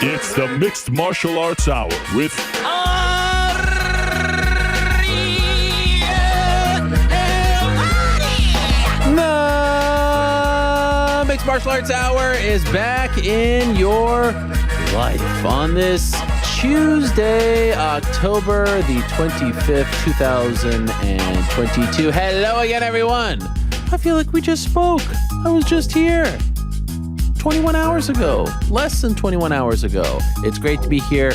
It's the Mixed Martial Arts Hour with The Mixed Martial Arts Hour is back in your life on this Tuesday, October the 25th, 2022. Hello again, everyone. I feel like we just spoke. I was just here 21 hours ago, less than 21 hours ago. It's great to be here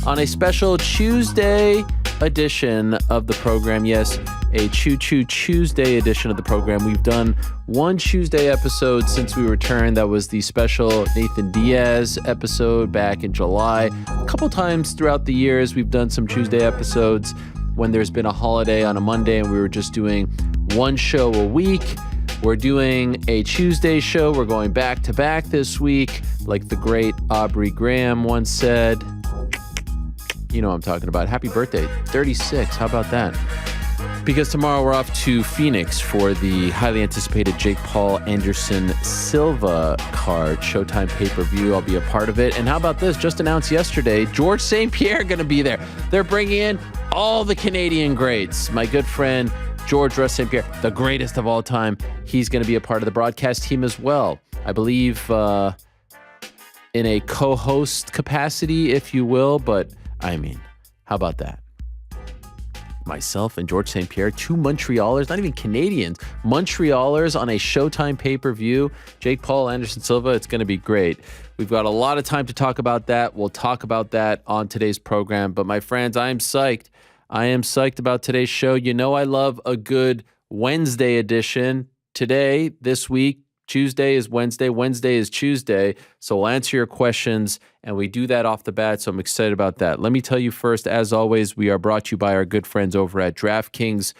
on a special Tuesday edition of the program. Yes, a Choo Choo Tuesday edition of the program. We've done one Tuesday episode since we returned. That was the special Nathan Diaz episode back in July. A couple times throughout the years, we've done some Tuesday episodes when there's been a holiday on a Monday and we were just doing one show a week. We're doing a Tuesday show. We're going back to back this week, like the great Aubrey Graham once said. You know what I'm talking about. Happy birthday, 36. How about that? Because tomorrow we're off to Phoenix for the highly anticipated Jake Paul Anderson Silva card, Showtime pay-per-view. I'll be a part of it. And how about this? Just announced yesterday, George St. Pierre going to be there. They're bringing in all the Canadian greats. My good friend, George Russ St. Pierre, the greatest of all time. He's going to be a part of the broadcast team as well. I believe in a co-host capacity, if you will. But, I mean, how about that? Myself and George St. Pierre, two Montrealers, not even Canadians, Montrealers on a Showtime pay-per-view. Jake Paul, Anderson Silva, it's going to be great. We've got a lot of time to talk about that. We'll talk about that on today's program. But my friends, I am psyched. I am psyched about today's show. You know I love a good Wednesday edition. Today, this week, Tuesday is Wednesday. Wednesday is Tuesday. So we'll answer your questions, and we do that off the bat, so I'm excited about that. Let me tell you first, as always, we are brought to you by our good friends over at DraftKings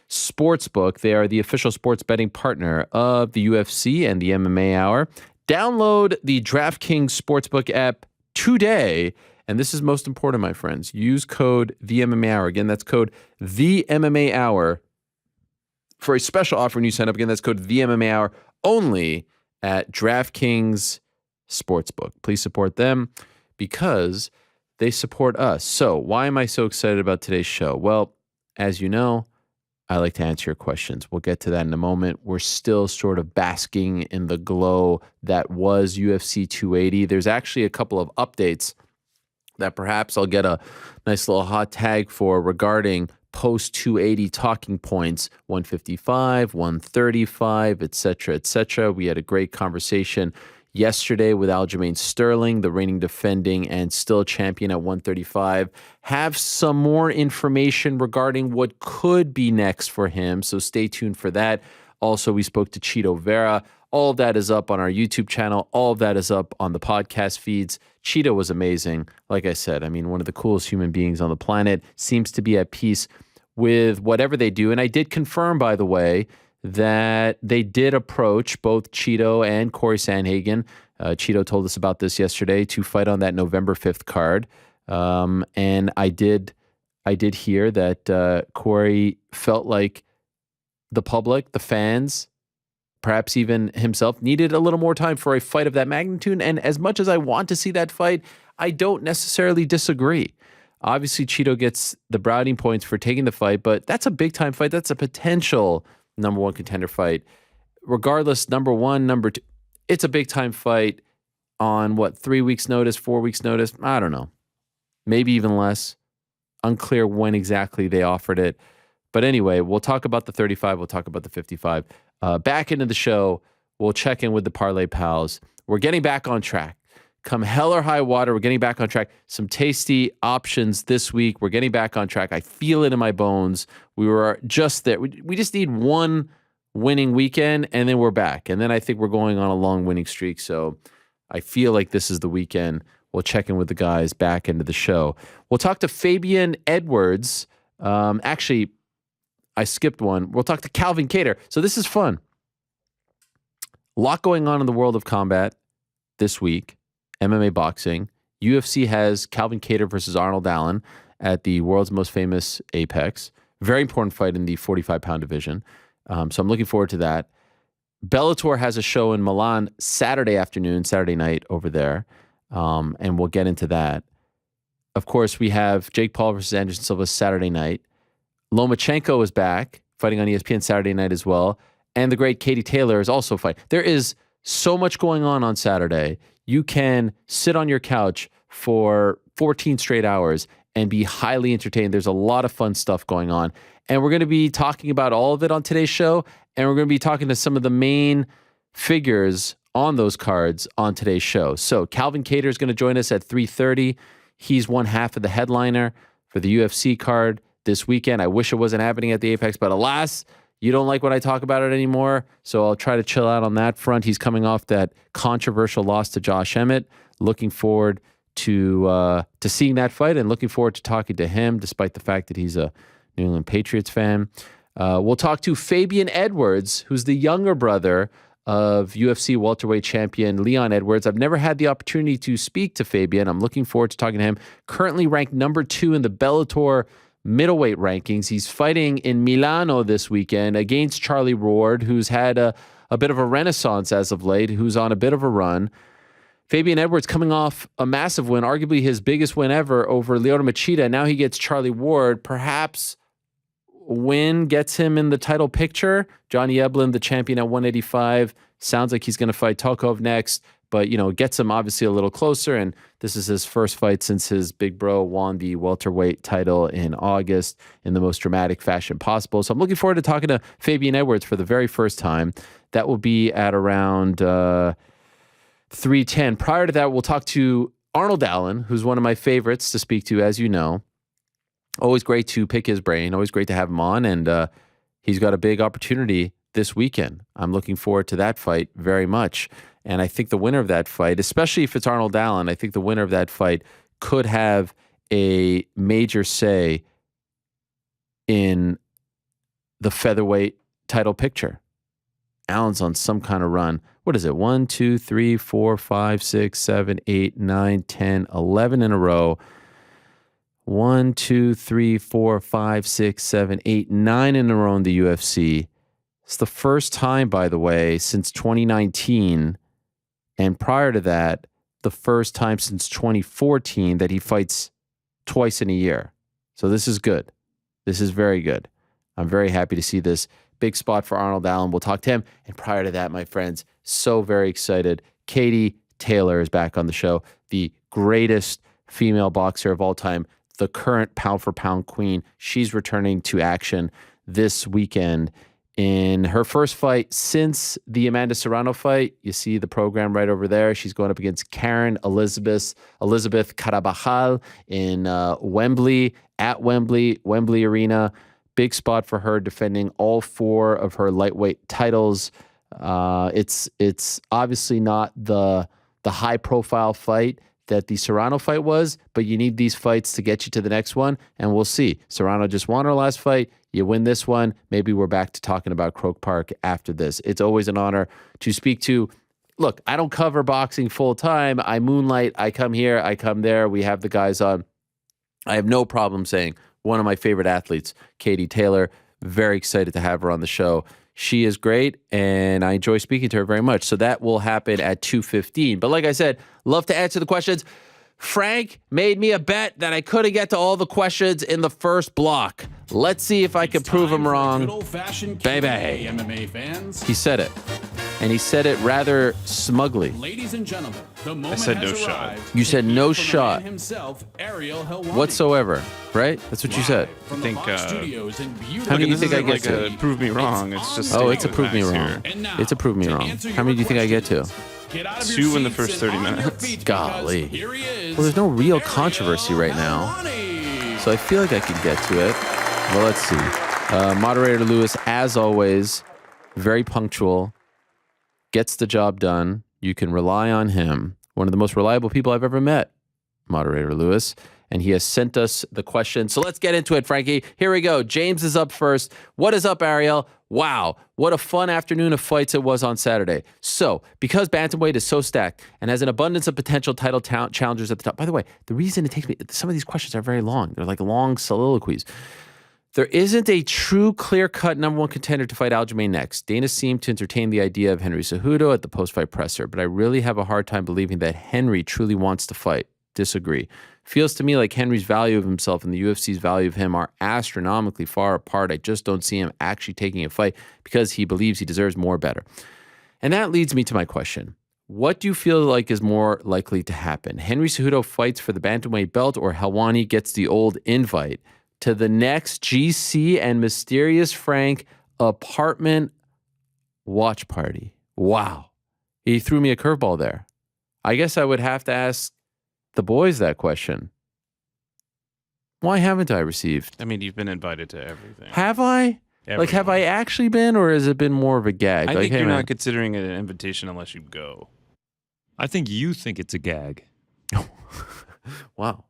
Sportsbook. They are the official sports betting partner of the UFC and the MMA Hour. Download the DraftKings Sportsbook app today. And this is most important, my friends. Use code THEMMAHOUR. Again, that's code THEMMAHOUR for a special offer when you sign up. Again, that's code THEMMAHOUR only at DraftKings Sportsbook. Please support them because they support us. So why am I so excited about today's show? Well, as you know, I like to answer your questions. We'll get to that in a moment. We're still sort of basking in the glow that was UFC 280. There's actually a couple of updates that perhaps I'll get a nice little hot tag for regarding post 280 talking points, 155, 135, et cetera, et cetera. We had a great conversation yesterday with Aljamain Sterling, the reigning defending and still champion at 135. Have some more information regarding what could be next for him, so stay tuned for that. Also, we spoke to Chito Vera. All of that is up on our YouTube channel. All of that is up on the podcast feeds. Cheetah was amazing. Like I said, I mean, one of the coolest human beings on the planet, seems to be at peace with whatever they do. And I did confirm, by the way, that they did approach both Cheeto and Corey Sandhagen. Cheeto told us about this yesterday to fight on that November 5th card. And I did hear that Corey felt like the public, the fans, perhaps even himself, needed a little more time for a fight of that magnitude. And as much as I want to see that fight, I don't necessarily disagree. Obviously, Cheeto gets the brownie points for taking the fight, but that's a big-time fight. That's a potential number one contender fight. Regardless, number one, number two, it's a big-time fight on, 3 weeks' notice, 4 weeks' notice? I don't know. Maybe even less. Unclear when exactly they offered it. But anyway, we'll talk about the 35. We'll talk about the 55. Back into the show, we'll check in with the Parlay pals. We're getting back on track. Come hell or high water, we're getting back on track. Some tasty options this week. We're getting back on track. I feel it in my bones. We were just there. We just need one winning weekend, and then we're back. And then I think we're going on a long winning streak. So I feel like this is the weekend. We'll check in with the guys back into the show. We'll talk to Fabian Edwards. Actually, I skipped one. We'll talk to Calvin Kattar. So this is fun. A lot going on in the world of combat this week. MMA boxing. UFC has Calvin Kattar versus Arnold Allen at the world's most famous Apex. Very important fight in the 45-pound division. So I'm looking forward to that. Bellator has a show in Milan Saturday afternoon, Saturday night over there. and we'll get into that. Of course, we have Jake Paul versus Anderson Silva Saturday night. Lomachenko is back, fighting on ESPN Saturday night as well. And the great Katie Taylor is also fighting. There is so much going on Saturday. You can sit on your couch for 14 straight hours and be highly entertained. There's a lot of fun stuff going on. And we're going to be talking about all of it on today's show. And we're going to be talking to some of the main figures on those cards on today's show. So Calvin Kattar is going to join us at 3:30. He's one half of the headliner for the UFC card this weekend. I wish it wasn't happening at the Apex, but alas, you don't like when I talk about it anymore, so I'll try to chill out on that front. He's coming off that controversial loss to Josh Emmett. Looking forward to seeing that fight and looking forward to talking to him, despite the fact that he's a New England Patriots fan. We'll talk to Fabian Edwards, who's the younger brother of UFC welterweight champion Leon Edwards. I've never had the opportunity to speak to Fabian. I'm looking forward to talking to him. Currently ranked number 2 in the Bellator middleweight rankings. He's fighting in Milano this weekend against Charlie Ward, who's had a bit of a renaissance as of late, who's on a bit of a run. Fabian Edwards coming off a massive win, arguably his biggest win ever over Lyoto Machida. Now he gets Charlie Ward. Perhaps win gets him in the title picture. Johnny Eblen, the champion at 185, sounds like he's going to fight Tokov next, but, gets him obviously a little closer, and this is his first fight since his big bro won the welterweight title in August in the most dramatic fashion possible. So I'm looking forward to talking to Fabian Edwards for the very first time. That will be at around 3:10. Prior to that, we'll talk to Arnold Allen, who's one of my favorites to speak to, as you know. Always great to pick his brain. Always great to have him on. And he's got a big opportunity this weekend. I'm looking forward to that fight very much. And I think the winner of that fight, especially if it's Arnold Allen, I think the winner of that fight could have a major say in the featherweight title picture. Allen's on some kind of run. What is it? 1, 2, 3, 4, 5, 6, 7, 8, 9, 10, 11 in a row. 1, 2, 3, 4, 5, 6, 7, 8, 9 in a row in the UFC. It's the first time, by the way, since 2019, and prior to that, the first time since 2014 that he fights twice in a year. So this is good. This is very good. I'm very happy to see this. Big spot for Arnold Allen. We'll talk to him. And prior to that, my friends, so very excited. Katie Taylor is back on the show, the greatest female boxer of all time, the current pound-for-pound queen. She's returning to action this weekend in her first fight since the Amanda Serrano fight. You see the program right over there. She's going up against Karen Elizabeth Carabajal in Wembley, at Wembley Arena. Big spot for her, defending all 4 of her lightweight titles. It's obviously not the high-profile fight that the Serrano fight was, but you need these fights to get you to the next one, and we'll see. Serrano just won her last fight. You win this one, maybe we're back to talking about Croke Park after this. It's always an honor to speak to. Look, I don't cover boxing full-time. I moonlight. I come here. I come there. We have the guys on. I have no problem saying one of my favorite athletes, Katie Taylor. Very excited to have her on the show. She is great, and I enjoy speaking to her very much. So that will happen at 2:15. But like I said, love to answer the questions. Frank made me a bet that I couldn't get to all the questions in the first block. Let's see if I can prove him wrong. Baby. MMA fans. He said it. And he said it rather smugly. Ladies and gentlemen, the moment I said no has shot. arrived You said to no hear from the shot. man himself, Ariel Helwani. Whatsoever, right? That's what you said. Live from I the think, Fox Studios in beautiful How many do you This think I isn't get like to? a prove me wrong. It's just Oh, it's a stating prove me the facts wrong. here. And now, It's a prove me to wrong. answer How many do you think I get to? Get out of your 2 in the seats first and 30 on your minutes. feet, Golly. because here he is, Well, there's no real Ariel controversy right now. Helwani. So I feel like I can get to it. Well, let's see. Moderator Lewis, as always, very punctual, gets the job done. You can rely on him. One of the most reliable people I've ever met, Moderator Lewis. And he has sent us the question. So let's get into it, Frankie. Here we go. James is up first. What is up, Ariel? Wow, what a fun afternoon of fights it was on Saturday. So, because bantamweight is so stacked and has an abundance of potential title challengers at the top. By the way, the reason it takes me, some of these questions are very long. They're like long soliloquies. There isn't a true clear-cut number one contender to fight Aljamain next. Dana seemed to entertain the idea of Henry Cejudo at the post-fight presser, but I really have a hard time believing that Henry truly wants to fight. Disagree. Feels to me like Henry's value of himself and the UFC's value of him are astronomically far apart. I just don't see him actually taking a fight because he believes he deserves more better. And that leads me to my question. What do you feel like is more likely to happen? Henry Cejudo fights for the bantamweight belt, or Helwani gets the old invite to the next GC and Mysterious Frank apartment watch party? Wow. He threw me a curveball there. I guess I would have to ask the boys that question. Why haven't I received? I mean, you've been invited to everything. Have I? Everyone. Like, have I actually been, or has it been more of a gag? I like, think hey, you're man. not considering it an invitation unless you go. I think you think it's a gag. Wow.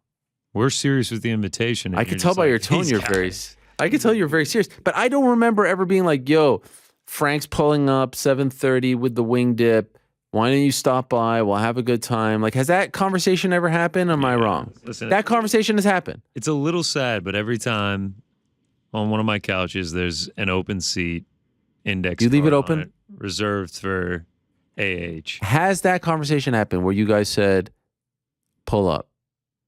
We're serious with the invitation. I can tell by your tone you're very. I can tell you're very serious. But I don't remember ever being like, "Yo, Frank's pulling up 7:30 with the wing dip. Why don't you stop by? We'll have a good time." Like, has that conversation ever happened? Am I wrong? Listen, That conversation has happened. it's a little sad, but every time on one of my couches, there's an open seat, index. You leave it card on open? reserved for AH. Has that conversation happened where you guys said, "Pull up"?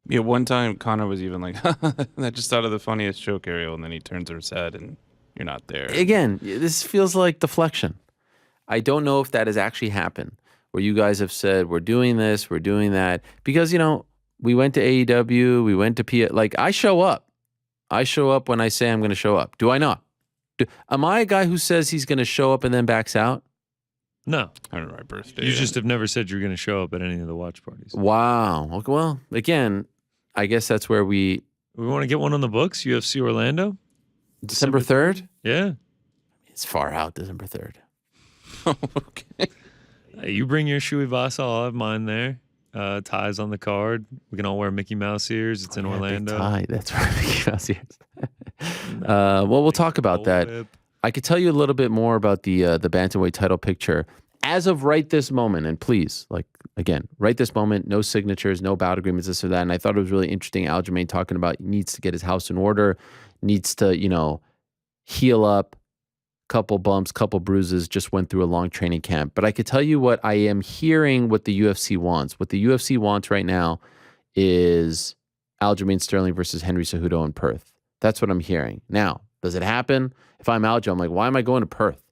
Yeah, one time Connor was even like, I just thought of the funniest joke, Ariel, and then he turns his head and you're not there. Again, this feels like deflection. I don't know if that has actually happened where you guys have said, "We're doing this, we're doing that," because, you know, we went to AEW, we went to P. Like, I show up. I show up when I say I'm going to show up. Do I not? Am I a guy who says he's going to show up and then backs out? No, I remember my birthday. you just have never said you're going to show up at any of the watch parties. Wow. Okay, well, again, I guess that's where we. We want to get one on the books, UFC Orlando. December 3rd? Yeah. It's far out, December 3rd. Okay. Hey, you bring your Shuivasa, I'll have mine there. Ties on the card. We can all wear Mickey Mouse ears. It's in Yeah, big Orlando. tie. That's right. Mickey Mouse ears. Well, we'll talk about that. Bullwhip. I could tell you a little bit more about the bantamweight title picture as of right this moment. And please, like, again, right this moment, no signatures, no bout agreements, this or that. And I thought it was really interesting. Aljamain talking about he needs to get his house in order, needs to, you know, heal up. Couple bumps, couple bruises, just went through a long training camp. But I could tell you what I am hearing what the UFC wants. What the UFC wants right now is Aljamain Sterling versus Henry Cejudo in Perth. That's what I'm hearing. Now, does it happen? If I'm Aljo, I'm like, why am I going to Perth?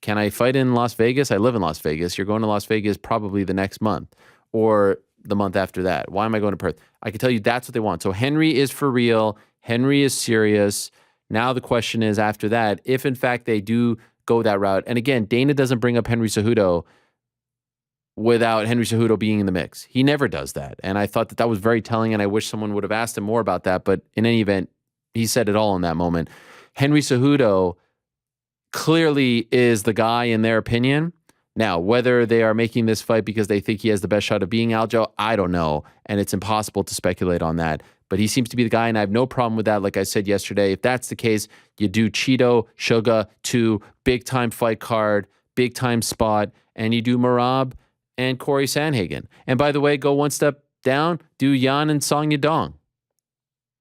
Can I fight in Las Vegas? I live in Las Vegas. You're going to Las Vegas probably the next month or the month after that. Why am I going to Perth? I can tell you that's what they want. So Henry is for real. Henry is serious. Now the question is after that, if in fact they do go that route, and again, Dana doesn't bring up Henry Cejudo without Henry Cejudo being in the mix. He never does that. And I thought that that was very telling, and I wish someone would have asked him more about that. But in any event, he said it all in that moment. Henry Cejudo clearly is the guy in their opinion. Now, whether they are making this fight because they think he has the best shot of being Aljo, I don't know. And it's impossible to speculate on that. But he seems to be the guy, and I have no problem with that. Like I said yesterday, if that's the case, you do Cheeto, Suga, 2, big-time fight card, big-time spot, and you do Merab and Corey Sandhagen. And by the way, go one step down, do Yan and Song Yadong.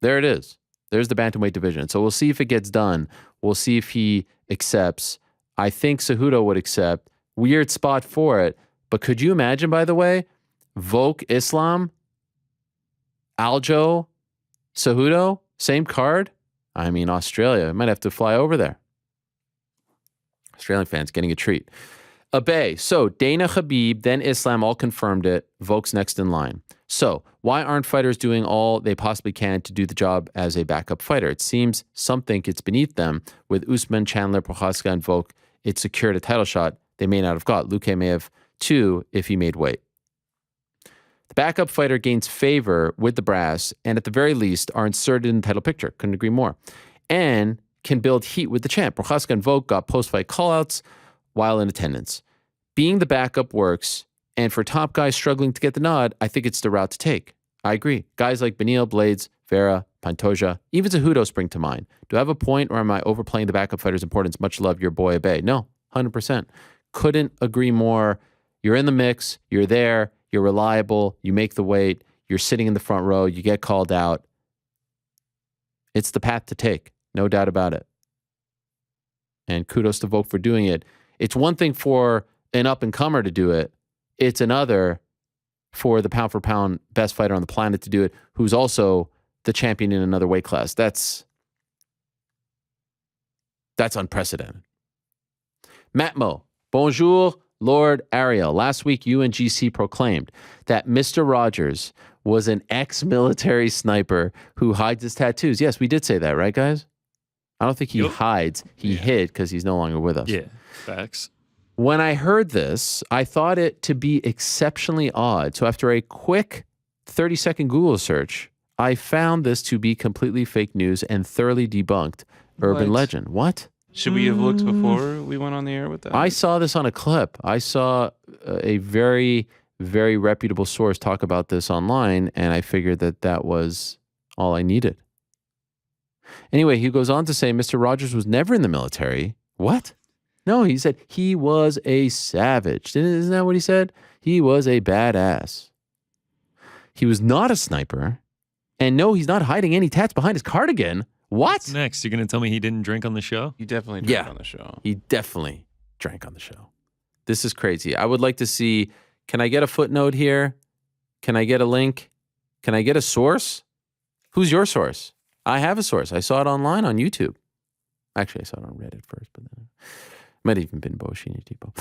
There it is. There's the bantamweight division. So we'll see if it gets done. We'll see if he accepts. I think Cejudo would accept. Weird spot for it. But could you imagine, by the way, Volk Islam, Aljo, Cejudo, same card? I mean, Australia. I might have to fly over there. Australian fans getting a treat. Abe. So Dana, Khabib, then Islam all confirmed it. Volk's next in line. So why aren't fighters doing all they possibly can to do the job as a backup fighter? It seems some think it's beneath them. With Usman, Chandler, Prochaska, and Volk, it secured a title shot they may not have got. Luque may have too if he made weight. The backup fighter gains favor with the brass and at the very least are inserted in the title picture. Couldn't agree more. And can build heat with the champ. Prochaska and Volk got post-fight callouts while in attendance. Being the backup works, and for top guys struggling to get the nod, I think it's the route to take. I agree. Guys like Beneil, Blades, Vera, Pantoja, even Cejudo spring to mind. Do I have a point, or am I overplaying the backup fighter's importance? Much love, your boy Abe. No, 100%. Couldn't agree more. You're in the mix. You're there. You're reliable. You make the weight. You're sitting in the front row. You get called out. It's the path to take. No doubt about it. And kudos to Volk for doing it. It's one thing for an up-and-comer to do it. It's another for the pound-for-pound best fighter on the planet to do it, who's also the champion in another weight class. That's unprecedented. Matmo, bonjour, Lord Ariel. Last week, UNGC proclaimed that Mr. Rogers was an ex-military sniper who hides his tattoos. Yes, we did say that, right, guys? I don't think he hides. He hid because he's no longer with us. Yeah, facts. When I heard this, I thought it to be exceptionally odd. So after a quick 30-second Google search, I found this to be completely fake news and thoroughly debunked urban legend. What? Should we have looked before we went on the air with that? I saw this on a clip. I saw a very, very reputable source talk about this online, and I figured that was all I needed. Anyway, he goes on to say Mr. Rogers was never in the military. What? No, he said he was a savage. Isn't that what he said? He was a badass. He was not a sniper. And no, he's not hiding any tats behind his cardigan. What? What's next? You're going to tell me he didn't drink on the show? You definitely drank on the show. He definitely drank on the show. This is crazy. I would like to see, can I get a footnote here? Can I get a link? Can I get a source? Who's your source? I have a source. I saw it online on YouTube. Actually, I saw it on Reddit first, but then it might have even been Boshini Depot.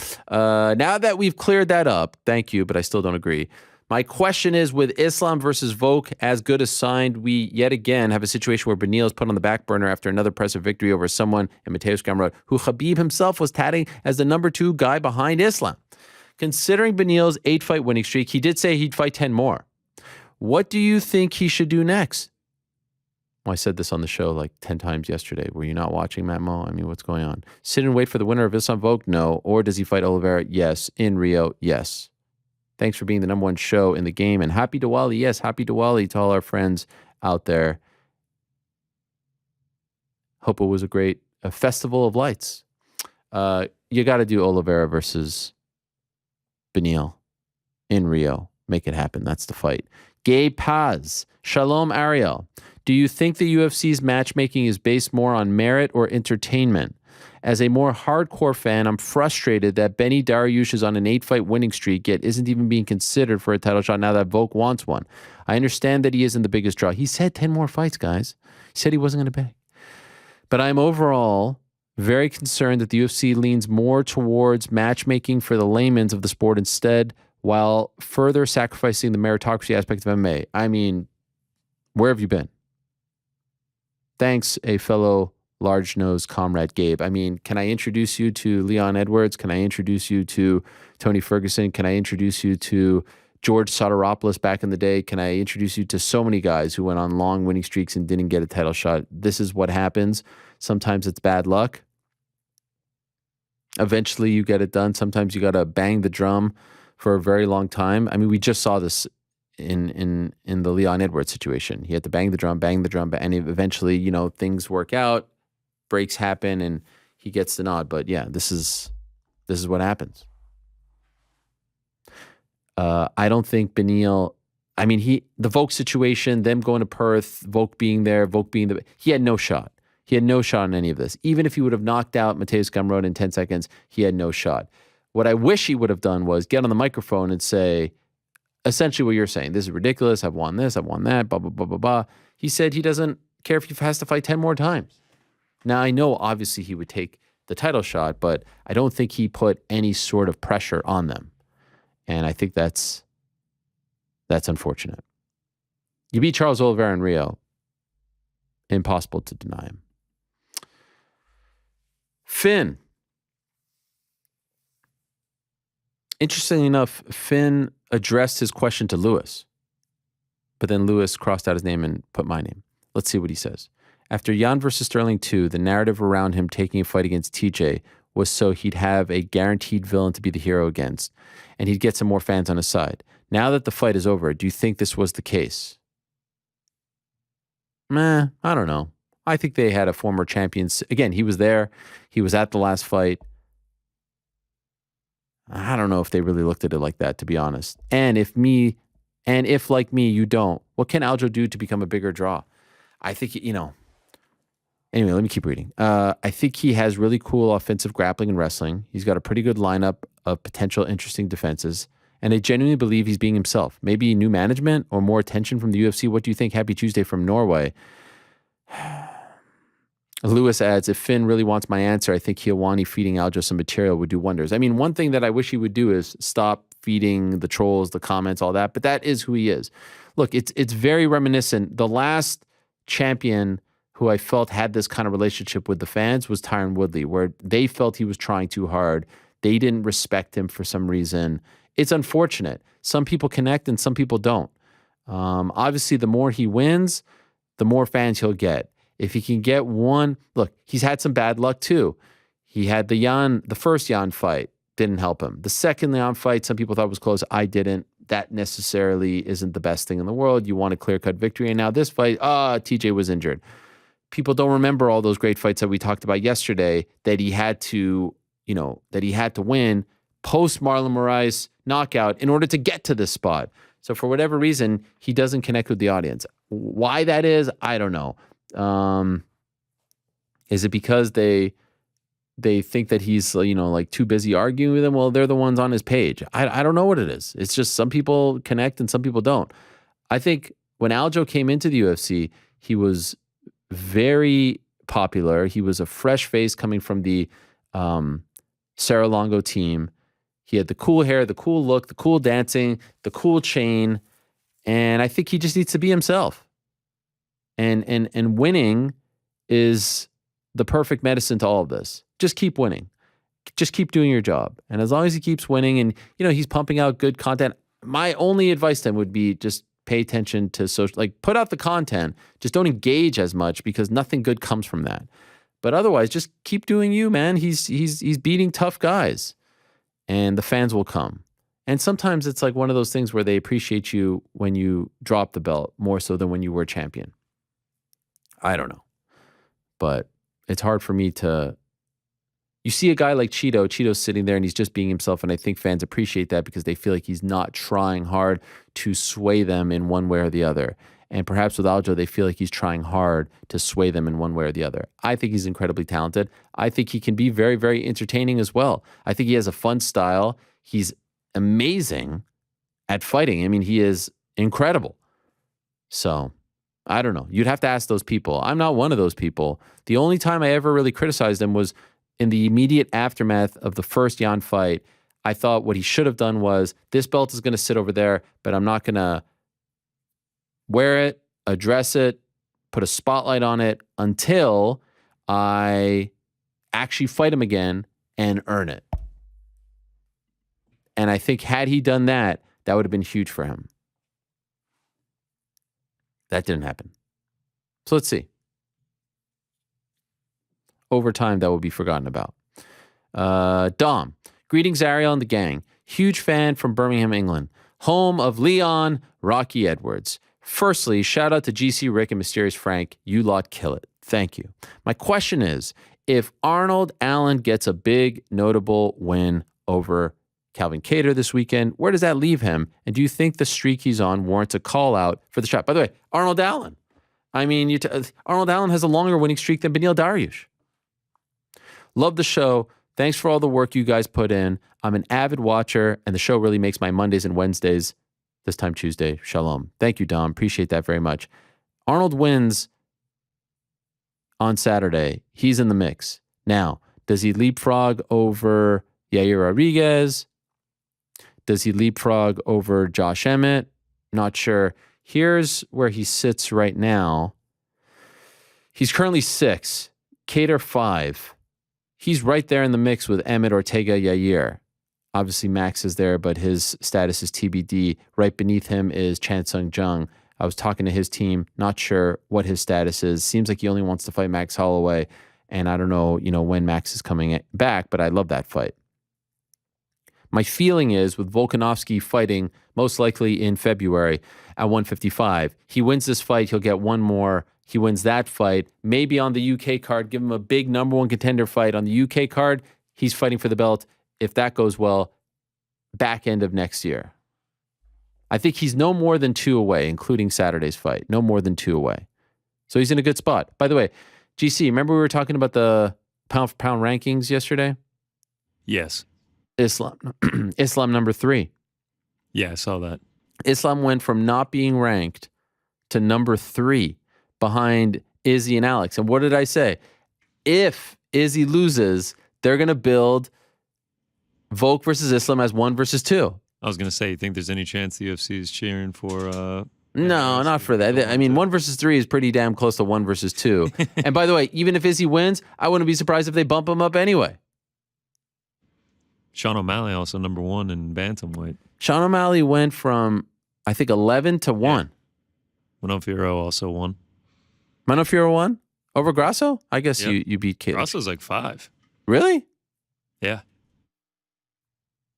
Now that we've cleared that up, thank you, but I still don't agree. My question is, with Islam versus Volk as good as signed, we yet again have a situation where Beneil is put on the back burner after another impressive victory over someone in Mateusz Gamrot, who Khabib himself was touting as the number 2 guy behind Islam. Considering Beneil's 8-fight winning streak, he did say he'd fight 10 more. What do you think he should do next? Well, I said this on the show like 10 times yesterday. Were you not watching, Matt Mo? I mean, what's going on? Sit and wait for the winner of Islam Volk? No. Or does he fight Oliveira? Yes. In Rio? Yes. Thanks for being the number 1 show in the game. And happy Diwali. Yes, happy Diwali to all our friends out there. Hope it was a great festival of lights. You got to do Oliveira versus Beneil in Rio. Make it happen. That's the fight. Gabe Paz. Shalom, Ariel. Do you think the UFC's matchmaking is based more on merit or entertainment? As a more hardcore fan, I'm frustrated that Benny Dariush is on an 8-fight winning streak, yet isn't even being considered for a title shot now that Volk wants one. I understand that he isn't the biggest draw. He said 10 more fights, guys. He said he wasn't going to beg. But I'm overall very concerned that the UFC leans more towards matchmaking for the laymen of the sport instead, while further sacrificing the meritocracy aspect of MMA. I mean, where have you been? Thanks, a fellow large-nosed comrade Gabe. I mean, can I introduce you to Leon Edwards? Can I introduce you to Tony Ferguson? Can I introduce you to George Soteropoulos back in the day? Can I introduce you to so many guys who went on long winning streaks and didn't get a title shot? This is what happens. Sometimes it's bad luck. Eventually you get it done. Sometimes you got to bang the drum for a very long time. I mean, we just saw this in the Leon Edwards situation. He had to bang the drum, and eventually, you know, things work out, breaks happen, and he gets the nod. But yeah, this is what happens. I don't think Beneil. I mean, the Volk situation, them going to Perth, Volk being there, he had no shot. He had no shot in any of this. Even if he would have knocked out Mateusz Gamrot in 10 seconds, he had no shot. What I wish he would have done was get on the microphone and say, essentially what you're saying, this is ridiculous, I've won this, I've won that, blah, blah, blah, blah, blah. He said he doesn't care if he has to fight 10 more times. Now, I know obviously he would take the title shot, but I don't think he put any sort of pressure on them. And I think that's unfortunate. You beat Charles Oliveira in Rio. Impossible to deny him. Finn. Interestingly enough, Finn addressed his question to Lewis, but then Lewis crossed out his name and put my name. Let's see what he says. After Jan versus Sterling 2, the narrative around him taking a fight against TJ was so he'd have a guaranteed villain to be the hero against, and he'd get some more fans on his side. Now that the fight is over, do you think this was the case? I don't know. I think they had a former champion. Again, he was there. He was at the last fight. I don't know if they really looked at it like that, to be honest. And if like me, you don't, what can Aljo do to become a bigger draw? I think, you know, Anyway, let me keep reading. I think he has really cool offensive grappling and wrestling. He's got a pretty good lineup of potential interesting defenses. And I genuinely believe he's being himself. Maybe new management or more attention from the UFC. What do you think? Happy Tuesday from Norway. Lewis adds, if Finn really wants my answer, I think Helwani feeding Aljo some material would do wonders. I mean, one thing that I wish he would do is stop feeding the trolls, the comments, all that. But that is who he is. Look, it's very reminiscent. The last champion who I felt had this kind of relationship with the fans was Tyron Woodley, where they felt he was trying too hard. They didn't respect him for some reason. It's unfortunate. Some people connect and some people don't. Obviously, the more he wins, the more fans he'll get. If he can get one, look, he's had some bad luck too. He had the first Jan fight, didn't help him. The second Jan fight, some people thought was close. I didn't. That necessarily isn't the best thing in the world. You want a clear-cut victory. And now this fight, TJ was injured. People don't remember all those great fights that we talked about yesterday that he had to, win post Marlon Moraes knockout in order to get to this spot. So for whatever reason, he doesn't connect with the audience. Why that is, I don't know. Is it because they think that he's, too busy arguing with them? Well, they're the ones on his page. I don't know what it is. It's just some people connect and some people don't. I think when Aljo came into the UFC, he was very popular. He was a fresh face coming from the Sarah Longo team. He had the cool hair, the cool look, the cool dancing, the cool chain. And I think he just needs to be himself. And winning is the perfect medicine to all of this. Just keep winning. Just keep doing your job. And as long as he keeps winning and, he's pumping out good content, my only advice to him would be just pay attention to social, put out the content. Just don't engage as much because nothing good comes from that. But otherwise, just keep doing you, man. He's beating tough guys and the fans will come. And sometimes it's like one of those things where they appreciate you when you drop the belt more so than when you were champion. I don't know. But it's hard for me to... You see a guy like Cheeto's sitting there and he's just being himself, and I think fans appreciate that because they feel like he's not trying hard to sway them in one way or the other. And perhaps with Aljo, they feel like he's trying hard to sway them in one way or the other. I think he's incredibly talented. I think he can be very, very entertaining as well. I think he has a fun style. He's amazing at fighting. I mean, he is incredible. So... I don't know. You'd have to ask those people. I'm not one of those people. The only time I ever really criticized him was in the immediate aftermath of the first Jan fight. I thought what he should have done was, this belt is going to sit over there, but I'm not going to wear it, address it, put a spotlight on it until I actually fight him again and earn it. And I think had he done that, that would have been huge for him. That didn't happen. So let's see. Over time, that will be forgotten about. Dom. Greetings, Ariel and the gang. Huge fan from Birmingham, England. Home of Leon Rocky Edwards. Firstly, shout out to GC Rick and Mysterious Frank. You lot kill it. Thank you. My question is, if Arnold Allen gets a big, notable win over Calvin Kattar this weekend, where does that leave him? And do you think the streak he's on warrants a call out for the shot? By the way, Arnold Allen. I mean, Arnold Allen has a longer winning streak than Beneil Dariush. Love the show. Thanks for all the work you guys put in. I'm an avid watcher, and the show really makes my Mondays and Wednesdays, this time Tuesday, shalom. Thank you, Dom. Appreciate that very much. Arnold wins on Saturday. He's in the mix. Now, does he leapfrog over Yair Rodriguez? Does he leapfrog over Josh Emmett? Not sure. Here's where he sits right now. He's currently 6. Kattar 5. He's right there in the mix with Emmett, Ortega, Yair. Obviously, Max is there, but his status is TBD. Right beneath him is Chan Sung Jung. I was talking to his team. Not sure what his status is. Seems like he only wants to fight Max Holloway. And I don't know, when Max is coming back, but I love that fight. My feeling is with Volkanovski fighting most likely in February at 155, he wins this fight, he'll get one more. He wins that fight. Maybe on the UK card, give him a big number one contender fight. On the UK card, he's fighting for the belt. If that goes well, back end of next year. I think he's no more than 2 away, including Saturday's fight. No more than 2 away. So he's in a good spot. By the way, GC, remember we were talking about the pound for pound rankings yesterday? Yes. Islam, Islam number 3. Yeah, I saw that. Islam went from not being ranked to number 3 behind Izzy and Alex. And what did I say? If Izzy loses, they're going to build Volk versus Islam as 1 versus 2. I was going to say, you think there's any chance the UFC is cheering for... No, not for that. I mean, 1 versus 3 is pretty damn close to 1 versus 2. And by the way, even if Izzy wins, I wouldn't be surprised if they bump him up anyway. Sean O'Malley also number 1 in bantamweight. Sean O'Malley went from, I think, 11 to 1. Manon Fiorot also won. Manon Fiorot won over Grasso? I guess Yep. you beat Caleb. Grasso's like 5. Really? Yeah.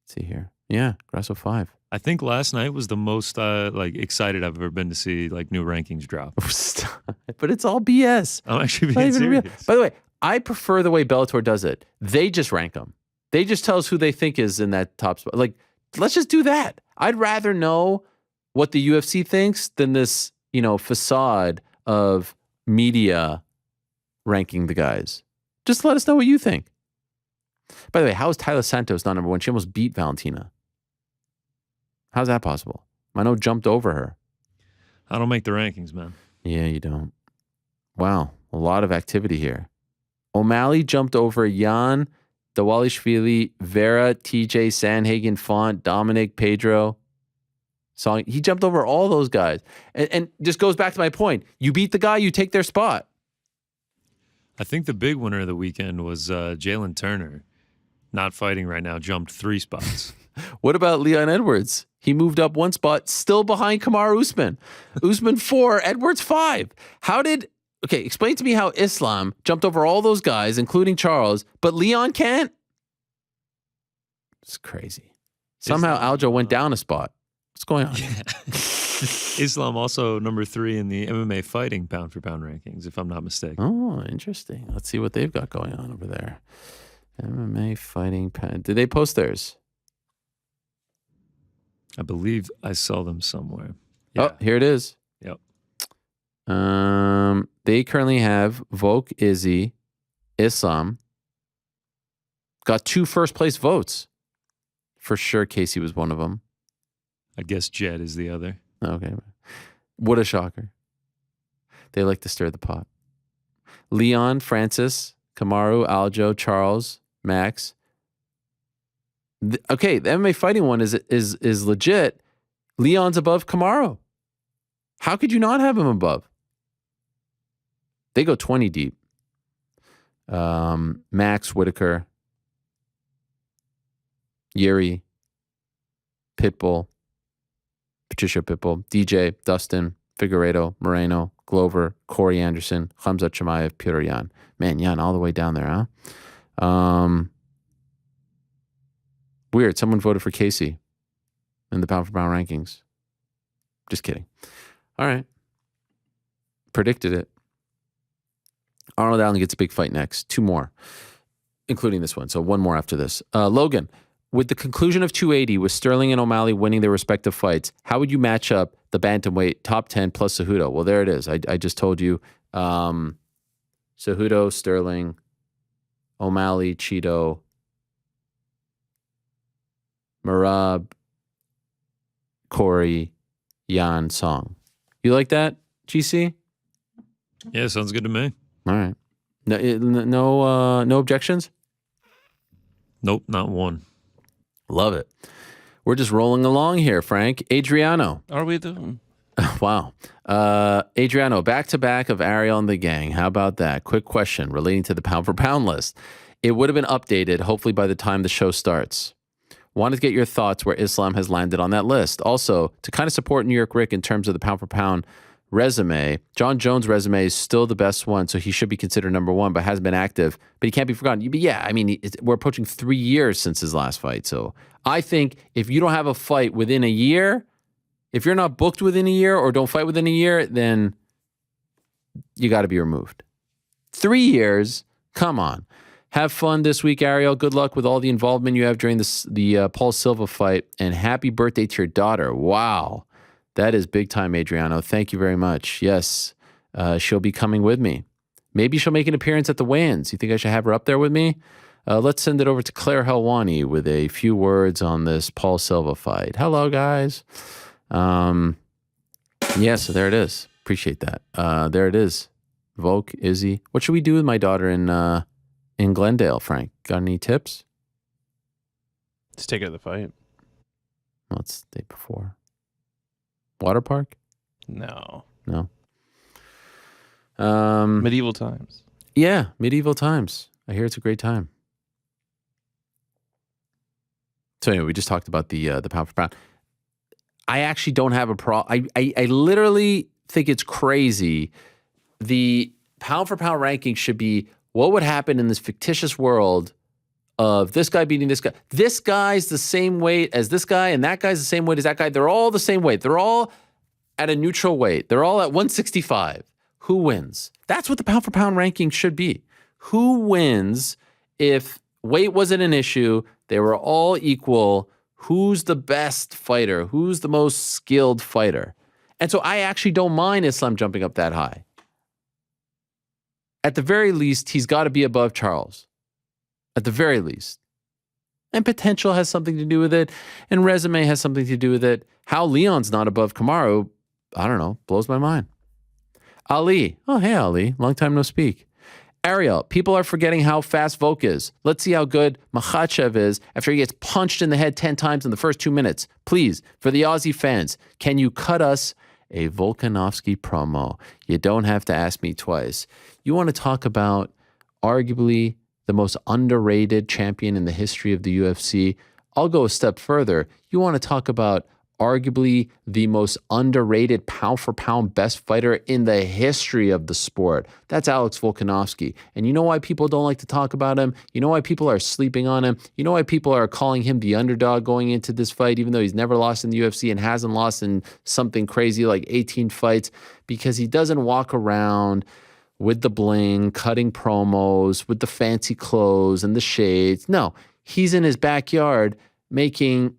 Let's see here. Yeah, Grasso 5. I think last night was the most excited I've ever been to see new rankings drop. But it's all BS. I'm actually It's not being even real. serious. By the way, I prefer the way Bellator does it. They just rank them. They just tell us who they think is in that top spot. Like, let's just do that. I'd rather know what the UFC thinks than this, facade of media ranking the guys. Just let us know what you think. By the way, how is Tyler Santos not number 1? She almost beat Valentina. How's that possible? Mano jumped over her. I don't make the rankings, man. Yeah, you don't. Wow, a lot of activity here. O'Malley jumped over Jan, Dawalishvili, Vera, TJ, Sanhagen, Font, Dominic, Pedro. He jumped over all those guys. And just goes back to my point. You beat the guy, you take their spot. I think the big winner of the weekend was Jalen Turner. Not fighting right now, jumped 3 spots. What about Leon Edwards? He moved up 1 spot, still behind Kamaru Usman. Usman 4, Edwards 5. Okay, explain to me how Islam jumped over all those guys, including Charles, but Leon can't? It's crazy. Somehow Aljo went down a spot. What's going on? Islam also number 3 in the MMA fighting pound for pound rankings, if I'm not mistaken. Oh, interesting. Let's see what they've got going on over there. MMA fighting pound. Did they post theirs? I believe I saw them somewhere. Oh, here it is. Yep. They currently have Volk, Izzy, Islam. Got 2 first place votes. For sure, Casey was one of them. I guess Jed is the other. Okay. What a shocker. They like to stir the pot. Leon, Francis, Kamaru, Aljo, Charles, Max. Okay, the MMA fighting one is legit. Leon's above Kamaru. How could you not have him above? They go 20 deep. Max, Whitaker, Yuri, Pitbull, Patricia Pitbull, DJ, Dustin, Figueiredo, Moreno, Glover, Corey Anderson, Khamzat Chimaev, Peter Yan. Man, Yan all the way down there, huh? Weird. Someone voted for Casey in the pound for pound rankings. Just kidding. All right. Predicted it. Arnold Allen gets a big fight next. 2 more, including this one. So 1 more after this. Logan, with the conclusion of 280, with Sterling and O'Malley winning their respective fights, how would you match up the bantamweight top 10 plus Cejudo? Well, there it is. I just told you. Cejudo, Sterling, O'Malley, Cheeto, Marab, Corey, Yan, Song. You like that, GC? Yeah, sounds good to me. All right. No objections? Nope, not one. Love it. We're just rolling along here, Frank. Adriano. Are we doing? Wow. Adriano, back-to-back of Ariel and the gang. How about that? Quick question relating to the pound for pound list. It would have been updated, hopefully, by the time the show starts. Wanted to get your thoughts where Islam has landed on that list. Also, to kind of support New York Rick in terms of the pound for pound resume, John Jones' resume is still the best one, so he should be considered number 1, but hasn't been active. But he can't be forgotten. But yeah, I mean, we're approaching 3 years since his last fight. So I think if you don't have a fight within a year, if you're not booked within a year or don't fight within a year, then you got to be removed. 3 years? Come on. Have fun this week, Ariel. Good luck with all the involvement you have during the Paul Silva fight. And happy birthday to your daughter. Wow. That is big time, Adriano. Thank you very much. Yes, she'll be coming with me. Maybe she'll make an appearance at the weigh-ins. You think I should have her up there with me? Let's send it over to Claire Helwani with a few words on this Paul Silva fight. Hello, guys. So there it is. Appreciate that. There it is. Volk, Izzy. What should we do with my daughter in Glendale, Frank? Got any tips? Just take her to the fight. Well, it's the day before. Water park? No. Medieval times. Yeah, medieval times. I hear it's a great time. So anyway, we just talked about the pound for pound. I actually don't have a problem. I literally think it's crazy. The pound for pound ranking should be what would happen in this fictitious world of this guy beating this guy. This guy's the same weight as this guy, and that guy's the same weight as that guy. They're all the same weight. They're all at a neutral weight. They're all at 165. Who wins? That's what the pound for pound ranking should be. Who wins if weight wasn't an issue? They were all equal. Who's the best fighter? Who's the most skilled fighter? And so I actually don't mind Islam jumping up that high. At the very least, he's got to be above Charles. At the very least. And potential has something to do with it. And resume has something to do with it. How Leon's not above Kamaru, I don't know, blows my mind. Ali. Oh, hey, Ali. Long time no speak. Ariel, people are forgetting how fast Volk is. Let's see how good Makhachev is after he gets punched in the head 10 times in the first 2 minutes. Please, for the Aussie fans, can you cut us a Volkanovski promo? You don't have to ask me twice. You want to talk about arguably the most underrated champion in the history of the UFC? I'll go a step further. You want to talk about arguably the most underrated pound-for-pound best fighter in the history of the sport. That's Alex Volkanovski. And you know why people don't like to talk about him? You know why people are sleeping on him? You know why people are calling him the underdog going into this fight, even though he's never lost in the UFC and hasn't lost in something crazy like 18 fights? Because he doesn't walk around with the bling, cutting promos, with the fancy clothes and the shades. No, he's in his backyard making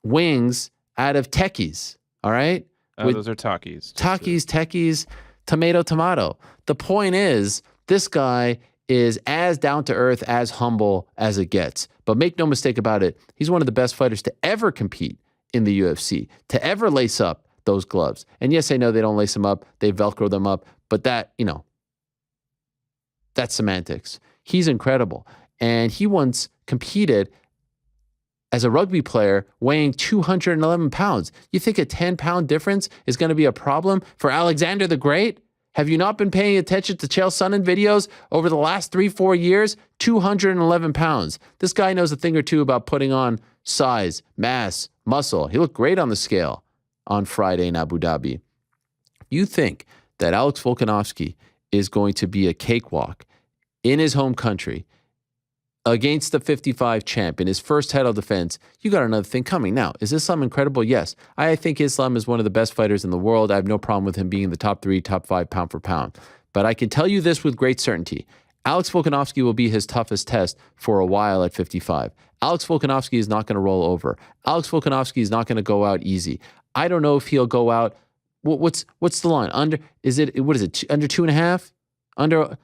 wings out of techies, all right? Those are Takis. Takis, techies, tomato. The point is, this guy is as down-to-earth, as humble as it gets. But make no mistake about it, he's one of the best fighters to ever compete in the UFC, to ever lace up those gloves. And yes, I know they don't lace them up, they Velcro them up, but that, that's semantics. He's incredible. And he once competed as a rugby player weighing 211 pounds. You think a 10-pound difference is going to be a problem for Alexander the Great? Have you not been paying attention to Chael Sonnen videos over the last 3-4 years? 211 pounds. This guy knows a thing or two about putting on size, mass, muscle. He looked great on the scale on Friday in Abu Dhabi. You think that Alex Volkanovski is going to be a cakewalk in his home country against the 55 champ in his first title defense? You got another thing coming. Now, is Islam incredible? Yes. I think Islam is one of the best fighters in the world. I have no problem with him being in the top 3, top 5 pound for pound. But I can tell you this with great certainty. Alex Volkanovski will be his toughest test for a while at 55. Alex Volkanovski is not going to roll over. Alex Volkanovski is not going to go out easy. I don't know if he'll go out. What's the line? Under 2.5?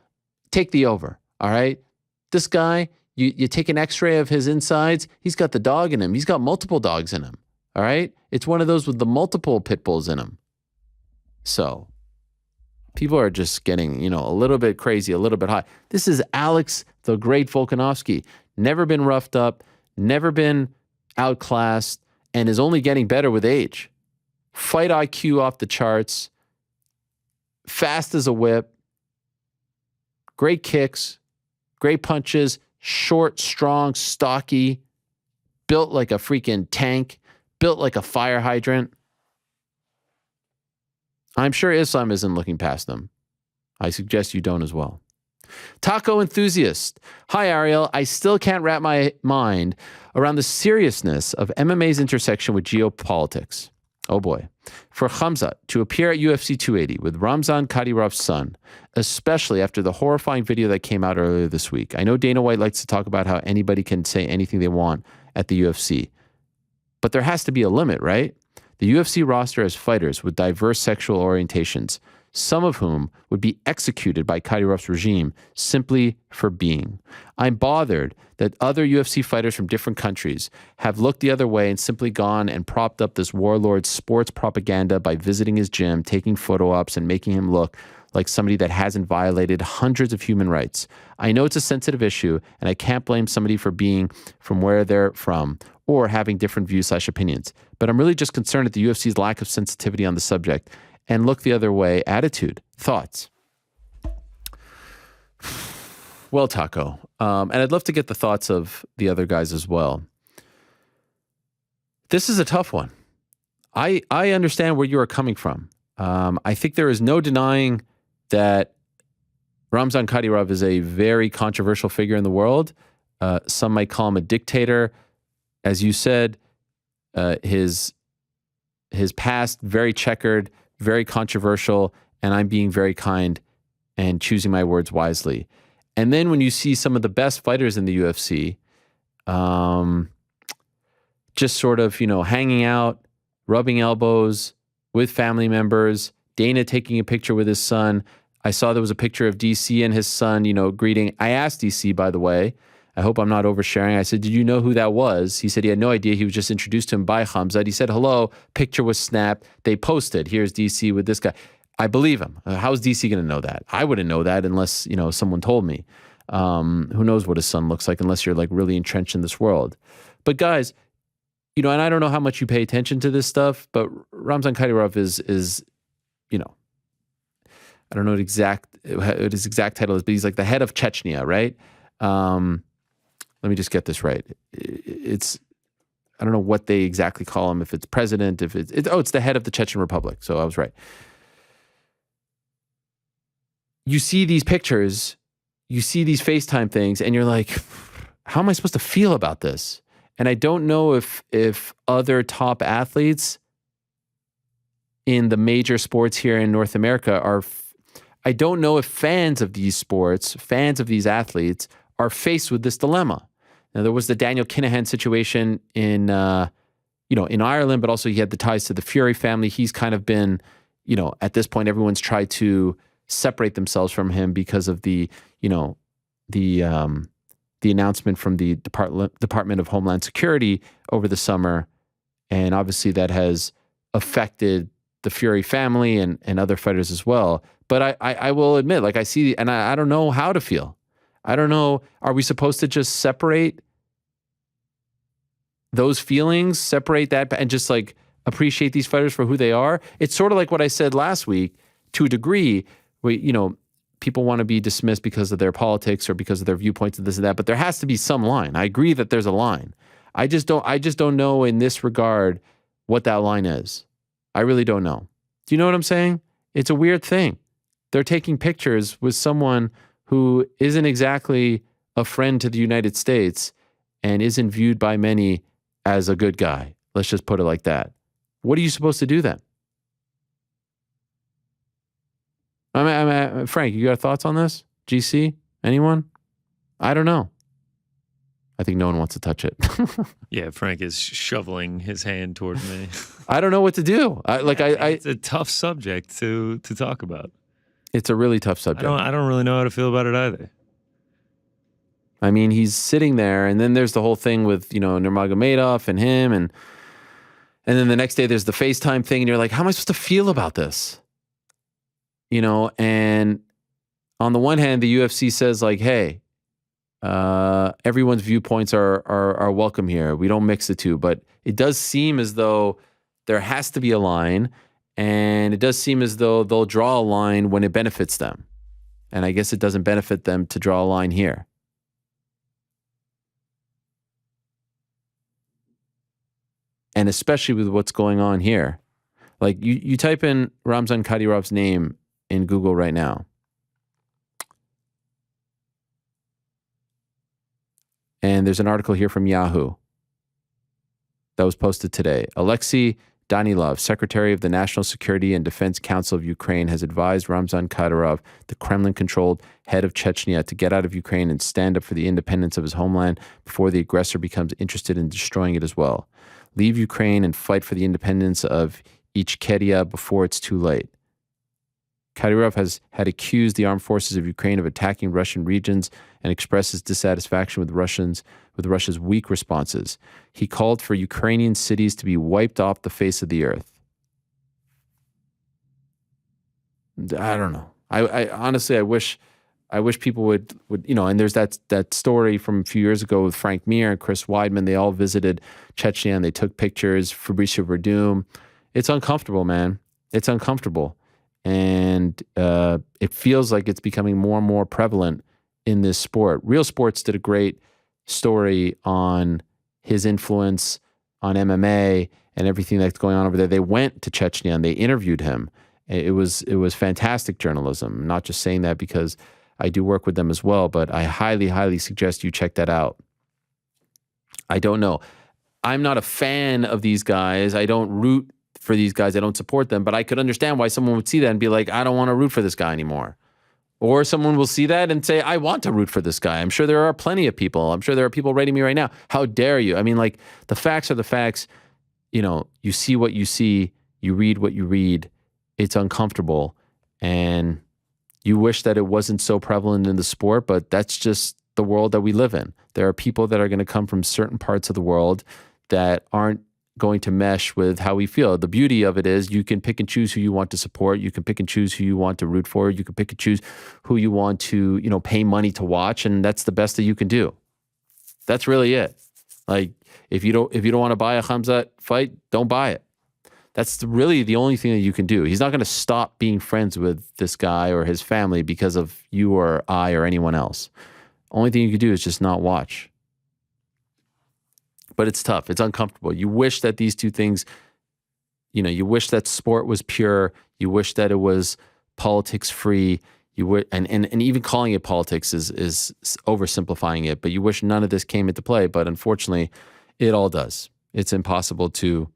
Take the over. All right. This guy, you take an x-ray of his insides, he's got the dog in him. He's got multiple dogs in him. All right. It's one of those with the multiple pit bulls in him. So people are just getting, a little bit crazy, a little bit high. This is Alex, the great Volkanovski. Never been roughed up, never been outclassed, and is only getting better with age. Fight IQ off the charts, fast as a whip, great kicks, great punches, short, strong, stocky, built like a freaking tank, built like a fire hydrant. I'm sure Islam isn't looking past them. I suggest you don't as well. Taco enthusiast. Hi, Ariel. I still can't wrap my mind around the seriousness of MMA's intersection with geopolitics. Oh boy. For Khamzat to appear at UFC 280 with Ramzan Kadyrov's son, especially after the horrifying video that came out earlier this week. I know Dana White likes to talk about how anybody can say anything they want at the UFC, but there has to be a limit, right? The UFC roster has fighters with diverse sexual orientations. some of whom would be executed by Kadyrov's regime simply for being. I'm bothered that other UFC fighters from different countries have looked the other way and simply gone and propped up this warlord's sports propaganda by visiting his gym, taking photo ops, and making him look like somebody that hasn't violated hundreds of human rights. I know it's a sensitive issue, and I can't blame somebody for being from where they're from or having different views/opinions. But I'm really just concerned at the UFC's lack of sensitivity on the subject and look the other way attitude. Thoughts? Well, Taco, and I'd love to get the thoughts of the other guys as well. This is a tough one. I understand where you are coming from. I think there is no denying that Ramzan Kadyrov is a very controversial figure in the world. Some might call him a dictator. As you said, his past, very checkered, very controversial, and I'm being very kind and choosing my words wisely. And then when you see some of the best fighters in the UFC, just sort of, hanging out, rubbing elbows with family members, Dana taking a picture with his son. I saw there was a picture of DC and his son, greeting. I asked DC, by the way, I hope I'm not oversharing. I said, did you know who that was? He said he had no idea. He was just introduced to him by Khamzat. He said, hello, picture was snapped. They posted, here's DC with this guy. I believe him. How's DC going to know that? I wouldn't know that unless, someone told me. Who knows what his son looks like unless you're like really entrenched in this world. But guys, and I don't know how much you pay attention to this stuff, but Ramzan Kadyrov is I don't know what his exact title is, but he's like the head of Chechnya, right? Let me just get this right. I don't know what they exactly call him, if it's president, if it's the head of the Chechen Republic. So I was right. You see these pictures, you see these FaceTime things, and you're like, how am I supposed to feel about this? And I don't know if other top athletes in the major sports here in North America I don't know if fans of these sports, fans of these athletes are faced with this dilemma. Now, there was the Daniel Kinahan situation in Ireland, but also he had the ties to the Fury family. He's kind of been, at this point, everyone's tried to separate themselves from him because of the announcement from the Department of Homeland Security over the summer. And obviously that has affected the Fury family and other fighters as well. But I will admit, I see, and I don't know how to feel. I don't know, are we supposed to just separate those feelings, separate that, and just appreciate these fighters for who they are? It's sort of like what I said last week, to a degree, where, people want to be dismissed because of their politics or because of their viewpoints and this and that, but there has to be some line. I agree that there's a line. I just don't know in this regard what that line is. I really don't know. Do you know what I'm saying? It's a weird thing. They're taking pictures with someone who isn't exactly a friend to the United States and isn't viewed by many as a good guy. Let's just put it like that. What are you supposed to do then? Frank, you got thoughts on this? GC? Anyone? I don't know. I think no one wants to touch it. Yeah, Frank is shoveling his hand toward me. I don't know what to do. It's a tough subject to talk about. It's a really tough subject. I don't really know how to feel about it either. I mean, he's sitting there, and then there's the whole thing with, Nurmagomedov and him, and then the next day there's the FaceTime thing, and you're like, how am I supposed to feel about this? And on the one hand, the UFC says hey, everyone's viewpoints are welcome here. We don't mix the two, but it does seem as though there has to be a line, and it does seem as though they'll draw a line when it benefits them. And I guess it doesn't benefit them to draw a line here. And especially with what's going on here. You type in Ramzan Kadyrov's name in Google right now. And there's an article here from Yahoo that was posted today. Alexei Danilov, Secretary of the National Security and Defense Council of Ukraine, has advised Ramzan Kadyrov, the Kremlin-controlled head of Chechnya, to get out of Ukraine and stand up for the independence of his homeland before the aggressor becomes interested in destroying it as well. Leave Ukraine and fight for the independence of Ichkeria before it's too late. Kadyrov has had accused the armed forces of Ukraine of attacking Russian regions and expressed his dissatisfaction with Russia's weak responses. He called for Ukrainian cities to be wiped off the face of the earth. I don't know. I honestly, I wish people would, and there's that story from a few years ago with Frank Mir and Chris Weidman. They all visited Chechnya and they took pictures. Fabricio Verdum. It's uncomfortable, man. It's uncomfortable. And it feels like it's becoming more and more prevalent in this sport. Real Sports did a great story on his influence on MMA and everything that's going on over there. They went to Chechnya and they interviewed him. It was fantastic journalism. I'm not just saying that because I do work with them as well, but I highly, highly suggest you check that out. I don't know. I'm not a fan of these guys. I don't root for these guys. I don't support them, but I could understand why someone would see that and be like, I don't want to root for this guy anymore. Or someone will see that and say, I want to root for this guy. I'm sure there are plenty of people. I'm sure there are people writing me right now. How dare you? I mean, like, the facts are the facts. You see what you see, you read what you read. It's uncomfortable. And you wish that it wasn't so prevalent in the sport, but that's just the world that we live in. There are people that are going to come from certain parts of the world that aren't going to mesh with how we feel. The beauty of it is you can pick and choose who you want to support. You can pick and choose who you want to root for. You can pick and choose who you want to, pay money to watch. And that's the best that you can do. That's really it. Like, if you don't want to buy a Khamzat fight, don't buy it. That's really the only thing that you can do. He's not going to stop being friends with this guy or his family because of you or I or anyone else. Only thing you can do is just not watch. But it's tough. It's uncomfortable. You wish that these two things, you wish that sport was pure. You wish that it was politics free. You would, and even calling it politics is oversimplifying it. But you wish none of this came into play. But unfortunately, it all does. It's impossible to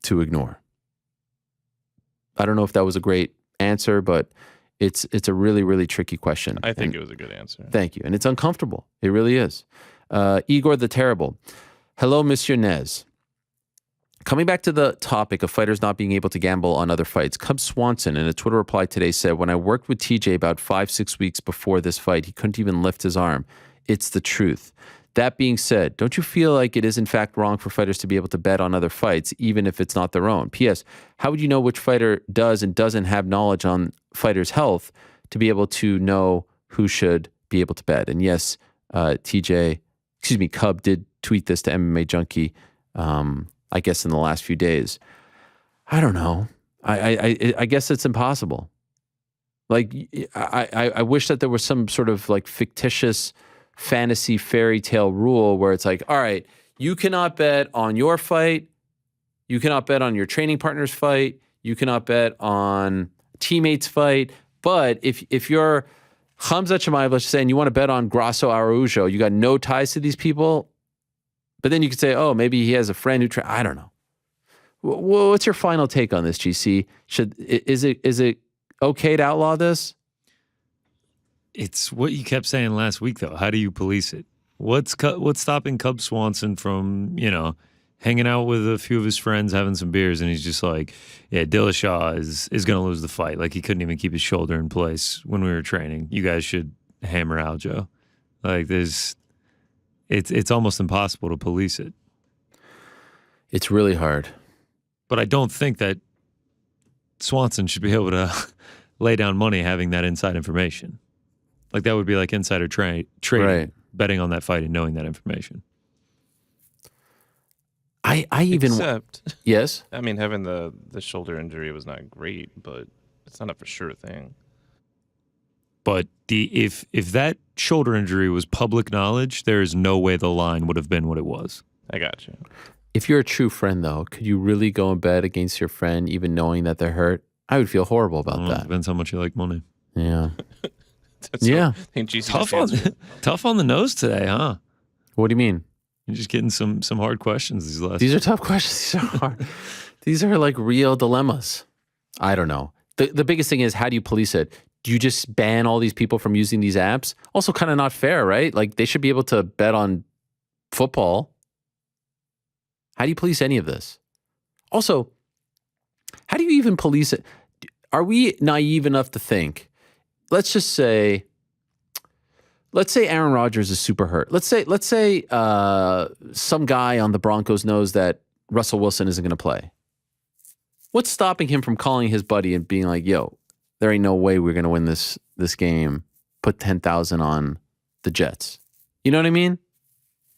ignore. I don't know if that was a great answer, but it's a really, really tricky question. I think it was a good answer. Thank you. And it's uncomfortable. It really is. Igor the Terrible. Hello, Monsieur Nez. Coming back to the topic of fighters not being able to gamble on other fights, Cub Swanson in a Twitter reply today said, when I worked with TJ about 5-6 weeks before this fight, he couldn't even lift his arm. It's the truth. That being said, don't you feel like it is in fact wrong for fighters to be able to bet on other fights, even if it's not their own? P.S. How would you know which fighter does and doesn't have knowledge on fighters' health to be able to know who should be able to bet? And yes, Cub did tweet this to MMA Junkie, I guess in the last few days. I don't know. I guess it's impossible. Like, I wish that there was some sort of like fictitious fantasy fairy tale rule where it's like, all right, you cannot bet on your fight. You cannot bet on your training partner's fight. You cannot bet on teammates' fight. But if you're Khamzat Chimaev, let's say, and you want to bet on Grasso Araujo, you got no ties to these people. But then you could say, oh, maybe he has a friend who I don't know. What's your final take on this, GC? Is it okay to outlaw this? It's what you kept saying last week, though. How do you police it? What's stopping Cub Swanson from, hanging out with a few of his friends, having some beers, and he's just like, yeah, Dillashaw is going to lose the fight. Like, he couldn't even keep his shoulder in place when we were training. You guys should hammer Aljo. Like, it's almost impossible to police it. It's really hard. But I don't think that Swanson should be able to lay down money having that inside information. Like, that would be like insider trading, right. Betting on that fight and knowing that information. I even... Except, yes? I mean, having the shoulder injury was not great, but it's not a for sure thing. But if that shoulder injury was public knowledge, there is no way the line would have been what it was. I got you. If you're a true friend, though, could you really go and bet against your friend even knowing that they're hurt? I would feel horrible about that. Depends how much you like money. Yeah. Yeah. Tough on the nose today, huh? What do you mean? You're just getting some hard questions these last. These are tough questions. These are hard. These are like real dilemmas. I don't know. The biggest thing is, how do you police it? Do you just ban all these people from using these apps? Also kind of not fair, right? Like, they should be able to bet on football. How do you police any of this? Also, How do you even police it? Are we naive enough to think, let's say Aaron Rodgers is super hurt. Let's say some guy on the Broncos knows that Russell Wilson isn't going to play. What's stopping him from calling his buddy and being like, yo, there ain't no way we're going to win this game. Put 10,000 on the Jets. You know what I mean?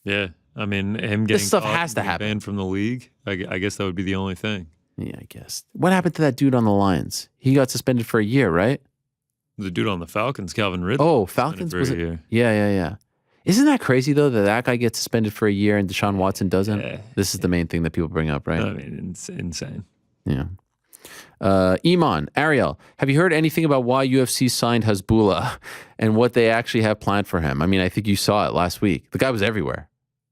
Yeah. I mean, him getting this stuff caught has to being happen. Banned from the league. I guess that would be the only thing. Yeah, I guess. What happened to that dude on the Lions? He got suspended for a year, right? The dude on the Falcons, Calvin Ridley. Oh, Falcons was it? year. Yeah. Isn't that crazy though that guy gets suspended for a year and Deshaun Watson doesn't? Yeah. This is the main thing that people bring up, right? I mean, it's insane. Yeah. Iman, Ariel, have you heard anything about why UFC signed Hasbulla and what they actually have planned for him? I mean, I think you saw it last week. The guy was everywhere.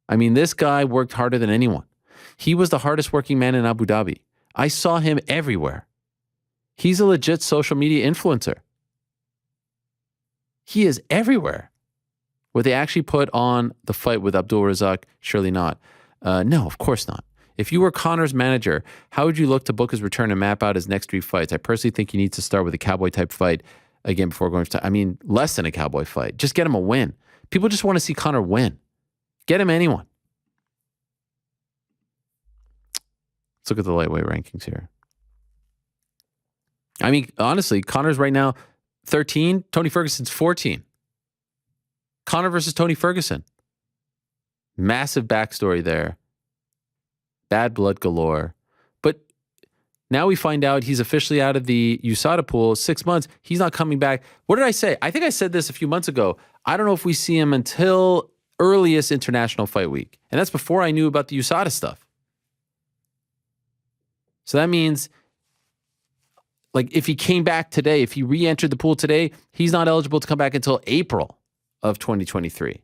I mean, this guy worked harder than anyone. He was the hardest working man in Abu Dhabi. I saw him everywhere. He's a legit social media influencer. He is everywhere. Would they actually put on the fight with Abdul Razak? Surely not. No, of course not. If you were Connor's manager, how would you look to book his return and map out his next 3 fights? I personally think he needs to start with a cowboy type fight again before going to, I mean, less than a cowboy fight. Just get him a win. People just want to see Connor win. Get him anyone. Let's look at the lightweight rankings here. I mean, honestly, Connor's right now 13, Tony Ferguson's 14. Connor versus Tony Ferguson. Massive backstory there. Bad blood galore. But now we find out he's officially out of the USADA pool. 6 months. He's not coming back. What did I say? I think I said this a few months ago. I don't know if we see him until earliest International Fight Week. And that's before I knew about the USADA stuff. So that means, like, if he came back today, if he re-entered the pool today, he's not eligible to come back until April of 2023.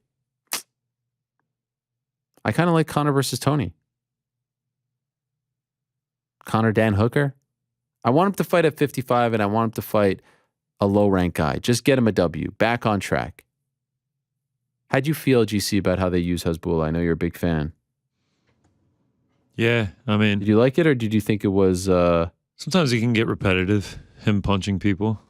I kind of like Connor versus Tony. Connor Dan Hooker. I want him to fight at 55 and I want him to fight a low-ranked guy. Just get him a W. Back on track. How'd you feel, GC, about how they use Hasbulla? I know you're a big fan. Yeah, I mean, Did you like it or did you think it was... sometimes he can get repetitive, him punching people.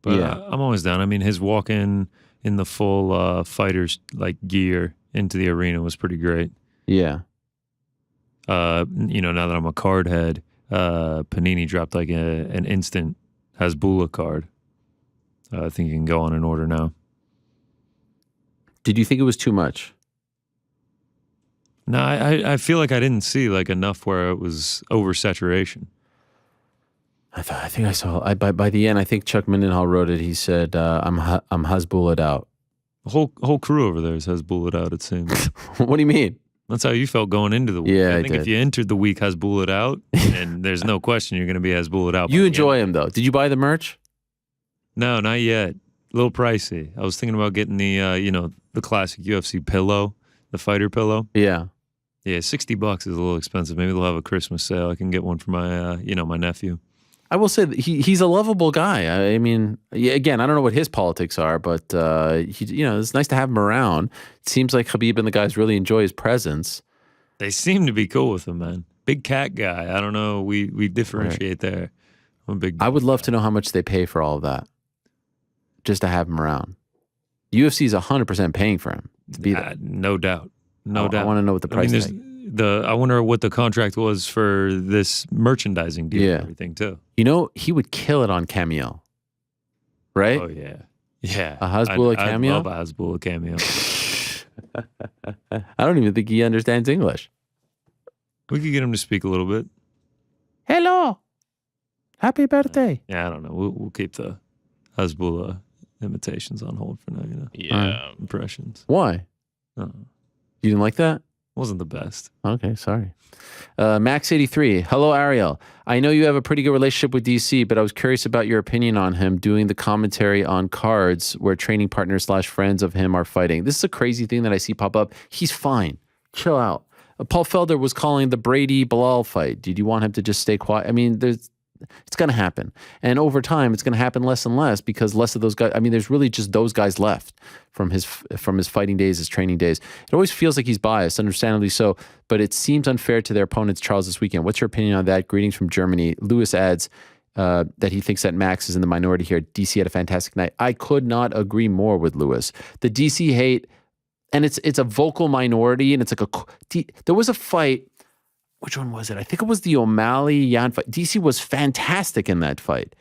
But Yeah. I'm always down. I mean, his walk-in the full fighter's like gear into the arena was pretty great. Yeah. Now that I'm a card head, Panini dropped like an instant Hasbulla card. I think you can go on an order now. Did you think it was too much? No, I feel like I didn't see like enough where it was oversaturation. I think I saw. By the end, I think Chuck Mindenhall wrote it. He said, "I'm Hasbulla'd out." The whole crew over there has bullet out, it seems. What do you mean? That's how you felt going into the week. Yeah, I I think did. if you entered the week has bullet out, and there's no question you're going to be has bullet out. You enjoy him though. Did you buy the merch? No, not yet. A little pricey. I was thinking about getting the the classic UFC pillow, the fighter pillow. Yeah. Yeah, $60 is a little expensive. Maybe they'll have a Christmas sale. I can get one for my my nephew. I will say that he's a lovable guy. I mean, again, I don't know what his politics are, but it's nice to have him around. It seems like Khabib and the guys really enjoy his presence. They seem to be cool with him, man. Big cat guy. I don't know. We differentiate there. I'm a big. I would love to know how much they pay for all of that, just to have him around. UFC is 100% paying for him to be there. No doubt. No doubt. I want to know what the price I tag. I wonder what the contract was for this merchandising deal and everything too. You know, he would kill it on Cameo. Right? Oh yeah. Yeah. A Hasbulla cameo? I love a Hasbulla cameo. I don't even think he understands English. We could get him to speak a little bit. Hello. Happy birthday. Yeah, I don't know. We'll keep the Hasbulla imitations on hold for now, Yeah. Impressions. Why? You didn't like that? Wasn't the best. Okay, sorry. Max83, hello, Ariel. I know you have a pretty good relationship with DC, but I was curious about your opinion on him doing the commentary on cards where training partners / friends of him are fighting. This is a crazy thing that I see pop up. He's fine. Chill out. Paul Felder was calling the Brady-Bilal fight. Did you want him to just stay quiet? I mean, it's going to happen. And over time, it's going to happen less and less because less of those guys. I mean, there's really just those guys left from his fighting days, his training days. It always feels like he's biased, understandably so, but it seems unfair to their opponents, Charles, this weekend. What's your opinion on that? Greetings from Germany. Lewis adds that he thinks that Max is in the minority here. DC had a fantastic night. I could not agree more with Lewis. The DC hate, and it's a vocal minority, and it's like there was a fight. Which one was it? I think it was the O'Malley-Yan fight. DC was fantastic in that fight.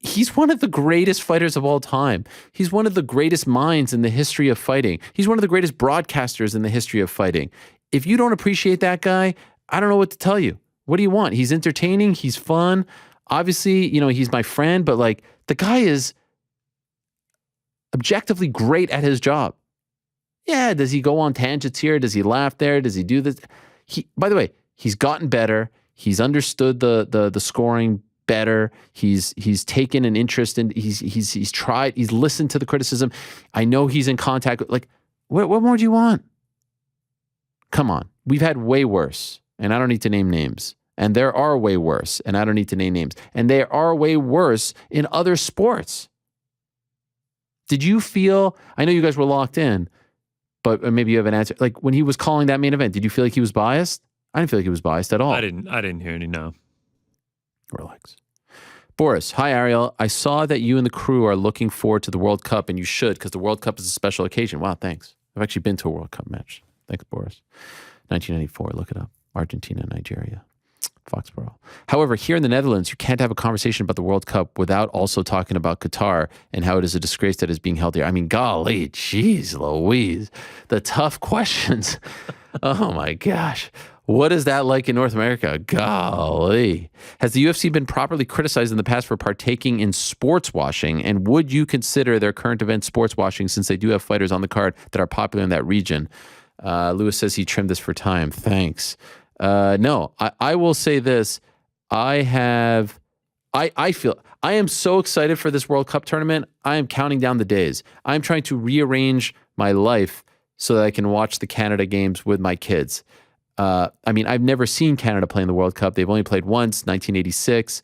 He's one of the greatest fighters of all time. He's one of the greatest minds in the history of fighting. He's one of the greatest broadcasters in the history of fighting. If you don't appreciate that guy, I don't know what to tell you. What do you want? He's entertaining. He's fun. Obviously, he's my friend, but like the guy is objectively great at his job. Yeah, does he go on tangents here? Does he laugh there? Does he do this? By the way, he's gotten better. He's understood the scoring better. He's taken an interest in. He's tried. He's listened to the criticism. I know he's in contact. Like, what more do you want? Come on, we've had way worse, and I don't need to name names. And there are way worse, and I don't need to name names. And they are way worse in other sports. Did you feel? I know you guys were locked in, but maybe you have an answer. Like when he was calling that main event, did you feel like he was biased? I didn't feel like he was biased at all. I didn't hear any, no. Relax. Boris, hi Ariel. I saw that you and the crew are looking forward to the World Cup, and you should, because the World Cup is a special occasion. Wow, thanks. I've actually been to a World Cup match. Thanks, Boris. 1994, look it up. Argentina, Nigeria, Foxborough. However, here in the Netherlands, you can't have a conversation about the World Cup without also talking about Qatar and how it is a disgrace that is being held here. I mean, golly, geez, Louise. The tough questions. Oh my gosh. What is that like in North America? Golly. Has the UFC been properly criticized in the past for partaking in sports washing? And would you consider their current event sports washing since they do have fighters on the card that are popular in that region? Lewis says he trimmed this for time. Thanks. No, I will say this. I am so excited for this World Cup tournament. I am counting down the days. I'm trying to rearrange my life so that I can watch the Canada games with my kids. I mean, I've never seen Canada play in the World Cup. They've only played once, 1986.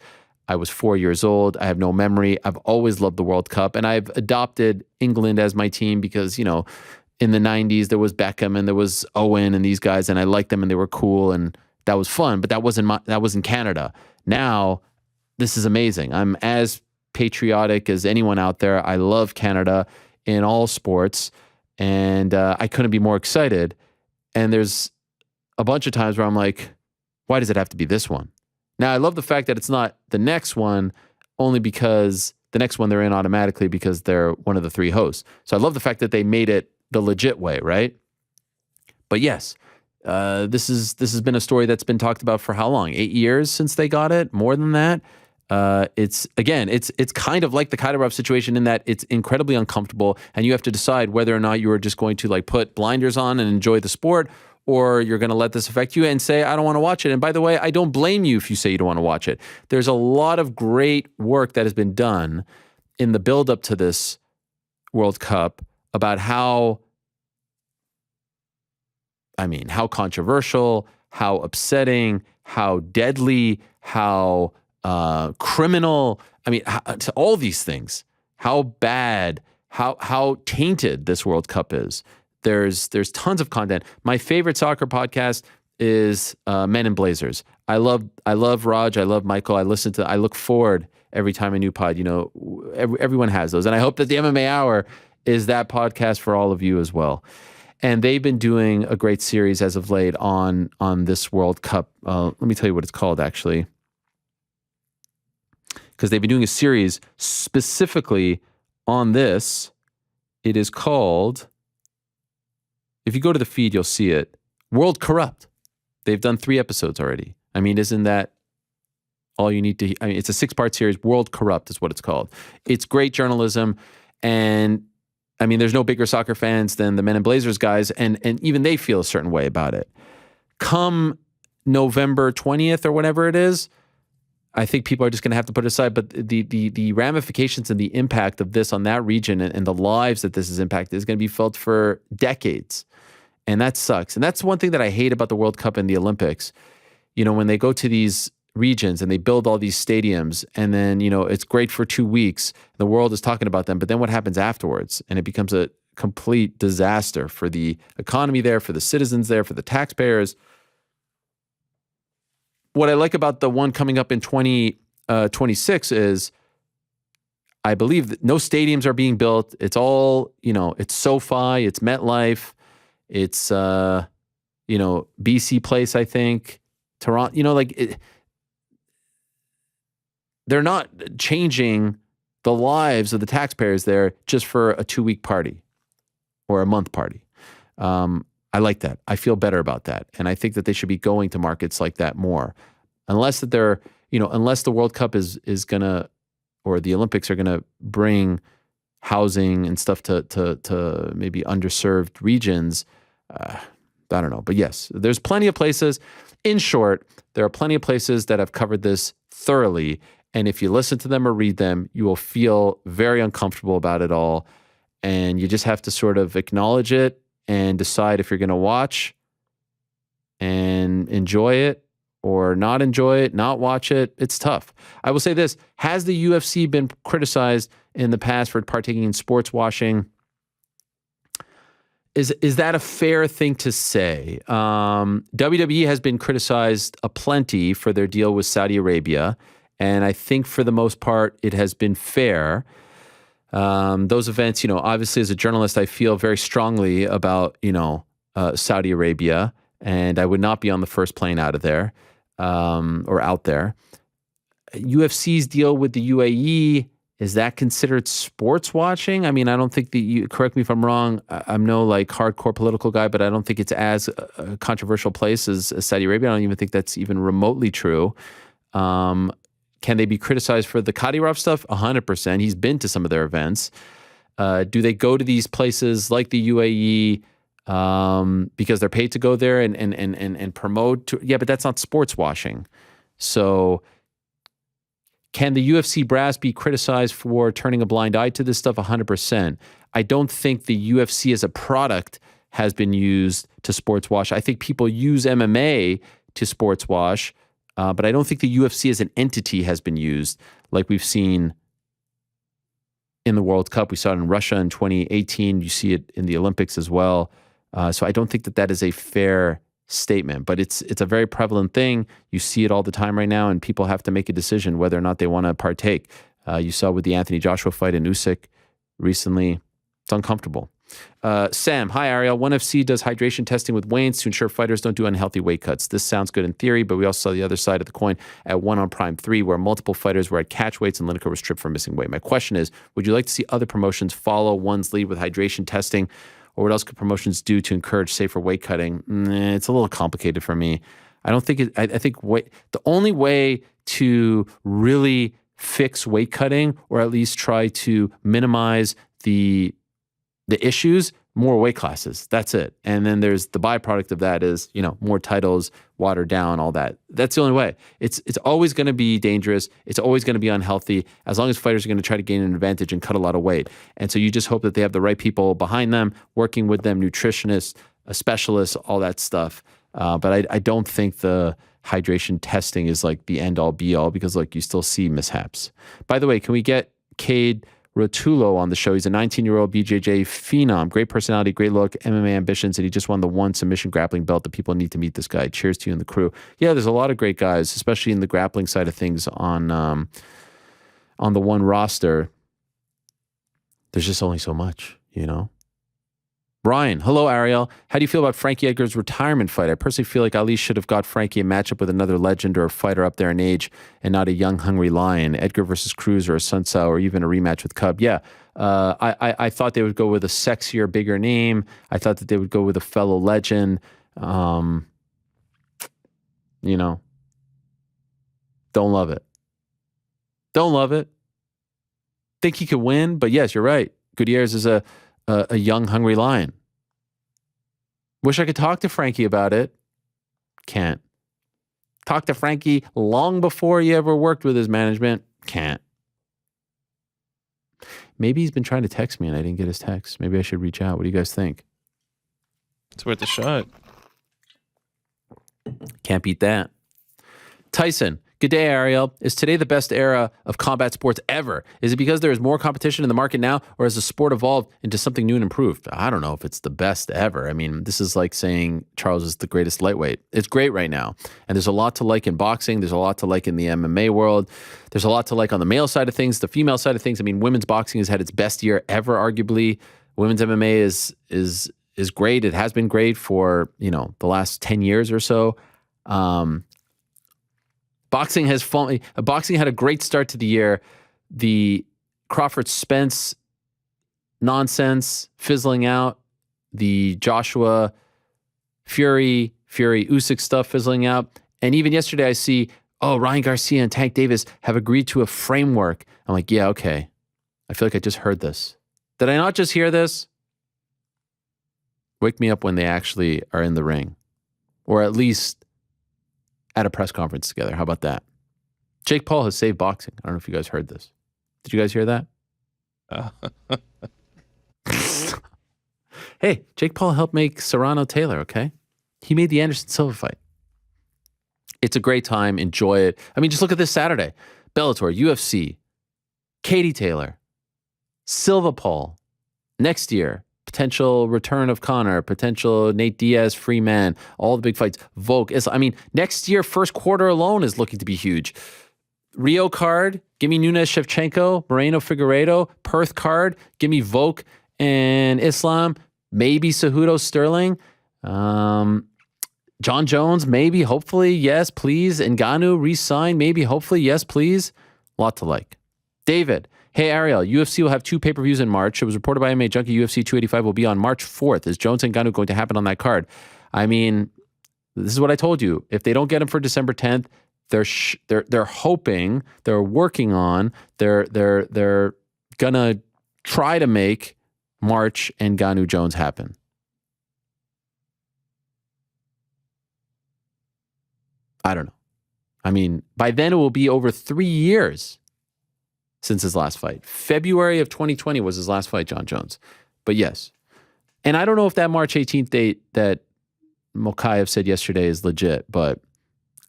I was 4 years old. I have no memory. I've always loved the World Cup, and I've adopted England as my team because, in the 90s, there was Beckham and there was Owen and these guys, and I liked them and they were cool and that was fun, but that wasn't Canada. Now, this is amazing. I'm as patriotic as anyone out there. I love Canada in all sports, and I couldn't be more excited. And there's a bunch of times where I'm like, why does it have to be this one? Now, I love the fact that it's not the next one, only because the next one they're in automatically because they're one of the three hosts. So I love the fact that they made it the legit way, right? But yes, this has been a story that's been talked about for how long? 8 years since they got it? More than that? It's kind of like the Kadyrov situation in that it's incredibly uncomfortable, and you have to decide whether or not you are just going to like put blinders on and enjoy the sport, or you're going to let this affect you and say, I don't want to watch it. And by the way, I don't blame you if you say you don't want to watch it. There's a lot of great work that has been done in the build-up to this World Cup about how controversial, how upsetting, how deadly, how criminal, to all these things, how bad, how tainted this World Cup is. There's tons of content. My favorite soccer podcast is Men in Blazers. I love Raj. I love Michael. I look forward every time a new pod. Everyone has those, and I hope that the MMA Hour is that podcast for all of you as well. And they've been doing a great series as of late on this World Cup. Let me tell you what it's called, actually, because they've been doing a series specifically on this. It is called, if you go to the feed, you'll see it, World Corrupt. They've done 3 episodes already. I mean, isn't that all you need to? I mean, it's a 6-part series. World Corrupt is what it's called. It's great journalism, and I mean, there's no bigger soccer fans than the Men in Blazers guys, and even they feel a certain way about it. Come November 20th or whatever it is, I think people are just going to have to put it aside. But the ramifications and the impact of this on that region and the lives that this has impacted is going to be felt for decades. And that sucks. And that's one thing that I hate about the World Cup and the Olympics. When they go to these regions and they build all these stadiums, and then, it's great for 2 weeks. The world is talking about them, but then what happens afterwards? And it becomes a complete disaster for the economy there, for the citizens there, for the taxpayers. What I like about the one coming up in 2026 is I believe that no stadiums are being built. It's all, it's SoFi, it's MetLife, it's, BC Place, I think, Toronto, they're not changing the lives of the taxpayers there just for a 2-week party or a month party. I like that. I feel better about that. And I think that they should be going to markets like that more. Unless that they're, unless the World Cup is going to, or the Olympics are going to bring housing and stuff to maybe underserved regions. I don't know. But yes, there's plenty of places. In short, there are plenty of places that have covered this thoroughly. And if you listen to them or read them, you will feel very uncomfortable about it all. And you just have to sort of acknowledge it and decide if you're going to watch and enjoy it or not enjoy it, not watch it. It's tough. I will say this. Has the UFC been criticized in the past for partaking in sports washing? Is that a fair thing to say? WWE has been criticized aplenty for their deal with Saudi Arabia. And I think for the most part, it has been fair. Those events, obviously as a journalist, I feel very strongly about, Saudi Arabia, and I would not be on the first plane out of there or out there. UFC's deal with the UAE, is that considered sports watching? I mean, I don't think correct me if I'm wrong, I'm no hardcore political guy, but I don't think it's as a controversial place as Saudi Arabia. I don't even think that's even remotely true. Can they be criticized for the Kadyrov stuff? 100%. He's been to some of their events. Do they go to these places like the UAE because they're paid to go there and promote? Yeah, but that's not sports washing. So can the UFC brass be criticized for turning a blind eye to this stuff? 100%. I don't think the UFC as a product has been used to sports wash. I think people use MMA to sports wash. But I don't think the UFC as an entity has been used like we've seen in the World Cup. We saw it in Russia in 2018. You see it in the Olympics as well. So I don't think that is a fair statement. But it's a very prevalent thing. You see it all the time right now, and people have to make a decision whether or not they want to partake. You saw with the Anthony Joshua fight in Usyk recently. It's uncomfortable. Sam, hi Ariel. ONE FC does hydration testing with Waynes to ensure fighters don't do unhealthy weight cuts. This sounds good in theory, but we also saw the other side of the coin at One on Prime 3, where multiple fighters were at catch weights and Lineker was stripped for missing weight. My question is, would you like to see other promotions follow ONE's lead with hydration testing, or what else could promotions do to encourage safer weight cutting? It's a little complicated for me. I don't think I think the only way to really fix weight cutting, or at least try to minimize the issues, more weight classes. That's it. And then there's the byproduct of that is, more titles, watered down, all that. That's the only way. It's always going to be dangerous. It's always going to be unhealthy as long as fighters are going to try to gain an advantage and cut a lot of weight. And so you just hope that they have the right people behind them, working with them, nutritionists, specialists, all that stuff. But I don't think the hydration testing is like the end all be all, because you still see mishaps. By the way, can we get Cade Rotullo on the show? He's a 19-year-old BJJ phenom, great personality, great look, MMA ambitions, and he just won the one submission grappling belt. The people need to meet this guy. Cheers to you and the crew. Yeah, there's a lot of great guys, especially in the grappling side of things on the one roster. There's just only so much, Brian, hello, Ariel. How do you feel about Frankie Edgar's retirement fight? I personally feel like Ali should have got Frankie a matchup with another legend or a fighter up there in age and not a young, hungry lion. Edgar versus Cruz or a Sun Tzu or even a rematch with Cub. Yeah, I thought they would go with a sexier, bigger name. I thought that they would go with a fellow legend. Don't love it. Don't love it. Think he could win, but yes, you're right. Gutierrez is a young, hungry lion. Wish I could talk to Frankie about it. Can't. Talk to Frankie long before he ever worked with his management. Can't. Maybe he's been trying to text me and I didn't get his text. Maybe I should reach out. What do you guys think? It's worth a shot. Can't beat that. Tyson, Good day, Ariel. Is today the best era of combat sports ever? Is it because there is more competition in the market now, or has the sport evolved into something new and improved? I don't know if it's the best ever. I mean, this is like saying Charles is the greatest lightweight. It's great right now. And there's a lot to like in boxing. There's a lot to like in the MMA world. There's a lot to like on the male side of things, the female side of things. I mean, women's boxing has had its best year ever, arguably. Women's MMA is great. It has been great for, the last 10 years or so. Boxing had a great start to the year. The Crawford Spence nonsense fizzling out. The Joshua Fury Usyk stuff fizzling out. And even yesterday I see, Ryan Garcia and Tank Davis have agreed to a framework. I'm like, yeah, okay. I feel like I just heard this. Did I not just hear this? Wake me up when they actually are in the ring. Or at least at a press conference together. How about that? Jake Paul has saved boxing. I don't know if you guys heard this. Did you guys hear that? Hey, Jake Paul helped make Serrano Taylor, okay? He made the Anderson Silva fight. It's a great time. Enjoy it. I mean, just look at this Saturday. Bellator, UFC, Katie Taylor, Silva Paul. Next year, potential return of Conor, potential Nate Diaz, free man, all the big fights. Volk. Next year, first quarter alone is looking to be huge. Rio card, give me Nunes Shevchenko, Moreno Figueiredo. Perth card, give me Volk and Islam. Maybe Cejudo Sterling. John Jones, maybe, hopefully, yes, please. Ngannou, re-sign, maybe, hopefully, yes, please. Lot to like. David. Hey, Ariel, UFC will have 2 pay-per-views in March. It was reported by MMA Junkie UFC 285 will be on March 4th. Is Jones and Ngannou going to happen on that card? I mean, this is what I told you. If they don't get him for December 10th, they're hoping, they're working on, they're gonna try to make March and Ngannou Jones happen. I don't know. I mean, by then it will be over 3 years since his last fight. February of 2020 was his last fight, John Jones. But yes. And I don't know if that March 18th date that Mokaev said yesterday is legit, but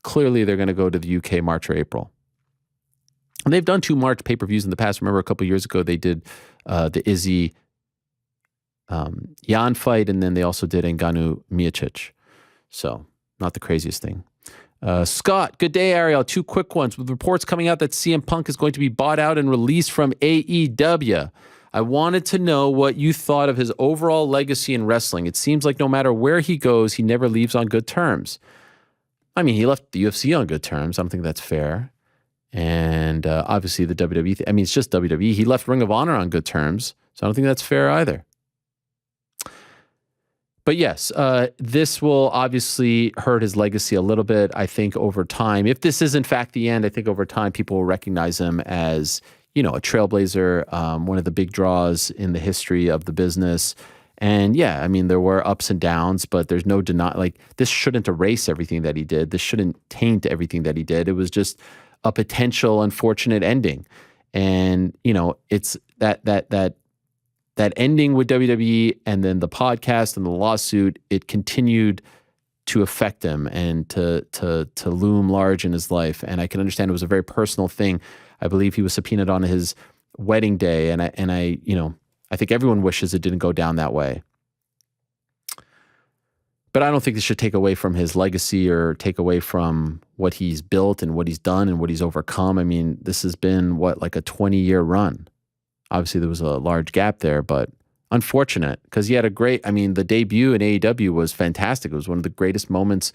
clearly they're going to go to the UK March or April. And they've done 2 March pay-per-views in the past. Remember a couple of years ago, they did the Izzy Jan fight, and then they also did Ngannou Miocic. So not the craziest thing. Scott, good day, Ariel. 2 quick ones. With reports coming out that CM Punk is going to be bought out and released from AEW, I wanted to know what you thought of his overall legacy in wrestling. It seems like no matter where he goes, he never leaves on good terms. I mean, he left the UFC on good terms. I don't think that's fair. And obviously the WWE, it's just WWE. He left Ring of Honor on good terms, so I don't think that's fair either. But yes, this will obviously hurt his legacy a little bit. I think over time, if this is in fact the end, I think over time people will recognize him as, a trailblazer, one of the big draws in the history of the business. And yeah, there were ups and downs, but there's no deny. This shouldn't erase everything that he did. This shouldn't taint everything that he did. It was just a potential unfortunate ending. And, it's that ending with WWE and then the podcast and the lawsuit, it continued to affect him and to loom large in his life. And I can understand it was a very personal thing. I believe he was subpoenaed on his wedding day. And I think everyone wishes it didn't go down that way. But I don't think this should take away from his legacy or take away from what he's built and what he's done and what he's overcome. This has been like a 20-year run. Obviously, there was a large gap there, but unfortunate because he had a great, the debut in AEW was fantastic. It was one of the greatest moments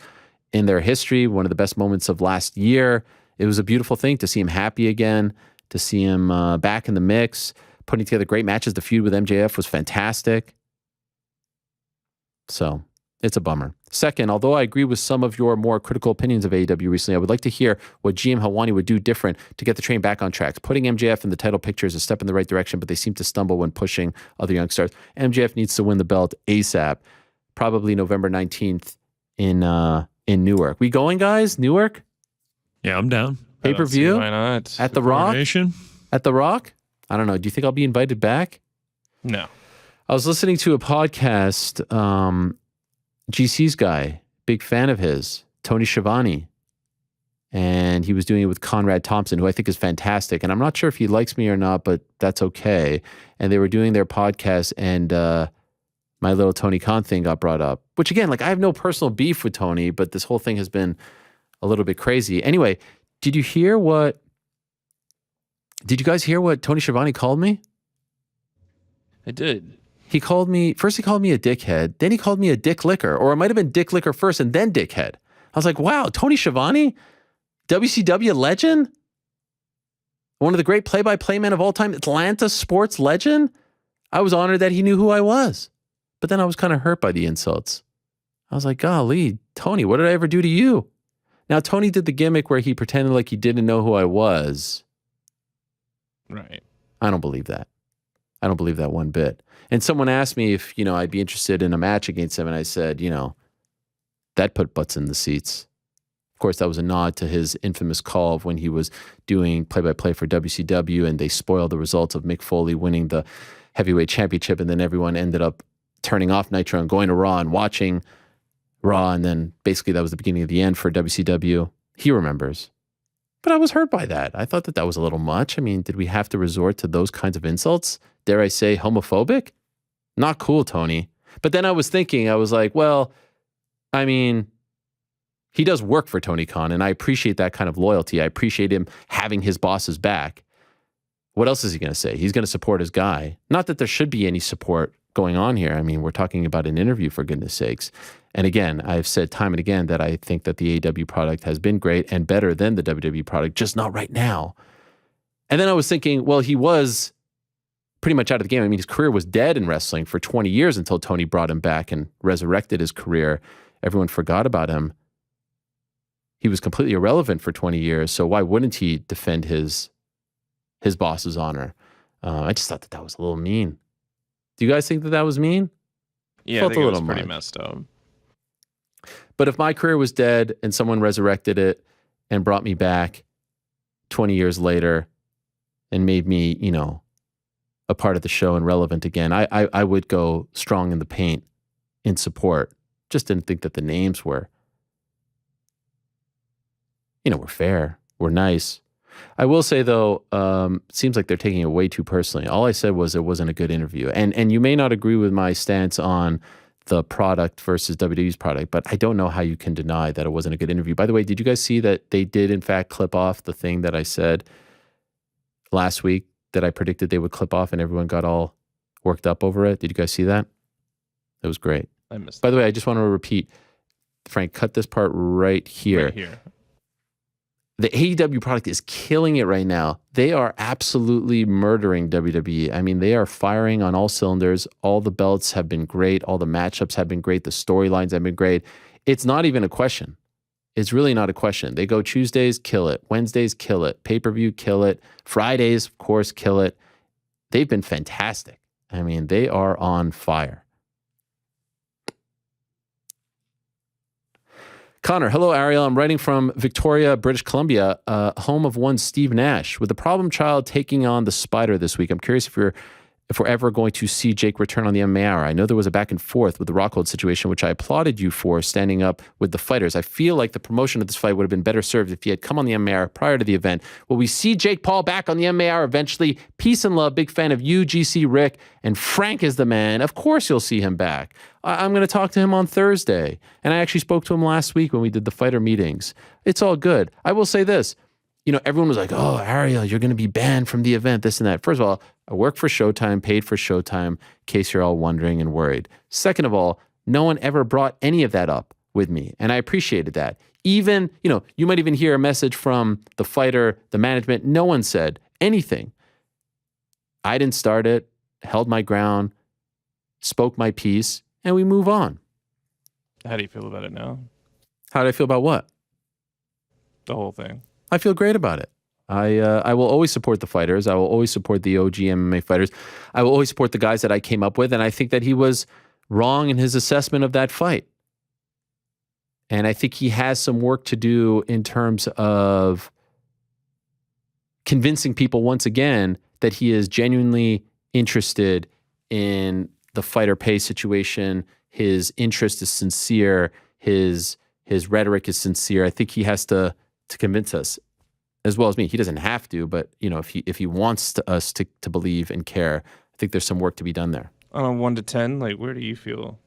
in their history, one of the best moments of last year. It was a beautiful thing to see him happy again, to see him back in the mix, putting together great matches. The feud with MJF was fantastic. So it's a bummer. Second, although I agree with some of your more critical opinions of AEW recently, I would like to hear what GM Helwani would do different to get the train back on track. Putting MJF in the title picture is a step in the right direction, but they seem to stumble when pushing other young stars. MJF needs to win the belt ASAP, probably November 19th in Newark. We going, guys? Newark? Yeah, I'm down. Pay-per-view? Why not? At the Rock? Coronation? At the Rock? I don't know. Do you think I'll be invited back? No. I was listening to a podcast, GC's guy, big fan of his, Tony Schiavone. and he was doing it with Conrad Thompson, who I think is fantastic. And I'm not sure if he likes me or not, but that's okay. And they were doing their podcast, and my little Tony Khan thing got brought up, which again, like I have no personal beef with Tony, but this whole thing has been a little bit crazy. Anyway, did you guys hear what Tony Schiavone called me? I did. He called me a dickhead, then he called me a dick licker, or it might have been dick licker first and then dickhead. I was like, wow, Tony Schiavone, WCW legend, one of the great play-by-play men of all time, Atlanta sports legend. I was honored that he knew who I was. But then I was kind of hurt by the insults. I was like, golly, Tony, what did I ever do to you? Now, Tony did the gimmick where he pretended like he didn't know who I was. Right. I don't believe that. I don't believe that one bit. And someone asked me if, I'd be interested in a match against him. And I said, that put butts in the seats. Of course, that was a nod to his infamous call of when he was doing play-by-play for WCW and they spoiled the results of Mick Foley winning the heavyweight championship. And then everyone ended up turning off Nitro and going to Raw and watching Raw. And then basically that was the beginning of the end for WCW. He remembers. But I was hurt by that. I thought that was a little much. I mean, did we have to resort to those kinds of insults? Dare I say homophobic? Not cool, Tony. But then I was thinking, I was like, well, I mean, he does work for Tony Khan, and I appreciate that kind of loyalty. I appreciate him having his boss's back. What else is he going to say? He's going to support his guy. Not that there should be any support going on here. I mean, we're talking about an interview, for goodness sakes. And again, I've said time and again that I think that the AEW product has been great and better than the WWE product, just not right now. And then I was thinking, well, he was pretty much out of the game. I mean, his career was dead in wrestling for 20 years until Tony brought him back and resurrected his career. Everyone forgot about him. He was completely irrelevant for 20 years, so why wouldn't he defend his boss's honor? I just thought that was a little mean. Do you guys think that was mean? Yeah, I think it was pretty messed up. But if my career was dead and someone resurrected it and brought me back 20 years later and made me, a part of the show and relevant again, I would go strong in the paint in support. Just didn't think that the names were, were fair, were nice. I will say, though, seems like they're taking it way too personally. All I said was it wasn't a good interview. And you may not agree with my stance on the product versus WWE's product, but I don't know how you can deny that it wasn't a good interview. By the way, did you guys see that they did, in fact, clip off the thing that I said last week that I predicted they would clip off and everyone got all worked up over it? Did you guys see that? It was great. I missed By the way, I just want to repeat, Frank, cut this part right here. Right here. The AEW product is killing it right now. They are absolutely murdering WWE. I mean, they are firing on all cylinders. All the belts have been great. All the matchups have been great. The storylines have been great. It's not even a question. It's really not a question. They go Tuesdays, kill it. Wednesdays, kill it. Pay-per-view, kill it. Fridays, of course, kill it. They've been fantastic. I mean, they are on fire. Connor, hello, Ariel. I'm writing from Victoria, British Columbia, home of one Steve Nash. With the problem child taking on the Spider this week, I'm curious if we're ever going to see Jake return on the MMA Hour. I know there was a back and forth with the Rockhold situation, which I applauded you for standing up with the fighters. I feel like the promotion of this fight would have been better served if he had come on the MMA Hour prior to the event. Will we see Jake Paul back on the MMA Hour eventually? Peace and love. Big fan of you, GC, Rick, and Frank is the man. Of course you'll see him back. I'm going to talk to him on Thursday. And I actually spoke to him last week when we did the fighter meetings. It's all good. I will say this. Everyone was like, oh, Ariel, you're going to be banned from the event, this and that. First of all, I work for Showtime, paid for Showtime, in case you're all wondering and worried. Second of all, no one ever brought any of that up with me, and I appreciated that. Even, you might even hear a message from the fighter, the management. No one said anything. I didn't start it, held my ground, spoke my piece, and we move on. How do you feel about it now? How do I feel about what? The whole thing. I feel great about it. I will always support the fighters. I will always support the OG MMA fighters. I will always support the guys that I came up with, and I think that he was wrong in his assessment of that fight. And I think he has some work to do in terms of convincing people once again that he is genuinely interested in the fighter pay situation. His interest is sincere. His rhetoric is sincere. I think he has to to convince us, as well as me. He doesn't have to, but if he wants us to believe and care, I think there's some work to be done there. On a 1 to 10, like where do you feel?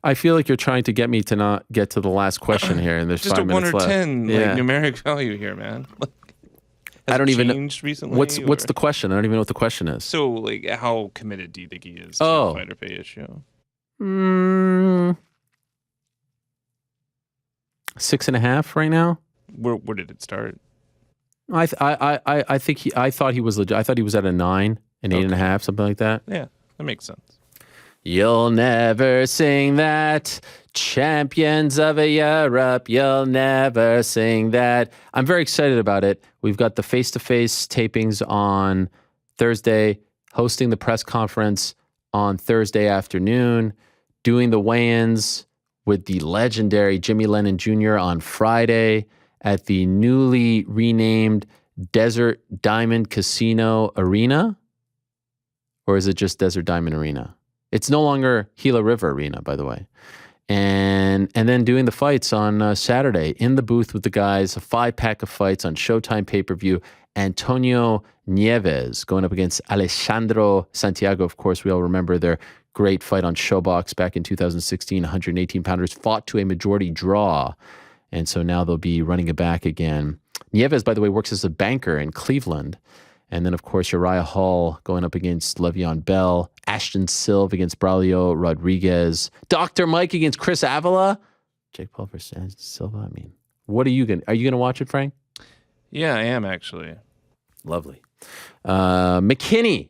I feel like you're trying to get me to not get to the last question here, and there's Just 5 a 1 minutes or left. 10 Yeah. like numeric value here, man. I don't even know changed recently. what's the question. I don't even know what the question is. So like how committed do you think he is to Oh. the fight or pay issue? 6.5 right now. Where did it start? I thought he was legit. I thought he was at a 9, an 8.5, something like that. Yeah, that makes sense. You'll never sing that. Champions of Europe, you'll never sing that. I'm very excited about it. We've got the face-to-face tapings on Thursday, hosting the press conference on Thursday afternoon, doing the weigh-ins with the legendary Jimmy Lennon Jr. on Friday at the newly renamed Desert Diamond Casino Arena. Or is it just Desert Diamond Arena? It's no longer Gila River Arena, by the way. And then doing the fights on Saturday in the booth with the guys, a 5-pack of fights on Showtime pay-per-view. Antonio Nieves going up against Alessandro Santiago. Of course, we all remember their great fight on Showbox back in 2016. 118-pounders fought to a majority draw. And so now they'll be running it back again. Nieves, by the way, works as a banker in Cleveland. And then, of course, Uriah Hall going up against Le'Veon Bell. Ashton Silva against Braulio Rodriguez. Dr. Mike against Chris Avila. Jake Paul versus Silva. I mean, what are you going to watch it, Frank? Yeah, I am actually. Lovely. McKinney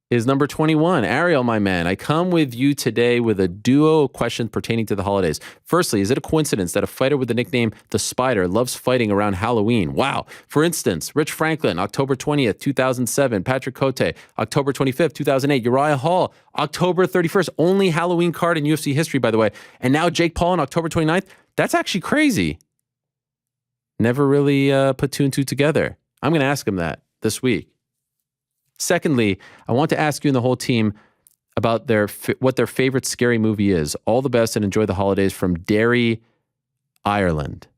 is number 21. Ariel, my man, I come with you today with a duo of questions pertaining to the holidays. Firstly, is it a coincidence that a fighter with the nickname The Spider loves fighting around Halloween? Wow. For instance, Rich Franklin, October 20th, 2007. Patrick Cote, October 25th, 2008. Uriah Hall, October 31st. Only Halloween card in UFC history, by the way. And now Jake Paul on October 29th. That's actually crazy. Never really put 2 and 2 together. I'm going to ask him that this week. Secondly, I want to ask you and the whole team about what their favorite scary movie is. All the best and enjoy the holidays from Derry, Ireland.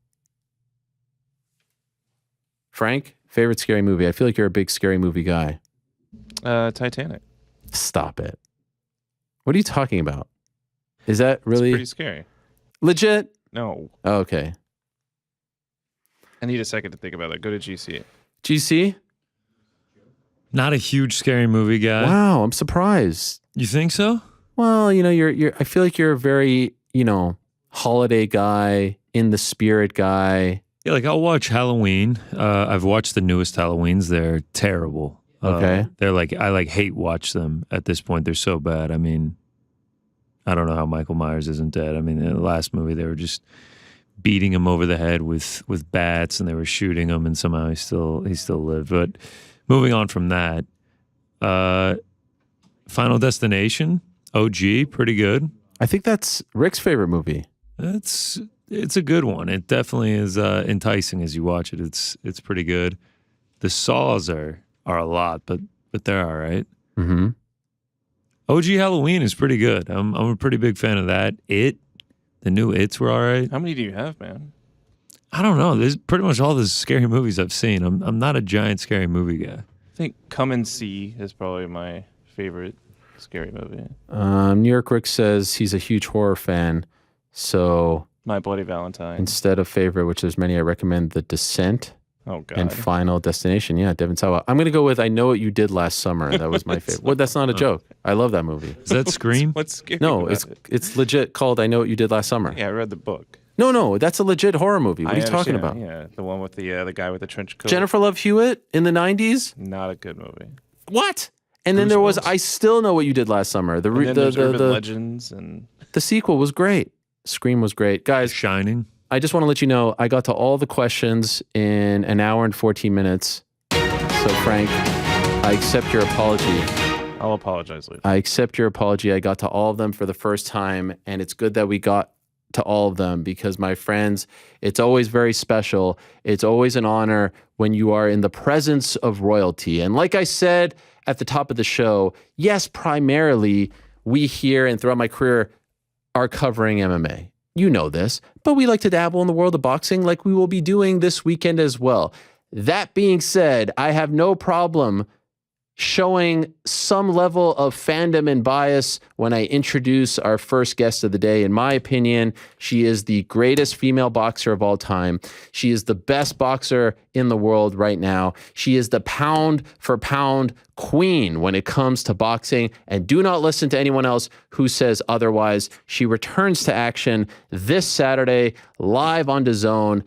Frank, favorite scary movie? I feel like you're a big scary movie guy. Titanic. Stop it. What are you talking about? Is that really It's pretty scary. legit? No. Oh, okay. I need a second to think about that. Go to GC. GC? Not a huge scary movie guy. Wow, I'm surprised. You think so? Well, you're I feel like you're a very, holiday guy, in the spirit guy. Yeah, like I'll watch Halloween. I've watched the newest Halloweens. They're terrible. Okay. They're like, I hate watch them at this point. They're so bad. I mean, I don't know how Michael Myers isn't dead. I mean, in the last movie, they were just beating him over the head with bats and they were shooting him and somehow he still lived. But moving on from that, Final Destination, OG, pretty good. I think that's Rick's favorite movie. It's a good one. It definitely is enticing as you watch it. It's pretty good. The Saws are a lot, but they're all right. Mm-hmm. OG Halloween is pretty good. I'm a pretty big fan of that. The new It's were all right. How many do you have, man? I don't know. There's pretty much all the scary movies I've seen. I'm not a giant scary movie guy. I think Come and See is probably my favorite scary movie. New York Rick says he's a huge horror fan, so My Bloody Valentine. instead of favorite, which there's many, I recommend The Descent Oh, God. and Final Destination. Yeah, Devin Sawa. I'm going to go with I Know What You Did Last Summer. That was my favorite. Well, that's not a joke. I love that movie. Is that Scream? What's scary No, about it? it's legit called I Know What You Did Last Summer. Yeah, I read the book. No, that's a legit horror movie. What are you talking about? Yeah, the one with the guy with the trench coat. Jennifer Love Hewitt in the 90s? Not a good movie. What? And then Bruce there was Willis. I Still Know What You Did Last Summer. And then there's Urban Legends and The sequel was great. Scream was great. Guys, Shining. I just want to let you know I got to all the questions in an hour and 14 minutes. So, Frank, I accept your apology. I'll apologize later. I accept your apology. I got to all of them for the first time, and it's good that we got to all of them because, my friends, it's always very special. It's always an honor when you are in the presence of royalty. And like I said at the top of the show, yes, primarily we here and throughout my career are covering MMA. you know this, but we like to dabble in the world of boxing like we will be doing this weekend as well. That being said, I have no problem showing some level of fandom and bias when I introduce our first guest of the day. In my opinion, she is the greatest female boxer of all time. She is the best boxer in the world right now. She is the pound for pound queen when it comes to boxing. And do not listen to anyone else who says otherwise. She returns to action this Saturday, live on DAZN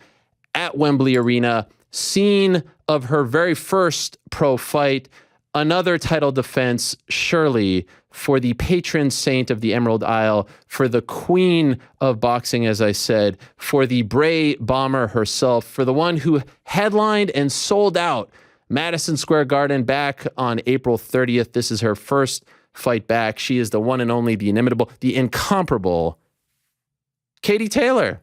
at Wembley Arena. Scene of her very first pro fight. Another title defense, surely, for the patron saint of the Emerald Isle, for the queen of boxing, as I said, for the Bray Bomber herself, for the one who headlined and sold out Madison Square Garden back on April 30th. This is her first fight back. She is the one and only, the inimitable, the incomparable Katie Taylor.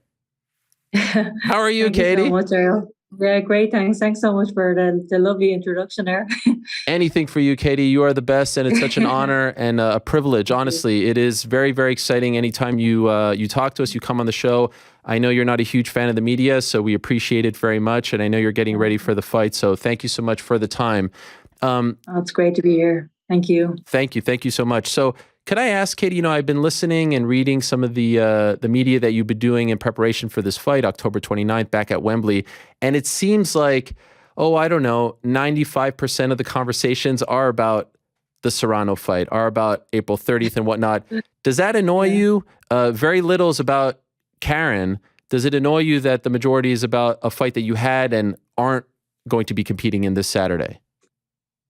How are you, Katie? Thank you so much, Earl. Yeah, great. Thanks so much for the lovely introduction there. Anything for you, Katie. You are the best, and it's such an honor and a privilege. Honestly, it is very, very exciting. Anytime you talk to us, you come on the show. I know you're not a huge fan of the media, so we appreciate it very much. And I know you're getting ready for the fight, so thank you so much for the time. It's great to be here. Thank you. Thank you so much. So, could I ask, Katie? I've been listening and reading some of the media that you've been doing in preparation for this fight, October 29th, back at Wembley, and it seems like, 95% of the conversations are about the Serrano fight, are about April 30th and whatnot. Does that annoy you? Very little is about Karen. Does it annoy you that the majority is about a fight that you had and aren't going to be competing in this Saturday?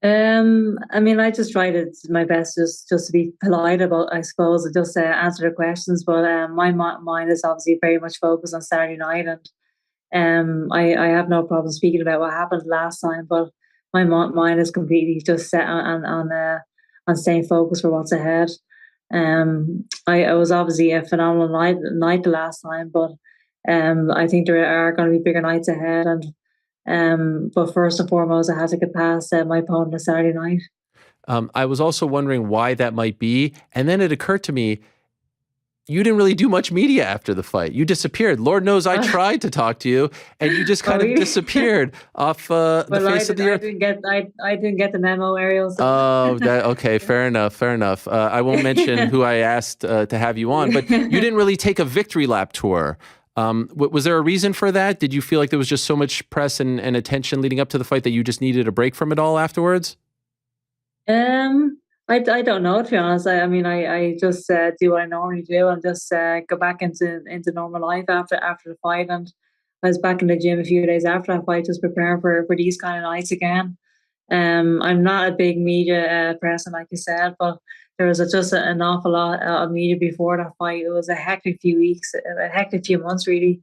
I just tried my best just to be polite about, I suppose, and just answer the questions. But my mind is obviously very much focused on Saturday night, and I have no problem speaking about what happened last time. But my mind is completely just set on staying focused for what's ahead. I was obviously a phenomenal night the last time, but I think there are going to be bigger nights ahead, and. But first and foremost, I had to get past my opponent on Saturday night. I was also wondering why that might be. And then it occurred to me, you didn't really do much media after the fight. You disappeared. Lord knows I tried to talk to you, and you just kind of disappeared off the face of the earth. I didn't get the memo, Ariel. So. Oh, okay. Fair enough. I won't mention who I asked to have you on, but you didn't really take a victory lap tour. Was there a reason for that? Did you feel like there was just so much press and attention leading up to the fight that you just needed a break from it all afterwards? I don't know, to be honest. I just do what I normally do and just go back into normal life after the fight. And I was back in the gym a few days after that fight, just preparing for these kind of nights again. I'm not a big media person, like you said, but there was just an awful lot of media before that fight. It was a hectic few months, really,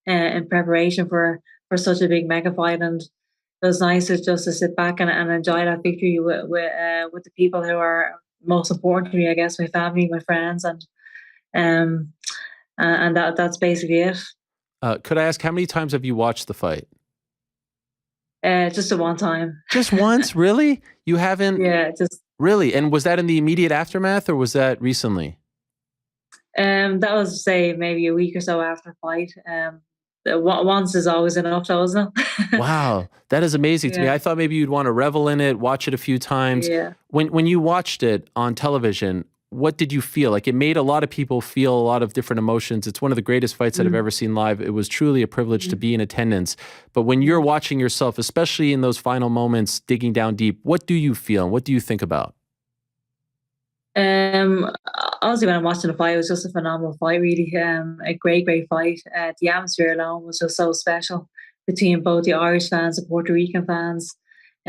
in preparation for such a big mega fight. And it was nice just to sit back and enjoy that victory with the people who are most important to me, I guess, my family, my friends, and that's basically it. Could I ask, how many times have you watched the fight? Just at one time. Just once? Really? You haven't? Yeah, just. Really? And was that in the immediate aftermath or was that recently? That was, say, maybe a week or so after the fight. Once is always enough, though, isn't it? Wow. That is amazing to me. I thought maybe you'd want to revel in it, watch it a few times. Yeah. When you watched it on television, what did you feel? Like, it made a lot of people feel a lot of different emotions. It's one of the greatest fights that I've ever seen live. It was truly a privilege to be in attendance. But when you're watching yourself, especially in those final moments, digging down deep, what do you feel and what do you think about? Honestly, when I'm watching the fight, it was just a phenomenal fight, really. A great fight. The atmosphere alone was just so special between both the Irish fans and Puerto Rican fans.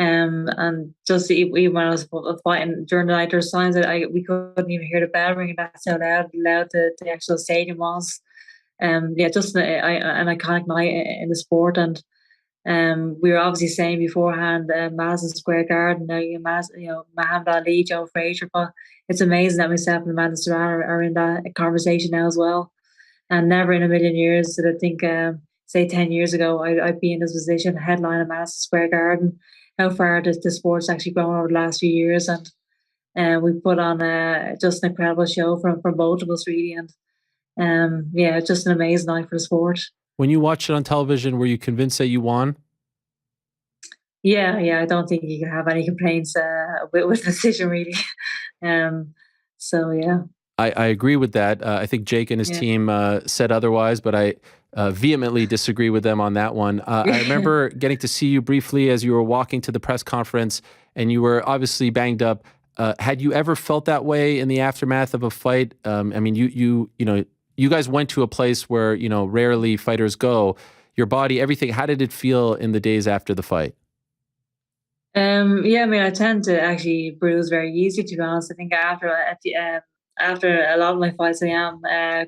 And just even when I was fighting during the night, there's signs that we couldn't even hear the bell ringing. That's how loud the actual stadium was. Just an iconic night in the sport. And we were obviously saying beforehand, Madison Square Garden, Muhammad Ali, Joe Frazier, but it's amazing that myself and Amanda Serrano are in that conversation now as well. And never in a million years did I think, say 10 years ago, I'd be in this position, headline at Madison Square Garden. How far the sport's actually grown over the last few years, and we put on just an incredible show from both of us, really. yeah, just an amazing night for the sport. When you watched it on television, were you convinced that you won? Yeah, I don't think you can have any complaints with the decision really. So yeah. I agree with that. I think Jake and his team said otherwise, but I vehemently disagree with them on that one. I remember getting to see you briefly as you were walking to the press conference, and you were obviously banged up. Had you ever felt that way in the aftermath of a fight? I mean, you guys went to a place where rarely fighters go. Your body, everything. How did it feel in the days after the fight? Yeah, I mean, I tend to actually bruise very easy, to be honest. I think after a lot of my fights, I am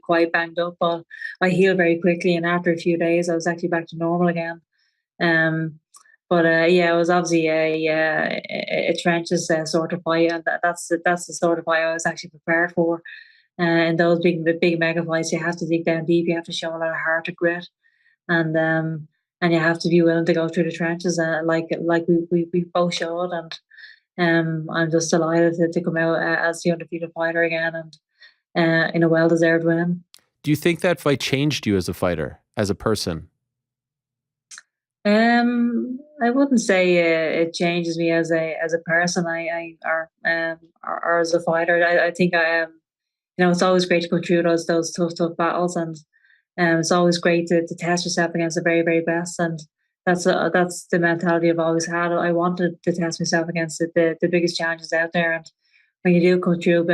quite banged up, but I heal very quickly. And after a few days, I was actually back to normal again. But yeah, it was obviously a trenches sort of fight, and that's the sort of fight I was actually prepared for. In those big mega fights, you have to dig down deep. You have to show a lot of heart and grit, and you have to be willing to go through the trenches, like we both showed. And I'm just delighted to come out as the undefeated fighter again, and in a well-deserved win. Do you think that fight changed you as a fighter, as a person? I wouldn't say it changes me as a person. Or as a fighter. I think it's always great to go through those tough battles, and it's always great to test yourself against the very, very best. And that's the mentality I've always had. I wanted to test myself against the biggest challenges out there. And when you do go through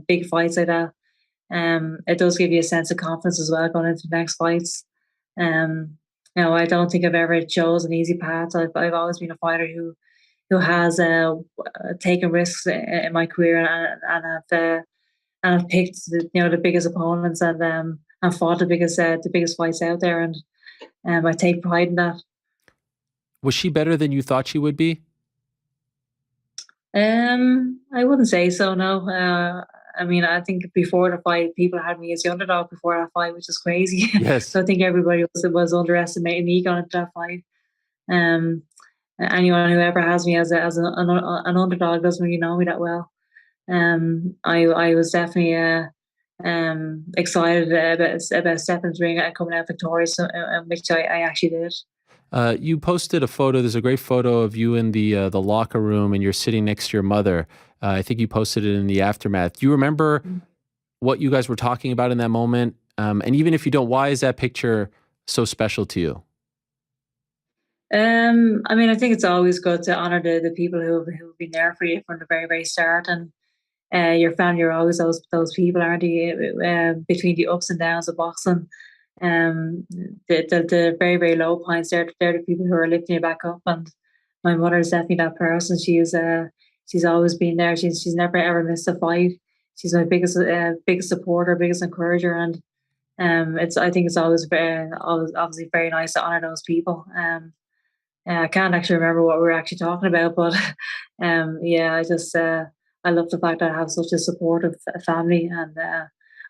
big fights like that, it does give you a sense of confidence as well going into the next fights. I don't think I've ever chosen an easy path. I've always been a fighter who has taken risks in my career, and I've picked the biggest opponents, and fought the biggest fights out there, and I take pride in that. Was she better than you thought she would be? I wouldn't say so. No. I mean, I think before the fight, people had me as the underdog before that fight, which is crazy. Yes. So I think everybody was underestimating me going into that fight. Anyone who ever has me as an underdog doesn't really know me that well. I was definitely excited about stepping into the ring and coming out victorious, which I actually did. You posted a photo. There's a great photo of you in the locker room, and you're sitting next to your mother. I think you posted it in the aftermath. Do you remember what you guys were talking about in that moment? And even if you don't, why is that picture so special to you? I mean, I think it's always good to honor the people who've been there for you from the very, very start. And your family are always those people, aren't you? Between the ups and downs of boxing, the very, very low points, they're the people who are lifting you back up. And my mother is definitely that person. She's always been there. She's never ever missed a fight. She's my biggest supporter, biggest encourager, and I think it's always obviously very nice to honor those people. I can't actually remember what we were actually talking about, but yeah, I love the fact that I have such a supportive family, and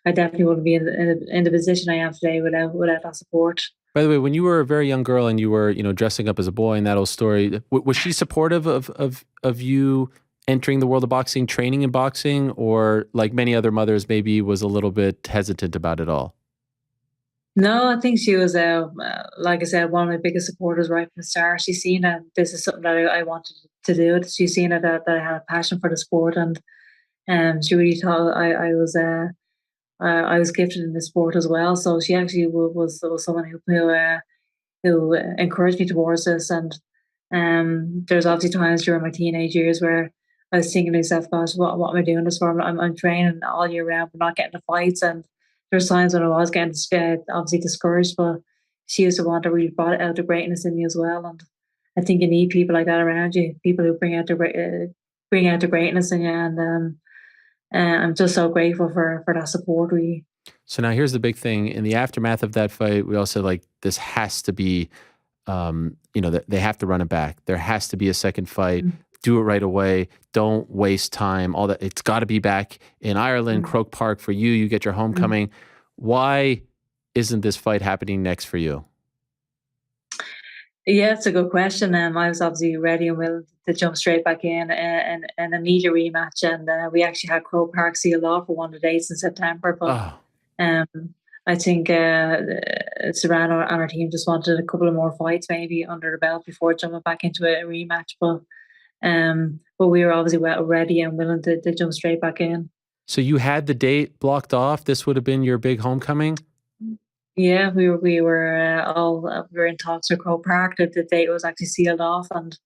I definitely wouldn't be in the position I am today without that support. By the way, when you were a very young girl and you were dressing up as a boy in that old story, was she supportive of you entering the world of boxing, training in boxing, or like many other mothers, maybe was a little bit hesitant about it all? No, I think she was, like I said, one of my biggest supporters right from the start. She's seen that this is something that I wanted to do. She's seen that I had a passion for the sport, and she really thought I was gifted in the sport as well. So she actually was someone who encouraged me towards this. And there's obviously times during my teenage years where I was thinking to myself, gosh, what am I doing this for? I'm training all year round, but not getting the fights. And there's times when I was getting obviously discouraged, but she was the one that really brought out the greatness in me as well. And I think you need people like that around you, people who bring out the greatness in you. And I'm just so grateful for that support, really. So now here's the big thing. In the aftermath of that fight, we all said, like, this has to be, they have to run it back. There has to be a second fight. Mm-hmm. Do it right away. Don't waste time. All that. It's got to be back in Ireland, Croke Park for you. You get your homecoming. Why isn't this fight happening next for you? Yeah, it's a good question. I was obviously ready and willing to jump straight back in and a media rematch. And we actually had Croke Park sealed off for one of the dates in September. But Um, I think Serrano and our team just wanted a couple of more fights maybe under the belt before jumping back into a rematch. But we were obviously ready and willing to jump straight back in. So you had the date blocked off. This would have been your big homecoming. Yeah, we were in talks with Croke Park that the date was actually sealed off, and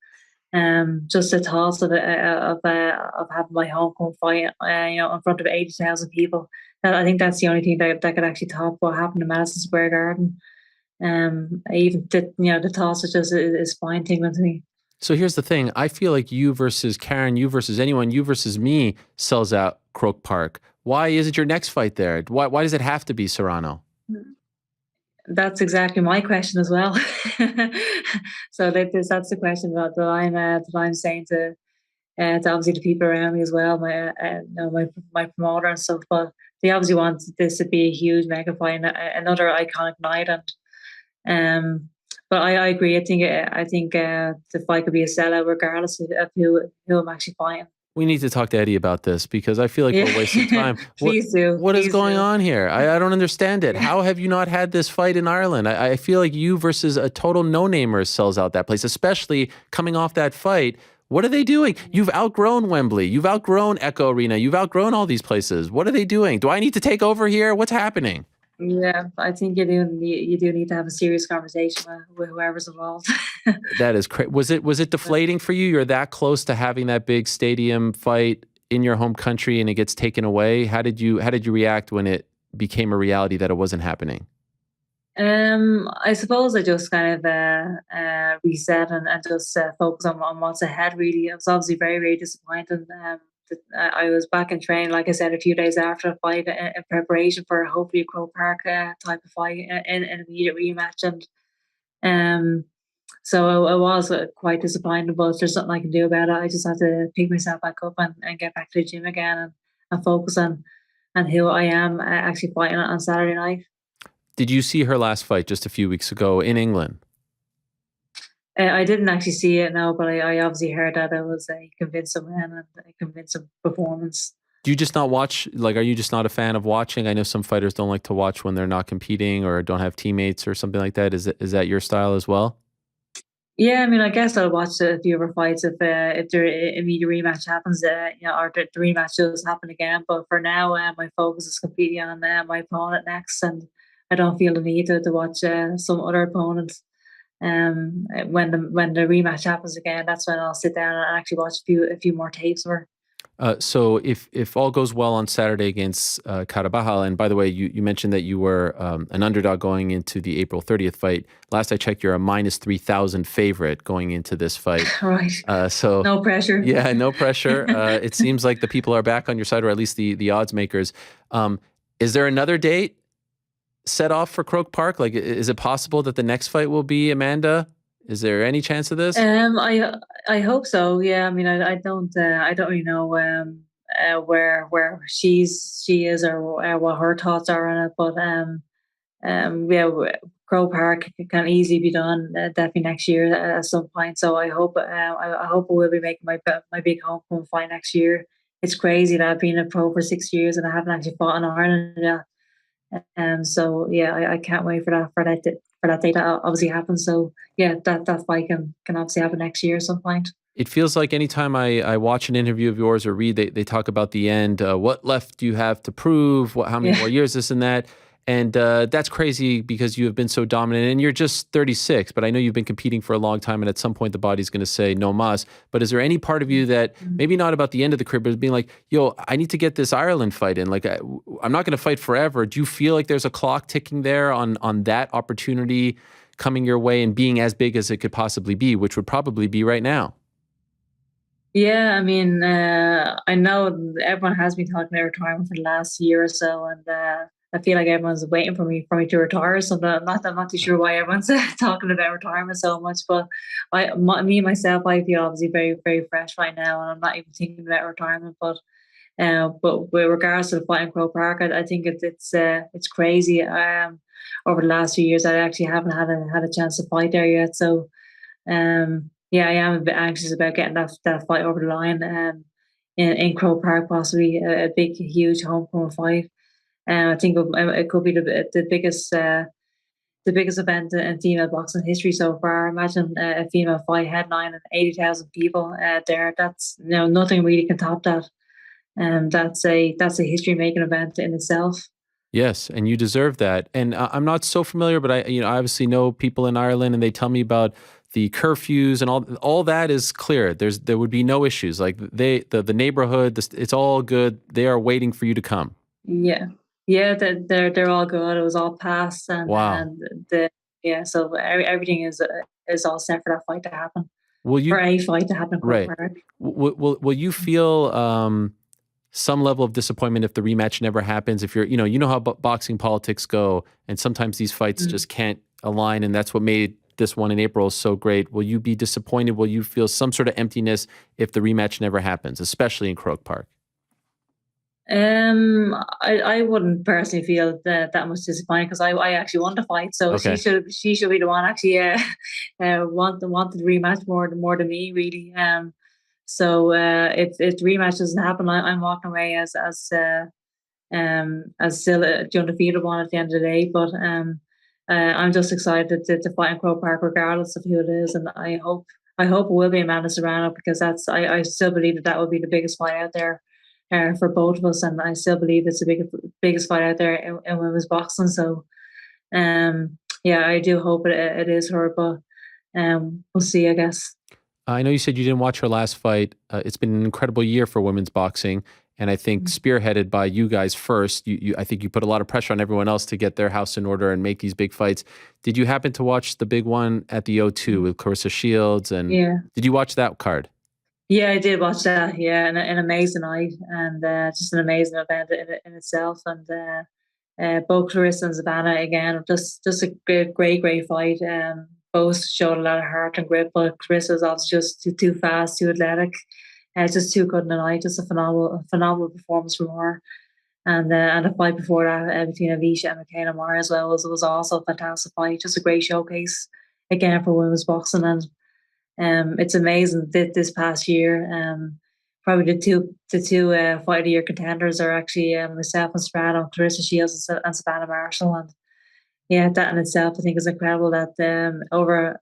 just the thoughts of having my homecoming fight, in front of 80,000 people. I think that's the only thing that could actually top what happened in Madison Square Garden. Even the thoughts is fine tingling to me. So here's the thing. I feel like you versus Karen, you versus anyone, you versus me sells out Croke Park. Why isn't your next fight there? Why does it have to be Serrano? That's exactly my question as well. So that's the question that I'm saying to obviously the people around me as well, my promoter and stuff. But they obviously want this to be a huge mega fight, another iconic night, and but I agree. I think the fight could be a sellout regardless of who I'm actually fighting. We need to talk to Eddie about this because I feel like we're wasting time. Please do. What is going on here? I don't understand it. How have you not had this fight in Ireland? I feel like you versus a total no-namer sells out that place, especially coming off that fight. What are they doing? You've outgrown Wembley. You've outgrown Echo Arena. You've outgrown all these places. What are they doing? Do I need to take over here? What's happening? Yeah, I think you do need to have a serious conversation with whoever's involved. That is crazy. Was it deflating for you? You're that close to having that big stadium fight in your home country and it gets taken away. How did you react when it became a reality that it wasn't happening? I suppose I just kind of reset and just focus on what's ahead. Really, I was obviously very, very disappointed. I was back in training, like I said, a few days after the fight in preparation for hopefully a Croke Park type of fight in an immediate rematch. And so I was quite disappointed, but there's nothing I can do about it. I just have to pick myself back up and get back to the gym again and focus on who I am actually fighting on Saturday night. Did you see her last fight just a few weeks ago in England? I didn't actually see it, no, but I obviously heard that it was a convincing win and a convincing performance. Do you just not watch? Like, are you just not a fan of watching? I know some fighters don't like to watch when they're not competing or don't have teammates or something like that. Is that your style as well? Yeah, I mean, I guess I'll watch a few of her fights if their immediate rematch happens, or the rematch does happen again. But for now, my focus is completely on my opponent next, and I don't feel the need to watch some other opponents. When the rematch happens again, that's when I'll sit down and actually watch a few more tapes of her. So if all goes well on Saturday against Carabajal, and by the way, you mentioned that you were an underdog going into the April 30th fight. Last I checked, you're a minus 3,000 favorite going into this fight. Right. So no pressure. Yeah, no pressure. It seems like the people are back on your side, or at least the odds makers. Is there another date set off for Croke Park? Like, is it possible that the next fight will be Amanda? Is there any chance of this? I hope so. Yeah. I mean, I don't really know where she is or what her thoughts are on it. But yeah, Croke Park can easily be done definitely next year at some point. So I hope I will be making my big homecoming fight next year. It's crazy that I've been a pro for 6 years and I haven't actually fought in Ireland yet. So yeah, I can't wait for that date that obviously happens. So yeah, that fight can obviously happen next year at some point. It feels like anytime I watch an interview of yours or read, they talk about the end. What left do you have to prove? How many more years, this and that. And that's crazy because you have been so dominant and you're just 36, but I know you've been competing for a long time and at some point the body's going to say no mas. But is there any part of you that maybe not about the end of the career, but being like, yo, I need to get this Ireland fight in. Like, I'm not going to fight forever. Do you feel like there's a clock ticking there on that opportunity coming your way and being as big as it could possibly be, which would probably be right now? Yeah, I mean, I know everyone has been talking about retirement for the last year or so, and I feel like everyone's waiting for me to retire. So I'm not too sure why everyone's talking about retirement so much. But me myself, I feel obviously very, very fresh right now, and I'm not even thinking about retirement. But with regards to the fight in Croke Park, I think it's crazy. Over the last few years, I actually haven't had a chance to fight there yet. So yeah, I am a bit anxious about getting that fight over the line in Croke Park, possibly a big, huge homecoming fight. I think it could be the biggest event in female boxing history so far. Imagine a female fight headline and 80,000 people there. That's nothing really can top that. That's a history making event in itself. Yes, and you deserve that. And I'm not so familiar, but I obviously know people in Ireland, and they tell me about the curfews and all that is clear. There would be no issues. Like the neighborhood, it's all good. They are waiting for you to come. Yeah, they're all good. It was all passed, and Wow. so everything is all set for that fight to happen. Will you For a fight to happen, right? Will you feel some level of disappointment if the rematch never happens? If you're how boxing politics go, and sometimes these fights just can't align, and that's what made this one in April so great. Will you be disappointed? Will you feel some sort of emptiness if the rematch never happens, especially in Croke Park? I wouldn't personally feel that much disappointed, because I actually want to fight. So Okay. she should be the one actually want the rematch more than me, really. So if the rematch doesn't happen, I'm walking away as still the undefeated one at the end of the day. But I'm just excited to fight in Croke Park regardless of who it is, and I hope it will be Amanda Serrano, because I still believe that would be the biggest fight out there for both of us, and I still believe it's the biggest fight out there in women's boxing. So I do hope it is her, but we'll see, I guess. I know you said you didn't watch her last fight. It's been an incredible year for women's boxing, and I think spearheaded by you guys first. I think you put a lot of pressure on everyone else to get their house in order and make these big fights. Did you happen to watch the big one at the O2 with Clarissa Shields? And did you watch that card? Yeah, I did watch that. Yeah, an amazing night, and just an amazing event in itself. And both Clarissa and Savannah, again, just a great fight. Both showed a lot of heart and grit, but Clarissa was obviously just too fast, too athletic, just too good in the night. Just a phenomenal performance from her. And the fight before that between Alicia and Michaela Moore as well was also a fantastic fight. Just a great showcase again for women's boxing. And it's amazing that this past year, probably the two fight of the year contenders are actually myself and Soprano, Clarissa Shields and Savannah Marshall. And yeah, that in itself I think is incredible, that over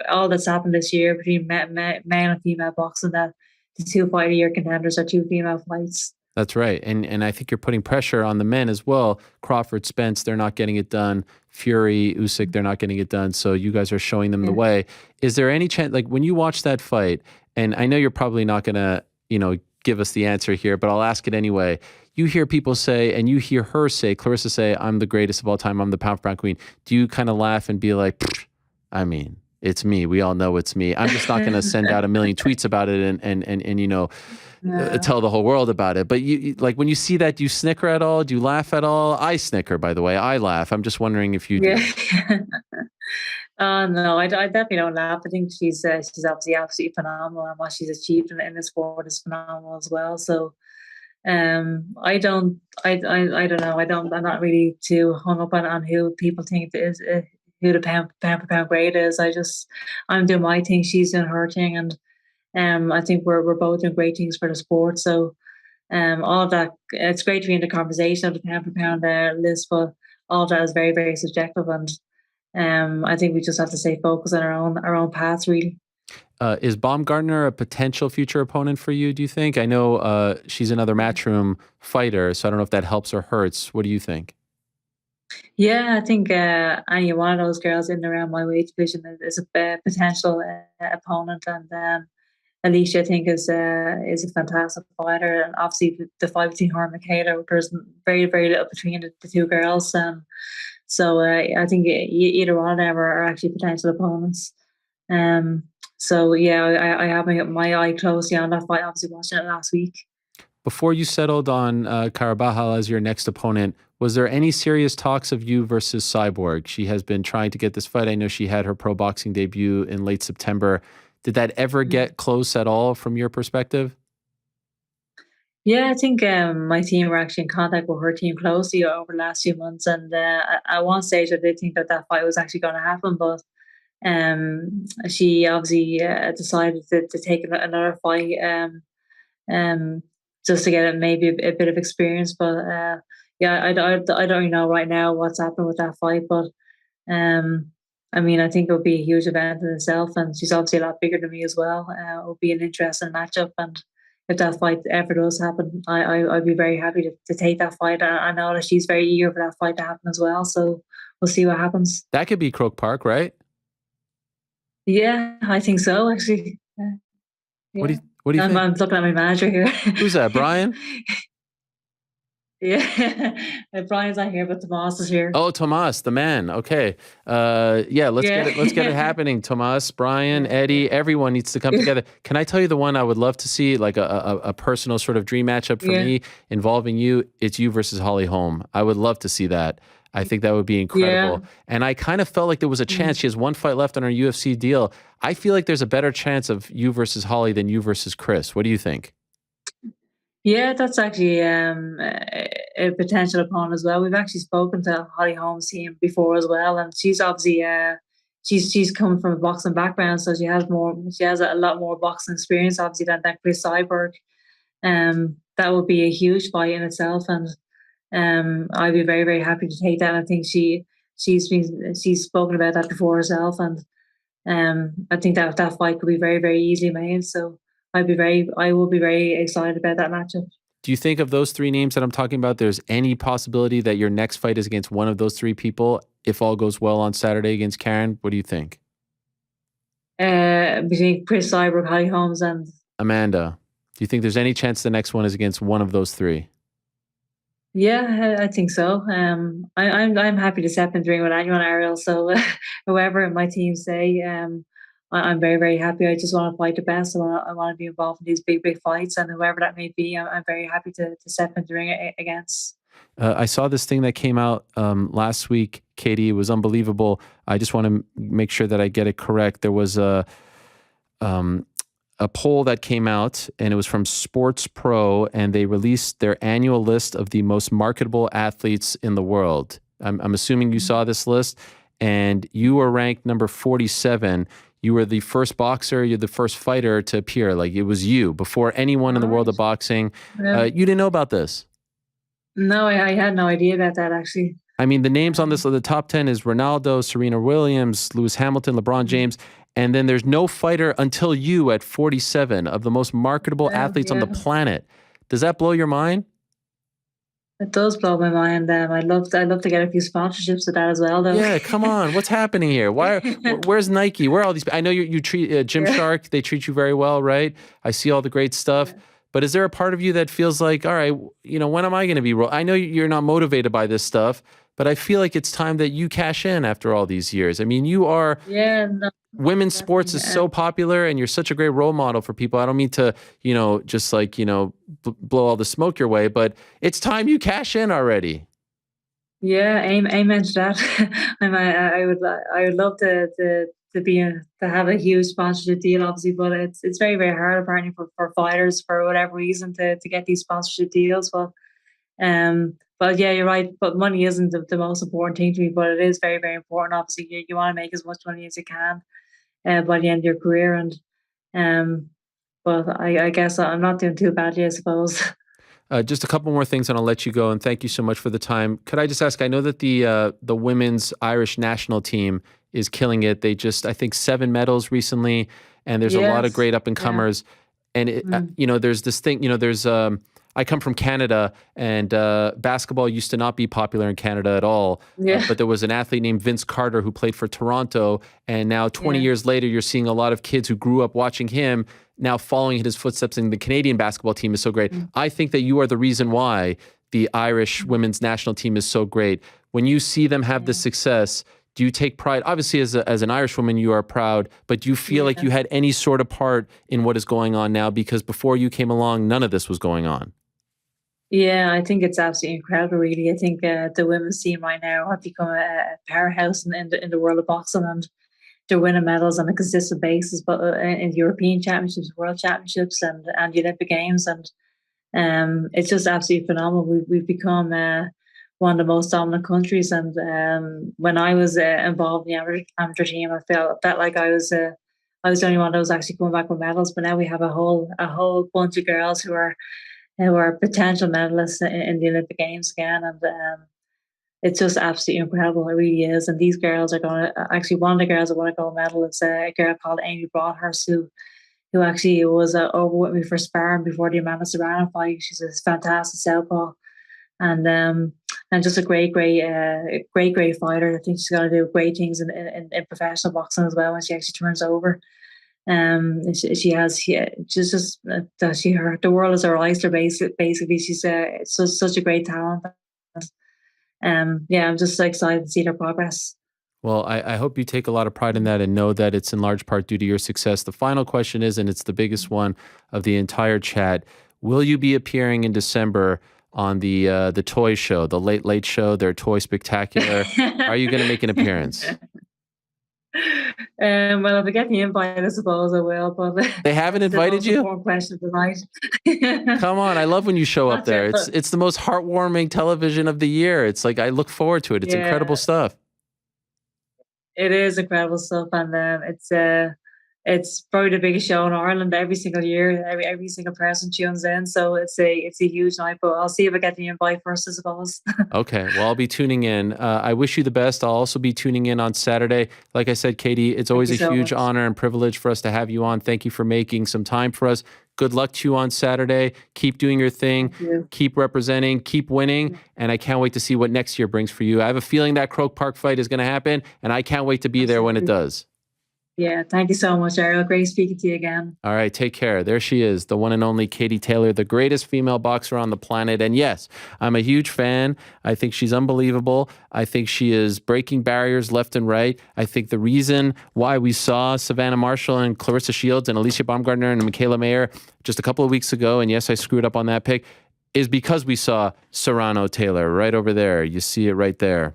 all that's happened this year between male and female boxing, that the two fight of the year contenders are two female fights. That's right. And I think you're putting pressure on the men as well. Crawford, Spence, they're not getting it done. Fury, Usyk, they're not getting it done. So you guys are showing them the way. Is there any chance, like when you watch that fight, and I know you're probably not going to, give us the answer here, but I'll ask it anyway. You hear people say, and you hear her say, Clarissa say, I'm the greatest of all time. I'm the pound for pound queen. Do you kind of laugh and be like, I mean, it's me. We all know it's me. I'm just not going to send out a million tweets about it and tell the whole world about it. But you like when you see that, do you snicker at all? Do you laugh at all? I snicker, by the way. I laugh. I'm just wondering if you do. No, I definitely don't laugh. I think she's obviously absolutely phenomenal, and what she's achieved in the sport is phenomenal as well. So I don't know. I'm not really too hung up on who people think is who the pound for pound great is. I'm doing my thing, she's doing her thing, and I think we're both doing great things for the sport. So all of that, it's great to be in the conversation of the pound for pound list, but all of that is very, very subjective, and I think we just have to stay focused on our own paths, really. Is Baumgartner a potential future opponent for you, do you think? I know she's another matchroom fighter, so I don't know if that helps or hurts. What do you think? Yeah, I think any one of those girls in and around my weight division is a potential opponent, and Alicia, I think, is a fantastic fighter, and obviously the fight between her and Michaela, there's very, very little between the two girls. So I think either one of them are actually potential opponents. So yeah, I have my eye closely on that fight. Obviously, watching it last week. Before you settled on Carabajal as your next opponent, was there any serious talks of you versus Cyborg? She has been trying to get this fight. I know she had her pro boxing debut in late September. Did that ever get close at all from your perspective? Yeah, I think my team were actually in contact with her team closely over the last few months, and at one stage I did think that fight was actually going to happen, but she obviously decided to take another fight, just to get maybe a bit of experience. But I don't really know right now what's happened with that fight, but I mean, I think it would be a huge event in itself, and she's obviously a lot bigger than me as well. It would be an interesting matchup, and if that fight ever does happen, I'd be very happy to take that fight. I know that she's very eager for that fight to happen as well, so we'll see what happens. That could be Croke Park, right? Yeah, I think so, actually. Yeah. What do you think? I'm looking at my manager here. Who's that, Brian? Yeah, Brian's not here, but Tomas is here. Oh, Tomas, the man. Okay. Let's get it happening. Tomas, Brian, Eddie, everyone needs to come together. Can I tell you the one I would love to see, like a personal sort of dream matchup for me involving you? It's you versus Holly Holm. I would love to see that. I think that would be incredible. Yeah. And I kind of felt like there was a chance. She has one fight left on her UFC deal. I feel like there's a better chance of you versus Holly than you versus Chris. What do you think? Yeah, that's actually a potential opponent as well. We've actually spoken to Holly Holm's team before as well, and she's obviously she's come from a boxing background, so she has a lot more boxing experience obviously than Chris Cyborg. That would be a huge fight in itself, and I'd be very, very happy to take that. I think she's spoken about that before herself, and I think that fight could be very, very easily made. So I will be very excited about that matchup. Do you think of those three names that I'm talking about, there's any possibility that your next fight is against one of those three people, if all goes well on Saturday against Karen? What do you think? Between Chris Cyborg, Holly Holmes, and Amanda, do you think there's any chance the next one is against one of those three? Yeah, I think so. I'm happy to step in the ring with anyone, Ariel. So whoever my team say, I'm very, very happy. I just want to fight the best. I want to be involved in these big, big fights, and whoever that may be, I'm very happy to step in the ring against. I saw this thing that came out last week, Katie. It was unbelievable. I just want to make sure that I get it correct. There was a poll that came out, and it was from Sports Pro, and they released their annual list of the most marketable athletes in the world. I'm assuming you saw this list, and you were ranked number 47. You were the first boxer, you're the first fighter to appear. Like, it was you before anyone in the world of boxing. You didn't know about this? No, I had no idea about that, actually. I mean, the names on this, the top 10 is Ronaldo, Serena Williams, Lewis Hamilton, LeBron James. And then there's no fighter until you at 47 of the most marketable athletes on the planet. Does that blow your mind? It does blow my mind. I'd love to get a few sponsorships with that as well, though. Yeah, come on. What's happening here? Where's Nike? Where are all these? I know you treat Gymshark. They treat you very well, right? I see all the great stuff. Yeah. But is there a part of you that feels like, all right, when am I going to be? I know you're not motivated by this stuff, but I feel like it's time that you cash in after all these years. I mean, you are. Yeah. No. Women's sports is so popular, and you're such a great role model for people. I don't mean to, just blow all the smoke your way, but it's time you cash in already. Yeah, amen to that. I would love to have a huge sponsorship deal, obviously, but it's very, very hard apparently for fighters for whatever reason to get these sponsorship deals. But yeah, you're right. But money isn't the most important thing to me, but it is very, very important. Obviously, you want to make as much money as you can by the end of your career, and but I guess I'm not doing too badly, I suppose. Just a couple more things, and I'll let you go. And thank you so much for the time. Could I just ask? I know that the women's Irish national team is killing it. They just, I think, 7 medals recently, and there's a lot of great up and comers. Yeah. And there's this thing. There's I come from Canada, and basketball used to not be popular in Canada at all. Yeah. But there was an athlete named Vince Carter who played for Toronto, and now 20 years later, you're seeing a lot of kids who grew up watching him now following in his footsteps, and the Canadian basketball team is so great. I think that you are the reason why the Irish women's national team is so great. When you see them have this success, do you take pride? Obviously, as an Irish woman, you are proud, but do you feel like you had any sort of part in what is going on now? Because before you came along, none of this was going on. Yeah, I think it's absolutely incredible, really. I think the women's team right now have become a powerhouse in the world of boxing, and they're winning medals on a consistent basis, but in European championships, world championships, and the Olympic Games, and it's just absolutely phenomenal. We've become one of the most dominant countries, and when I was involved in the amateur team, I felt like I was the only one that was actually coming back with medals. But now we have a whole bunch of girls who are who are potential medalists in the Olympic Games again. And it's just absolutely incredible. It really is. And these girls are going to, actually, one of the girls that want to gold medal is a girl called Amy Broadhurst, who actually was over with me for sparring before the Amanda Serrano fight. She's a fantastic southpaw. And just a great fighter. I think she's going to do great things in professional boxing as well when she actually turns over. The world is her oyster. Basically, she's such a great talent. I'm just so excited to see their progress. Well, I hope you take a lot of pride in that and know that it's in large part due to your success. The final question is, and it's the biggest one of the entire chat: will you be appearing in December on the toy show, the Late Late Show, their toy spectacular? Are you going to make an appearance? Well, if I get the invite, I suppose I will. But they haven't invited you? Important question tonight. Come on, I love when you show up there. It's the most heartwarming television of the year. It's like I look forward to it. It's incredible stuff. It is incredible stuff, and it's probably the biggest show in Ireland every single year. Every single person tunes in, so it's a huge night. But I'll see if I get the invite first, I suppose. Okay, well, I'll be tuning in. I wish you the best. I'll also be tuning in on Saturday. Like I said, Katie, it's always a huge honor and privilege for us to have you on. Thank you for making some time for us. Good luck to you on Saturday. Keep doing your thing. Keep representing. Keep winning. And I can't wait to see what next year brings for you. I have a feeling that Croke Park fight is going to happen, and I can't wait to be there when it does. Yeah, thank you so much, Ariel. Great speaking to you again. All right, take care. There she is, the one and only Katie Taylor, the greatest female boxer on the planet. And yes, I'm a huge fan. I think she's unbelievable. I think she is breaking barriers left and right. I think the reason why we saw Savannah Marshall and Clarissa Shields and Alicia Baumgartner and Michaela Mayer just a couple of weeks ago, and yes, I screwed up on that pick, is because we saw Serrano Taylor right over there. You see it right there.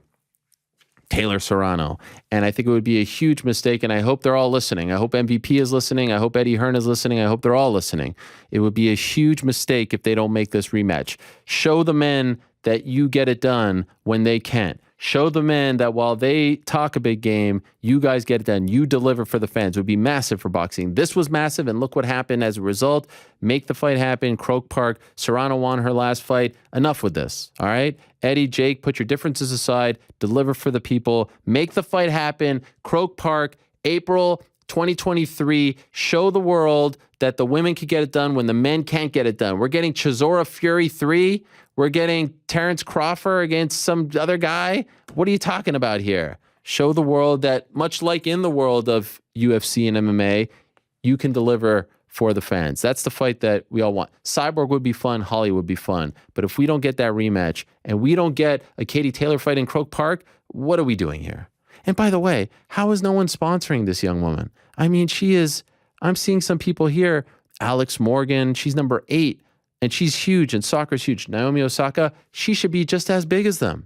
Taylor Serrano. And I think it would be a huge mistake, and I hope they're all listening. I hope MVP is listening. I hope Eddie Hearn is listening. I hope they're all listening. It would be a huge mistake if they don't make this rematch. Show the men that you get it done when they can't. Show the men that while they talk a big game, you guys get it done. You deliver for the fans. It would be massive for boxing. This was massive, and look what happened as a result. Make the fight happen. Croke Park. Serrano won her last fight. Enough with this, all right? Eddie, Jake, put your differences aside. Deliver for the people. Make the fight happen. Croke Park, April 2023. Show the world that the women can get it done when the men can't get it done. We're getting Chisora Fury 3. We're getting Terrence Crawford against some other guy. What are you talking about here? Show the world that, much like in the world of UFC and MMA, you can deliver for the fans. That's the fight that we all want. Cyborg would be fun. Holly would be fun. But if we don't get that rematch and we don't get a Katie Taylor fight in Croke Park, what are we doing here? And by the way, how is no one sponsoring this young woman? I mean, I'm seeing some people here. Alex Morgan, she's number 8. And she's huge, and soccer's huge. Naomi Osaka, she should be just as big as them.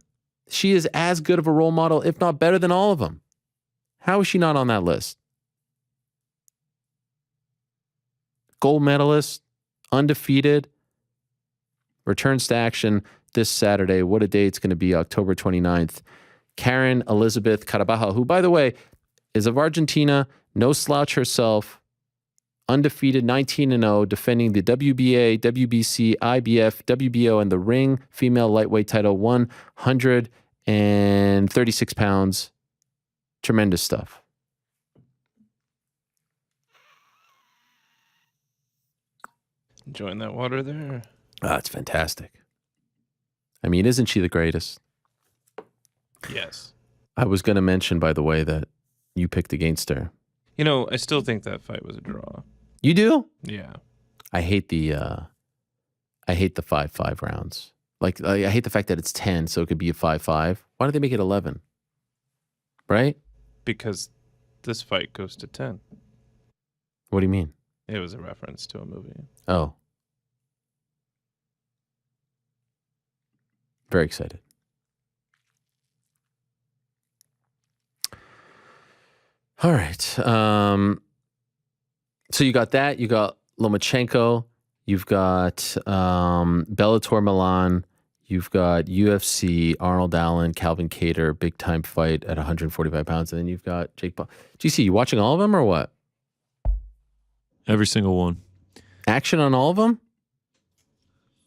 She is as good of a role model, if not better than all of them. How is she not on that list? Gold medalist, undefeated, returns to action this Saturday. What a day it's going to be, October 29th. Karen Elizabeth Carabajal, who, by the way, is of Argentina, no slouch herself, undefeated, 19-0, defending the WBA, WBC, IBF, WBO, and the Ring female lightweight title, 136 pounds. Tremendous stuff. Enjoying that water there. Oh, it's fantastic. I mean, isn't she the greatest? Yes. I was going to mention, by the way, that you picked against her. You know, I still think that fight was a draw. You do? Yeah. I hate the 5-5 rounds. Like, I hate the fact that it's 10, so it could be a 5-5. Why don't they make it 11? Right? Because this fight goes to 10. What do you mean? It was a reference to a movie. Oh. Very excited. All right. So you got that. You got Lomachenko. You've got Bellator Milan. You've got UFC, Arnold Allen, Calvin Kattar, big time fight at 145 pounds. And then you've got Jake Paul. GC, you watching all of them or what? Every single one. Action on all of them?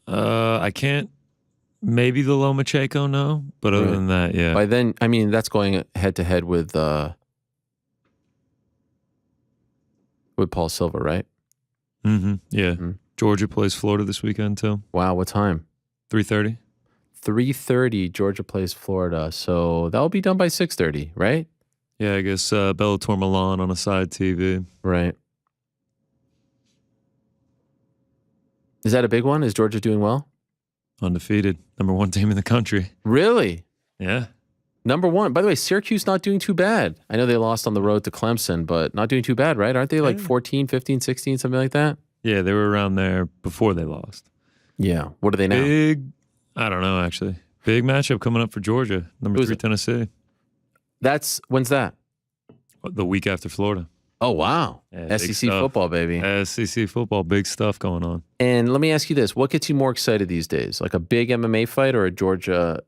I can't. Maybe the Lomachenko, no. But other than that, yeah. By then, I mean, that's going head to head with Paul Silva, right? Mm-hmm. Yeah. Mm-hmm. Georgia plays Florida this weekend too. Wow, what time? 3:30. 3:30. Georgia plays Florida, so that'll be done by 6:30, right? Yeah, I guess Bellator Milan on a side TV. Right. Is that a big one? Is Georgia doing well? Undefeated, #1 team in the country. Really? Yeah. Number one. By the way, Syracuse not doing too bad. I know they lost on the road to Clemson, but not doing too bad, right? Aren't they like 14, 15, 16, something like that? Yeah, they were around there before they lost. Yeah. What are they now? Big, I don't know, actually. Big matchup coming up for Georgia, number 3 Tennessee. When's that? The week after Florida. Oh, wow. Yeah, SEC football, baby. SEC football, big stuff going on. And let me ask you this. What gets you more excited these days? Like a big MMA fight or a Georgia,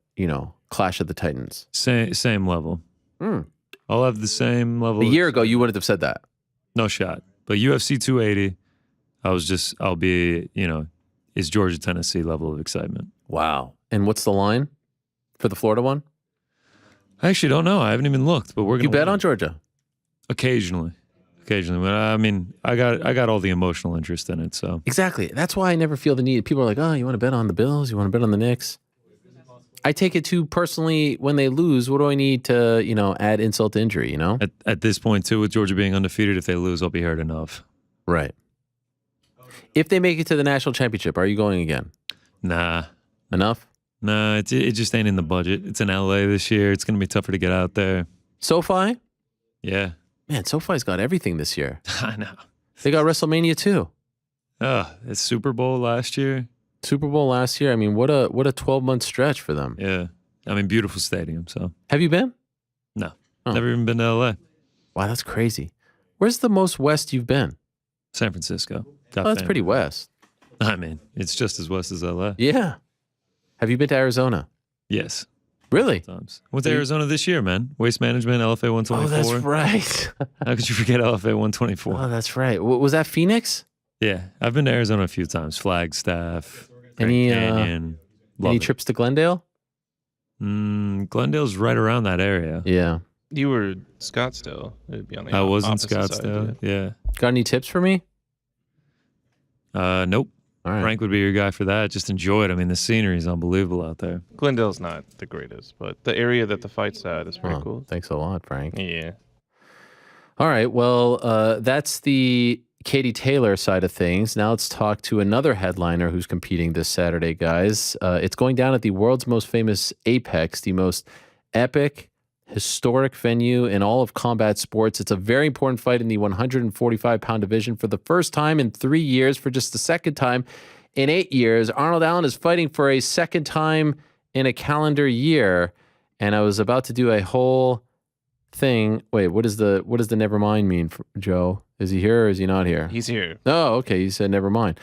Clash of the Titans? Same level. I'll have the same level. A year ago, you wouldn't have said that. No shot. But UFC 280, I'll be, is Georgia, Tennessee level of excitement. Wow. And what's the line for the Florida one? I actually don't know. I haven't even looked, but we're going to. You bet on Georgia? Occasionally. But I mean, I got all the emotional interest in it, so. Exactly. That's why I never feel the need. People are like, oh, you want to bet on the Bills? You want to bet on the Knicks? I take it too personally when they lose. What do I need to, add insult to injury, At this point, too, with Georgia being undefeated, if they lose, I'll be hurt enough. Right. If they make it to the national championship, are you going again? Nah. Enough? Nah, it just ain't in the budget. It's in LA this year. It's going to be tougher to get out there. SoFi? Yeah. Man, SoFi's got everything this year. I know. They got WrestleMania too. It's Super Bowl last year. Super Bowl last year. I mean, what a 12-month stretch for them. Yeah. I mean, beautiful stadium, so. Have you been? No. Never even been to LA. Wow, that's crazy. Where's the most west you've been? San Francisco. That's pretty west. I mean, it's just as west as LA. Yeah. Have you been to Arizona? Yes. Really? Times. Went to Arizona this year, man. Waste Management, LFA 124. Oh, that's right. How could you forget LFA 124? Oh, that's right. Was that Phoenix? Yeah. I've been to Arizona a few times. Flagstaff, Grand Any Canyon. Any trips to Glendale? Glendale's right around that area. Yeah. You were Scottsdale. It'd be on the I was in opposite side, Scottsdale. Yeah. Got any tips for me? Nope. All right. Frank would be your guy for that. Just enjoy it. I mean, the scenery is unbelievable out there. Glendale's not the greatest, but the area that the fight's at is pretty cool. Thanks a lot, Frank. Yeah. All right. Well, that's the Katie Taylor side of things. Now let's talk to another headliner who's competing this Saturday, guys. It's going down at the world's most famous Apex, the most epic, historic venue in all of combat sports. It's a very important fight in the 145-pound division for the first time in 3 years. For just the second time in 8 years, Arnold Allen is fighting for a second time in a calendar year. And I was about to do a whole thing. Wait, what does the never mind mean, Joe? Is he here or is he not here? He's here. Oh, okay. You said never mind.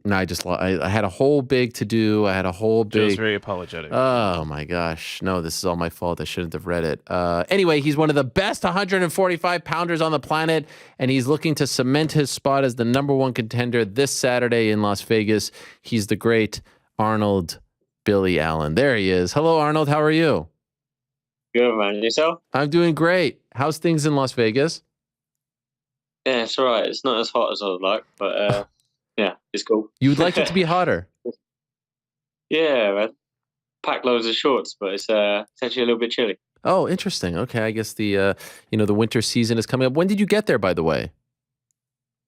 No, I had a whole big to do. I had a whole big. Joe's very apologetic. Oh my gosh. No, this is all my fault. I shouldn't have read it. Anyway, he's one of the best 145 pounders on the planet, and he's looking to cement his spot as the #1 contender this Saturday in Las Vegas. He's the great Arnold Billy Allen. There he is. Hello, Arnold. How are you? Good, man. Yourself? I'm doing great. How's things in Las Vegas? Yeah, it's all right. It's not as hot as I would like, but yeah, it's cool. You would like it to be hotter? Yeah, man. Pack loads of shorts, but it's actually a little bit chilly. Oh, interesting. Okay, I guess the the winter season is coming up. When did you get there, by the way?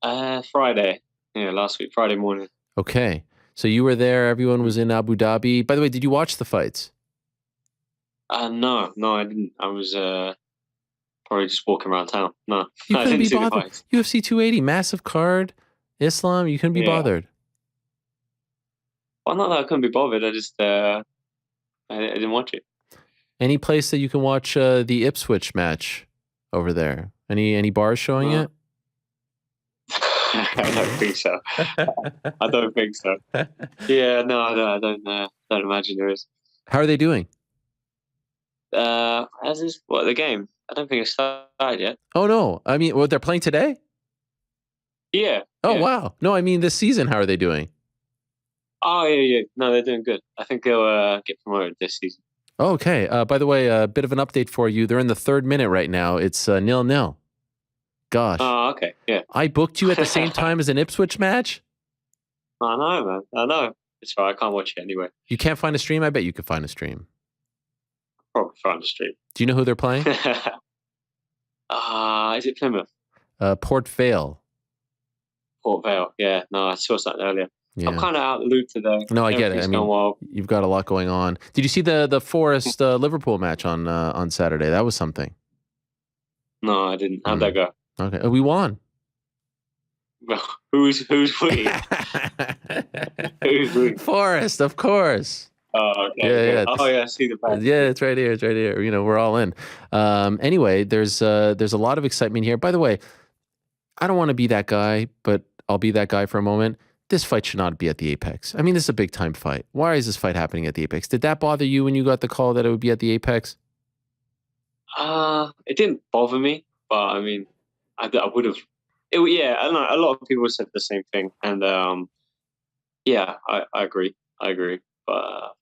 Friday. Yeah, last week, Friday morning. Okay, so you were there. Everyone was in Abu Dhabi. By the way, did you watch the fights? No, I didn't. I was probably just walking around town. No, You I couldn't didn't be see the bothered. fights. UFC 280, massive card, Islam. You couldn't be Yeah. bothered. Well, not that I couldn't be bothered. I just I didn't watch it. Any place that you can watch the Ipswich match over there? Any bars showing No. it? I don't think so. I don't think so. Yeah, no, I don't imagine there is. How are they doing? As is what the game? I don't think it's started yet. Oh no, I mean, they're playing today. Yeah. Oh, yeah. wow. No, I mean this season. How are they doing? Oh, yeah. No, they're doing good. I think they'll get promoted this season. Okay. By the way, a bit of an update for you. They're in the 3rd minute right now. It's 0-0. Gosh. Oh, okay. Yeah. I booked you at the same time as an Ipswich match? I know, man. I know. It's fine. I can't watch it anyway. You can't find a stream? I bet you could find a stream. Probably find the stream. Do you know who they're playing? Is it Plymouth? Port Vale. Port Vale. Yeah. No, I saw something earlier. Yeah. I'm kind of out of the loop today. No, I get it. I Everything's mean, gone wild. you've got a lot going on. Did you see the Forest Liverpool match on Saturday? That was something. No, I didn't. How'd that go? Okay, we won. Who's we? Who's we? Forest, of course. Oh, okay. Yeah, okay. Oh, yeah. I see the band. Yeah, it's right here. It's right here. You know, we're all in. Anyway, there's a lot of excitement here. By the way, I don't want to be that guy, but I'll be that guy for a moment. This fight should not be at the Apex. I mean, this is a big time fight. Why is this fight happening at the Apex? Did that bother you when you got the call that it would be at the Apex? It didn't bother me, but I mean, I would have. Yeah, I don't know. A lot of people said the same thing, and yeah, I agree. I agree, but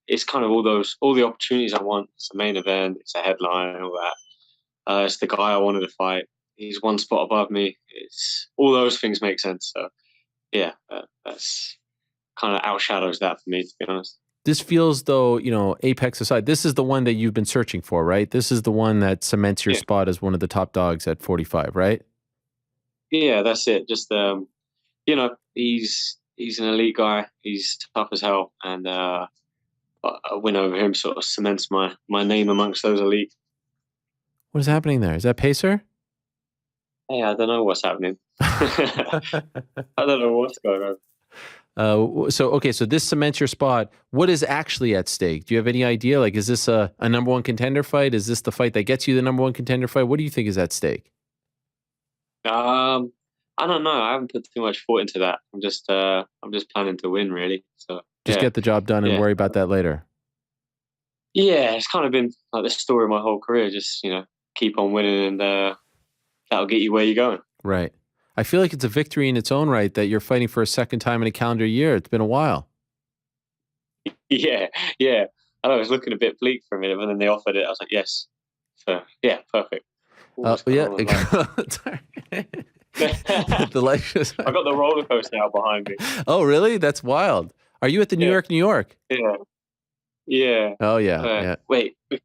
it's kind of all the opportunities I want. It's the main event. It's a headline and all that. It's the guy I wanted to fight. He's one spot above me. It's all those things make sense. So yeah, that's kind of outshadows that for me, to be honest. This feels though, you know, Apex aside, this is the one that you've been searching for, right? This is the one that cements your spot as one of the top dogs at 45, right? Yeah, that's it. Just you know, he's an elite guy. He's tough as hell, and a win over him sort of cements my name amongst those elite. What is happening there? Is that Pacer? Hey, I don't know what's happening. I don't know what's going on. So this cements your spot. What is actually at stake? Do you have any idea? Like, is this a number one contender fight? Is this the fight that gets you the number one contender fight? What do you think is at stake? I don't know. I haven't put too much thought into that. I'm just planning to win, really. So just get the job done and worry about that later. Yeah, it's kind of been like the story of my whole career. Just, you know, keep on winning, and that'll get you where you're going. Right. I feel like it's a victory in its own right that you're fighting for a second time in a calendar year. It's been a while. Yeah. I know it was looking a bit bleak for a minute, but then they offered it. I was like, yes. So yeah, perfect. Yeah. The life is... I got the roller coaster now behind me. Oh, really? That's wild. Are you at the New York? Yeah. Oh, yeah. Wait, I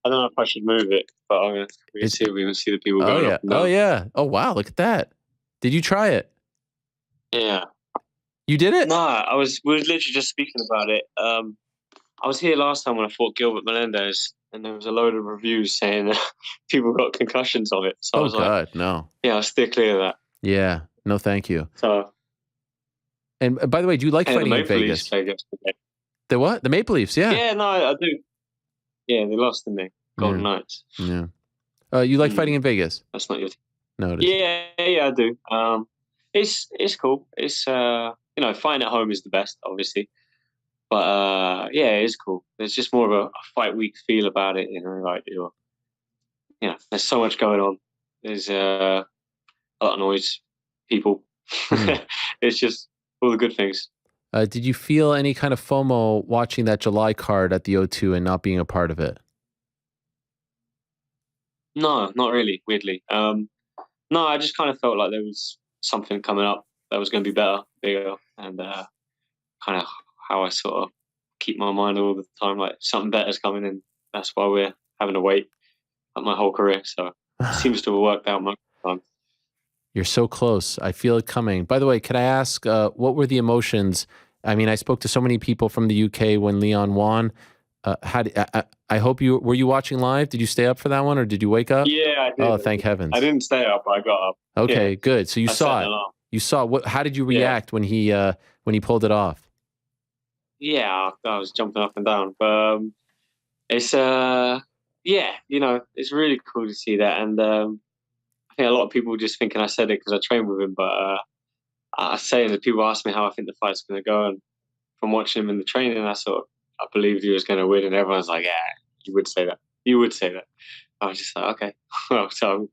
don't know if I should move it, but I'm going to see if we can see the people going up and down. Oh, yeah. Oh, wow. Look at that. Did you try it? Yeah. You did it? No, we were literally just speaking about it. I was here last time when I fought Gilbert Melendez, and there was a load of reviews saying that people got concussions of it. So I was like, no. Yeah, I'll steer clear of that. Yeah. No, thank you. So. And by the way, do you like fighting in Vegas? The what? The Maple Leafs, yeah. Yeah, no, I do. Yeah, they lost to me. Golden Knights. Yeah. You like fighting in Vegas? That's not your thing. No, it isn't. Yeah, I do. It's cool. It's you know, fighting at home is the best, obviously. But yeah, it's cool. There's just more of a fight week feel about it, you know, like there's so much going on. There's a lot of noise, people. It's just all the good things. Did you feel any kind of FOMO watching that July card at the O2 and not being a part of it? No, not really, weirdly. No, I just kind of felt like there was something coming up that was going to be better, bigger, and kind of how I sort of keep my mind all the time, like something better is coming, and that's why we're having to wait my whole career. So it seems to have worked out much time. You're so close. I feel it coming. By the way, could I ask, what were the emotions? I mean, I spoke to so many people from the UK when Leon won. I hope were you watching live? Did you stay up for that one, or did you wake up? Yeah, I did. Oh, thank heavens. I didn't stay up. I got up. Okay, yeah. Good. So you saw it. You saw what? How did you react when he pulled it off? Yeah, I was jumping up and down. But it's it's really cool to see that, and I think a lot of people just thinking I said it because I trained with him, but I say that people ask me how I think the fight's going to go, and from watching him in the training, I believed he was going to win, and everyone's like, "Yeah, you would say that. You would say that." I was just like, "Okay," well, so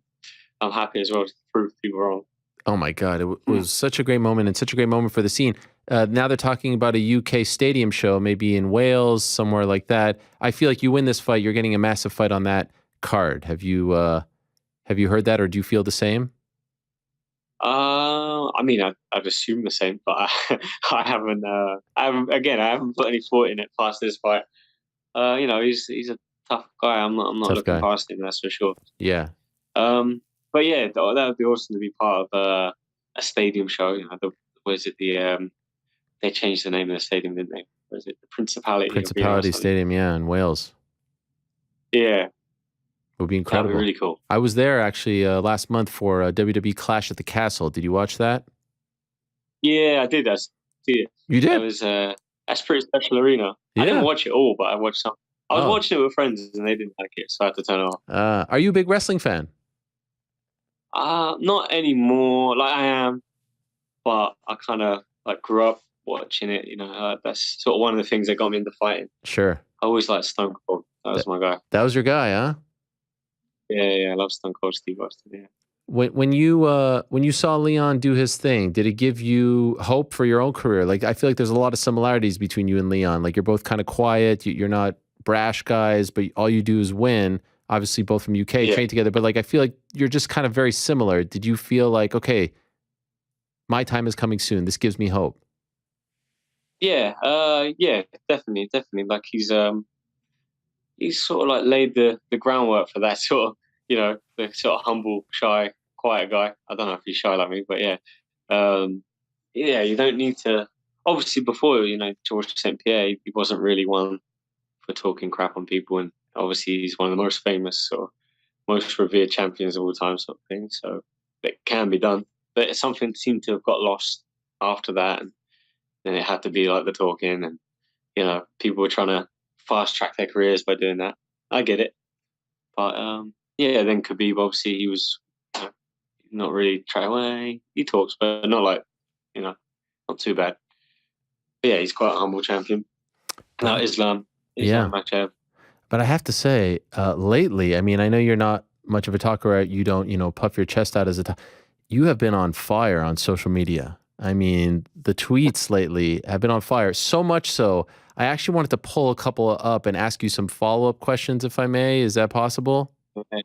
I'm happy as well to prove people wrong. Oh my God, it was such a great moment and such a great moment for the scene. Now they're talking about a UK stadium show, maybe in Wales, somewhere like that. I feel like you win this fight, you're getting a massive fight on that card. Have you heard that, or do you feel the same? I mean, I'd assume the same, but I haven't. I haven't put any thought in it past this fight. He's a tough guy. I'm not Tough looking guy. past him. That's for sure. Yeah. But yeah, that would be awesome to be part of a stadium show. They changed the name of the stadium, didn't they? Was it the Principality? Principality Stadium, yeah, in Wales. Yeah, It would be that'd incredible. be really cool. I was there actually last month for a WWE Clash at the Castle. Did you watch that? Yeah, I did. I see it. You did? That was that's a pretty special arena. Yeah. I didn't watch it all, but I watched some. I was Oh. watching it with friends, and they didn't like it, so I had to turn it off. Are you a big wrestling fan? Not anymore. Like I am, but I kind of like grew up watching it. That's sort of one of the things that got me into fighting. Sure. I always liked Stone Cold. That was my guy. That was your guy, huh? Yeah, I love Stone Cold Steve Austin. Yeah. When you saw Leon do his thing, did it give you hope for your own career? Like, I feel like there's a lot of similarities between you and Leon. Like, you're both kind of quiet. You're not brash guys, but all you do is win. Obviously, both from UK, trained together. But like, I feel like you're just kind of very similar. Did you feel like, okay, my time is coming soon. This gives me hope. Yeah, definitely. Like he's sort of like laid the groundwork for that sort of, the sort of humble, shy, quiet guy. I don't know if he's shy like me, but yeah. You don't need to. Obviously, before George St. Pierre, he wasn't really one for talking crap on people, and obviously he's one of the most famous or most revered champions of all time, sort of thing. So it can be done, but something seemed to have got lost after that, and then it had to be like the talking, and people were trying to fast track their careers by doing that. I get it, but then Khabib, obviously he was not really trying away. He talks, but not like not too bad. But yeah, he's quite a humble champion. Now Islam Makhachev. But I have to say, lately, I mean, I know you're not much of a talker. You don't, puff your chest out as you have been on fire on social media. I mean, the tweets lately have been on fire. So much so, I actually wanted to pull a couple up and ask you some follow-up questions, if I may. Is that possible? Okay.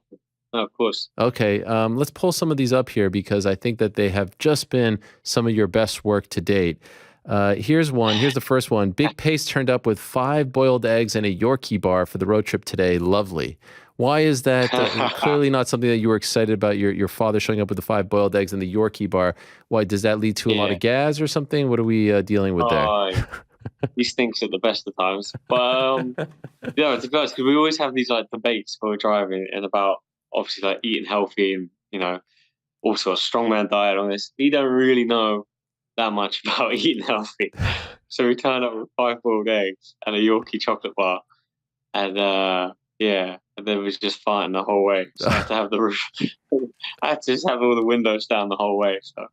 No, of course. Okay, let's pull some of these up here because I think that they have just been some of your best work to date. Here's one. Here's the first one. Big Pace turned up with 5 boiled eggs and a Yorkie bar for the road trip today. Lovely. Why is that clearly not something that you were excited about, your father showing up with the 5 boiled eggs and the Yorkie bar? Why, does that lead to a lot of gas or something? What are we dealing with there? He stinks at the best of times. But, to be honest, because we always have these like debates when we're driving and about obviously like eating healthy and, also a strongman diet on this. He don't really know that much about eating healthy. So we turned up with 5 boiled eggs and a Yorkie chocolate bar. And, and then it was just farting the whole way. So I had to have the roof. I had to just have all the windows down the whole way. So,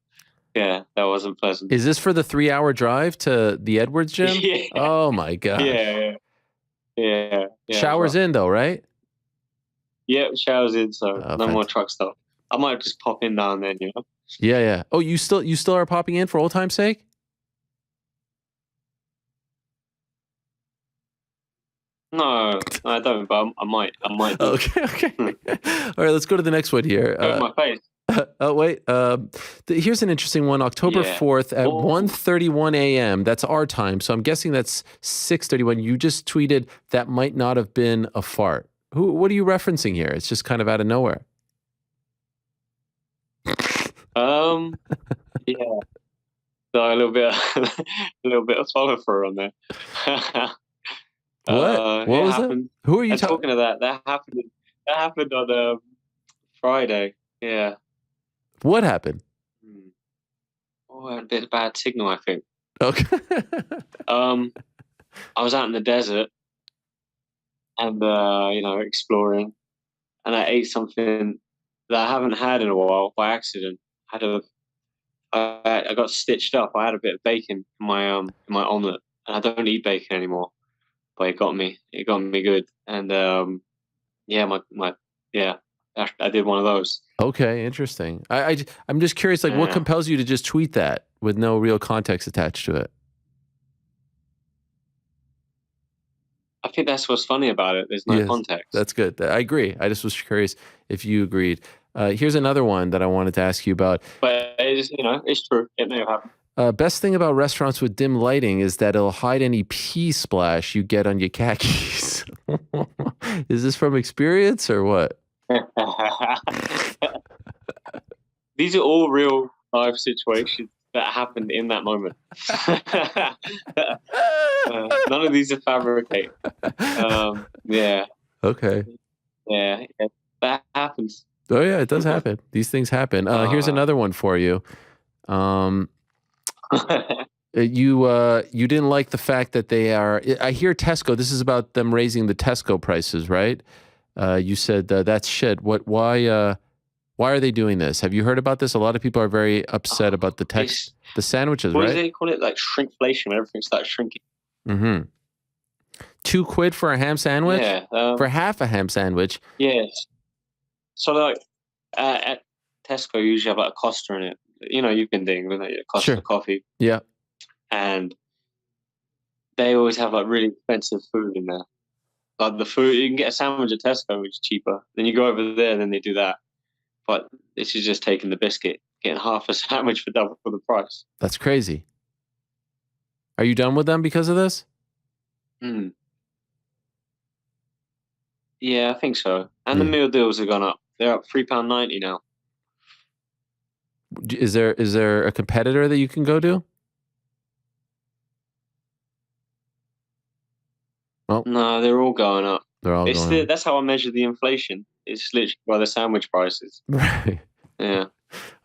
yeah, that wasn't pleasant. Is this for the 3-hour drive to the Edwards gym? Yeah. Oh, my God. Yeah. Showers in, though, right? Yeah, showers in, so no more truck stop. I might just pop in now and then, Yeah. Oh, you still are popping in for old time's sake? No, I don't, but I might. Okay. All right, let's go to the next one here. My face. Oh, wait. Here's an interesting one. October 4th at 1:31 a.m. That's our time, so I'm guessing that's 6:31. You just tweeted that might not have been a fart. What are you referencing here? It's just kind of out of nowhere. Yeah. So a little bit of follow through on there. What was happened. that? Who are you talking about? That happened on Friday. Yeah. What happened? I had a bit of bad signal, I think. Okay. I was out in the desert and exploring, and I ate something that I haven't had in a while by accident. I got stitched up. I had a bit of bacon in my omelet, and I don't eat bacon anymore. But it got me good, and I did one of those. Okay, interesting. I'm just curious, like, what compels you to just tweet that with no real context attached to it? I think that's what's funny about it. There's no context. That's good. I agree. I just was curious if you agreed. Here's another one that I wanted to ask you about. But it's, it's true. It may have happened. Best thing about restaurants with dim lighting is that it'll hide any pee splash you get on your khakis. Is this from experience or what? These are all real life situations that happened in that moment. None of these are fabricated. Yeah. Okay. Yeah, that happens. Oh yeah, it does happen. These things happen. Here's another one for you. You didn't like the fact that they are. I hear Tesco. This is about them raising the Tesco prices, right? You said that's shit. Why are they doing this? Have you heard about this? A lot of people are very upset about the sandwiches, what right? What do they call it? Like shrinkflation, when everything starts shrinking. Mm-hmm. £2 for a ham sandwich? Yeah. For half a ham sandwich? Yes. So like at Tesco, you usually have like a Costa in it. You've been doing with it, Costa coffee. Yeah. And they always have like really expensive food in there. Like the food, you can get a sandwich at Tesco, which is cheaper. Then you go over there, and then they do that. But this is just taking the biscuit, getting half a sandwich for double for the price. That's crazy. Are you done with them because of this? Yeah, I think so. And the meal deals have gone up. They're up £3.90 now. Is there a competitor that you can go to? Well, no, they're all going up. They're all going up. That's how I measure the inflation. It's literally by the sandwich prices. Right. Yeah.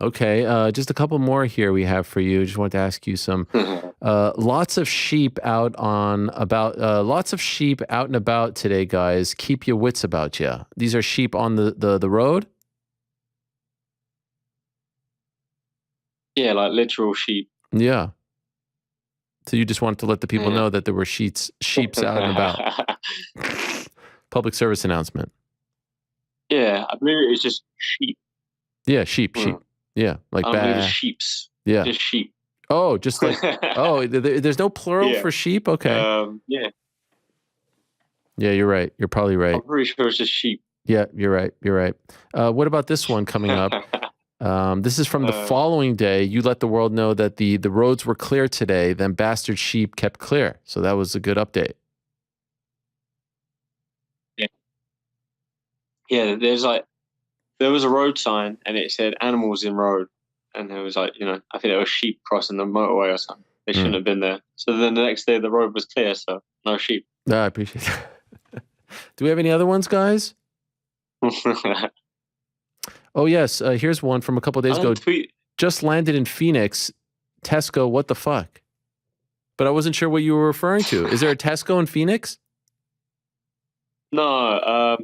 Okay. Just a couple more here we have for you. Just wanted to ask you some. Lots of sheep out and about today, guys. Keep your wits about you. These are sheep on the road. Yeah, like literal sheep. Yeah. So you just wanted to let the people know that there were sheeps out and about. Public service announcement. Yeah, I believe it was just sheep. Yeah, sheep. Yeah, like bad. Sheeps. Yeah, just sheep. Oh, just like there's no plural for sheep. Okay. Yeah. Yeah, you're right. You're probably right. I'm pretty sure it's just sheep. Yeah, you're right. You're right. What about this one coming up? This is from the following day. You let the world know that the roads were clear today. Then bastard sheep kept clear. So that was a good update. Yeah, there was a road sign and it said animals in road. And there was I think there were sheep crossing the motorway or something. They shouldn't have been there. So then the next day the road was clear, so no sheep. No, I appreciate that. Do we have any other ones, guys? Oh, yes. Here's one from a couple of days ago. Just landed in Phoenix. Tesco, what the fuck? But I wasn't sure what you were referring to. Is there a Tesco in Phoenix? No.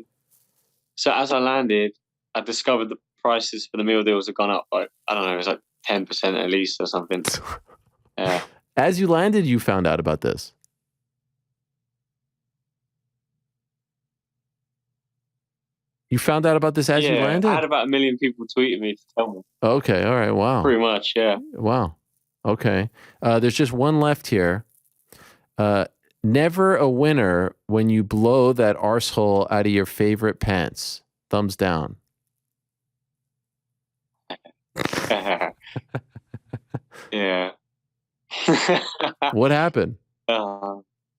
So as I landed, I discovered the prices for the meal deals had gone up by, I don't know, it was like 10% at least or something. Yeah. As you landed, you found out about this? You found out about this as you landed? I had about 1 million people tweeting me to tell me. Okay, all right, wow. Pretty much, yeah. Wow, okay. There's just one left here. Never a winner when you blow that arsehole out of your favorite pants. Thumbs down. Yeah. What happened?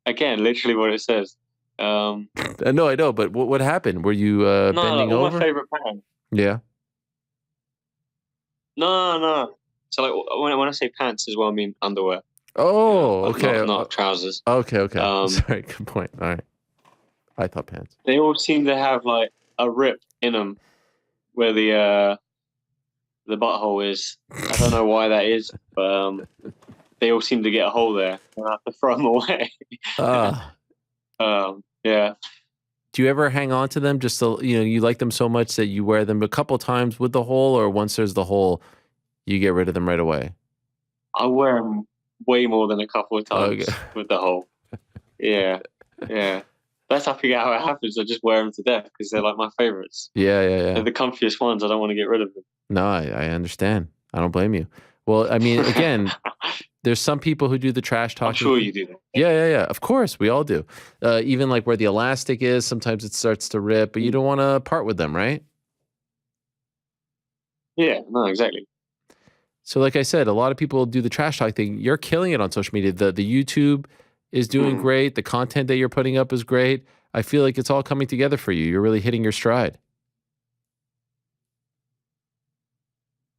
Again, literally what it says. No, I know, but what happened? Were you bending over? My favorite pants. Yeah. No. So like when I say pants as well, I mean underwear. Oh, okay. Not trousers. Okay. Sorry, good point. All right. I thought pants. They all seem to have like a rip in them where the butthole is. I don't know why that is, but they all seem to get a hole there, and I have to throw them away. Yeah. Do you ever hang on to them just so you like them so much that you wear them a couple times with the hole, or once there's the hole, you get rid of them right away? I wear them way more than a couple of times with the hole. Yeah. That's how I figure out how it happens. I just wear them to death because they're like my favorites. Yeah. They're the comfiest ones. I don't want to get rid of them. No, I understand. I don't blame you. Well, I mean, again, there's some people who do the trash talking. I'm sure you do that. Yeah. Of course, we all do. Even like where the elastic is, sometimes it starts to rip, but you don't want to part with them, right? Yeah, no, exactly. So, like I said, a lot of people do the trash talk thing. You're killing it on social media. The YouTube is doing great. The content that you're putting up is great. I feel like it's all coming together for you. You're really hitting your stride.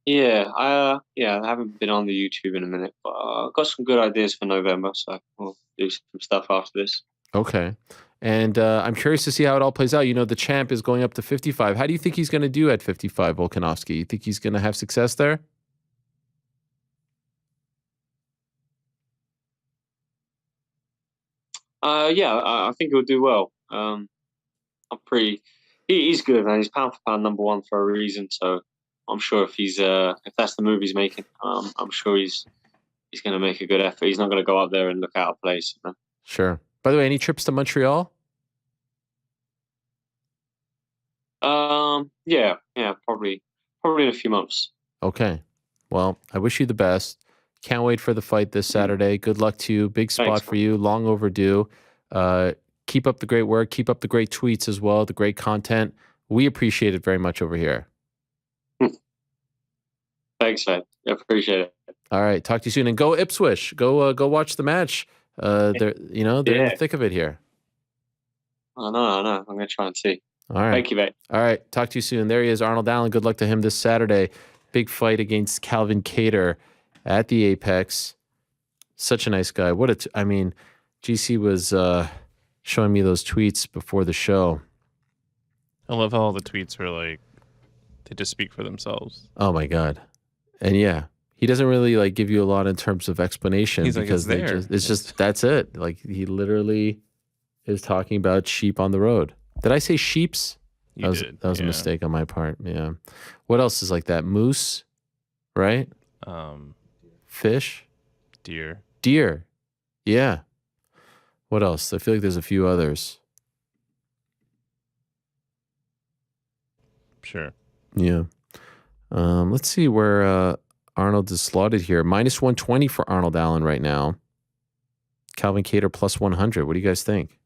Yeah, I haven't been on the YouTube in a minute, but I've got some good ideas for November, so we'll do some stuff after this. Okay. And I'm curious to see how it all plays out. You know, the champ is going up to 55. How do you think he's going to do at 55, Volkanovski? You think he's going to have success there? Yeah, I think he'll do well. He's good, man. He's pound for pound number one for a reason. So I'm sure if that's the move he's making, I'm sure he's going to make a good effort. He's not going to go out there and look out of place. You know? Sure. By the way, any trips to Montreal? Yeah, probably in a few months. Okay. Well, I wish you the best. Can't wait for the fight this Saturday. Good luck to you. Big spot for you. Long overdue. Keep up the great work. Keep up the great tweets as well, the great content. We appreciate it very much over here. Thanks, man. I appreciate it. All right. Talk to you soon. And go Ipswich. Go watch the match. They're in the thick of it here. I know. I'm going to try and see. All right. Thank you, mate. All right. Talk to you soon. There he is, Arnold Allen. Good luck to him this Saturday. Big fight against Calvin Kattar at the Apex. Such a nice guy. GC was showing me those tweets before the show. I love how all the tweets are like, they just speak for themselves. Oh my God. And yeah, he doesn't really like give you a lot in terms of explanation. He's because like, it's just that's it. Like he literally is talking about sheep on the road. Did I say sheeps? That was a mistake on my part. Yeah. What else is like that? Moose, right? Fish, deer. Yeah. What else? I feel like there's a few others. Sure. Yeah. Let's see where Arnold is slotted here. -120 for Arnold Allen right now. Calvin Kattar +100. What do you guys think?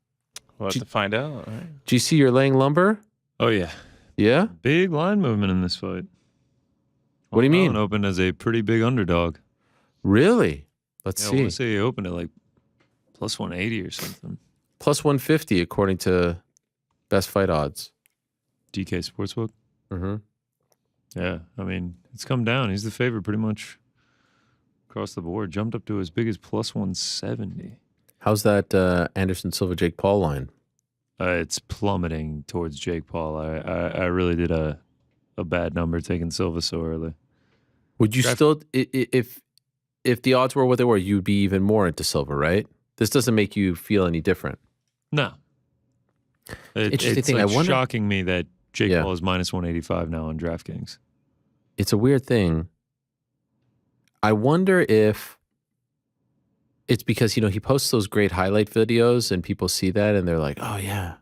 We'll have to find out. All right. GC, you're laying lumber? Oh, yeah. Yeah? Big line movement in this fight. What do you mean? Allen opened as a pretty big underdog. Really? Let's I see. want to say he opened at like +180 or something. +150 according to Best Fight Odds. DK Sportsbook? Mm-hmm. Yeah, I mean, it's come down. He's the favorite pretty much across the board. Jumped up to as big as +170. How's that Anderson Silva Jake Paul line? It's plummeting towards Jake Paul. I really did a bad number taking Silva so early. Would you still, if the odds were what they were, you'd be even more into Silva, right? This doesn't make you feel any different. No. Interesting it's thing. like I wonder, shocking me that Jake Paul is -185 now on DraftKings. It's a weird thing. I wonder if it's because, he posts those great highlight videos and people see that and they're like, oh, yeah.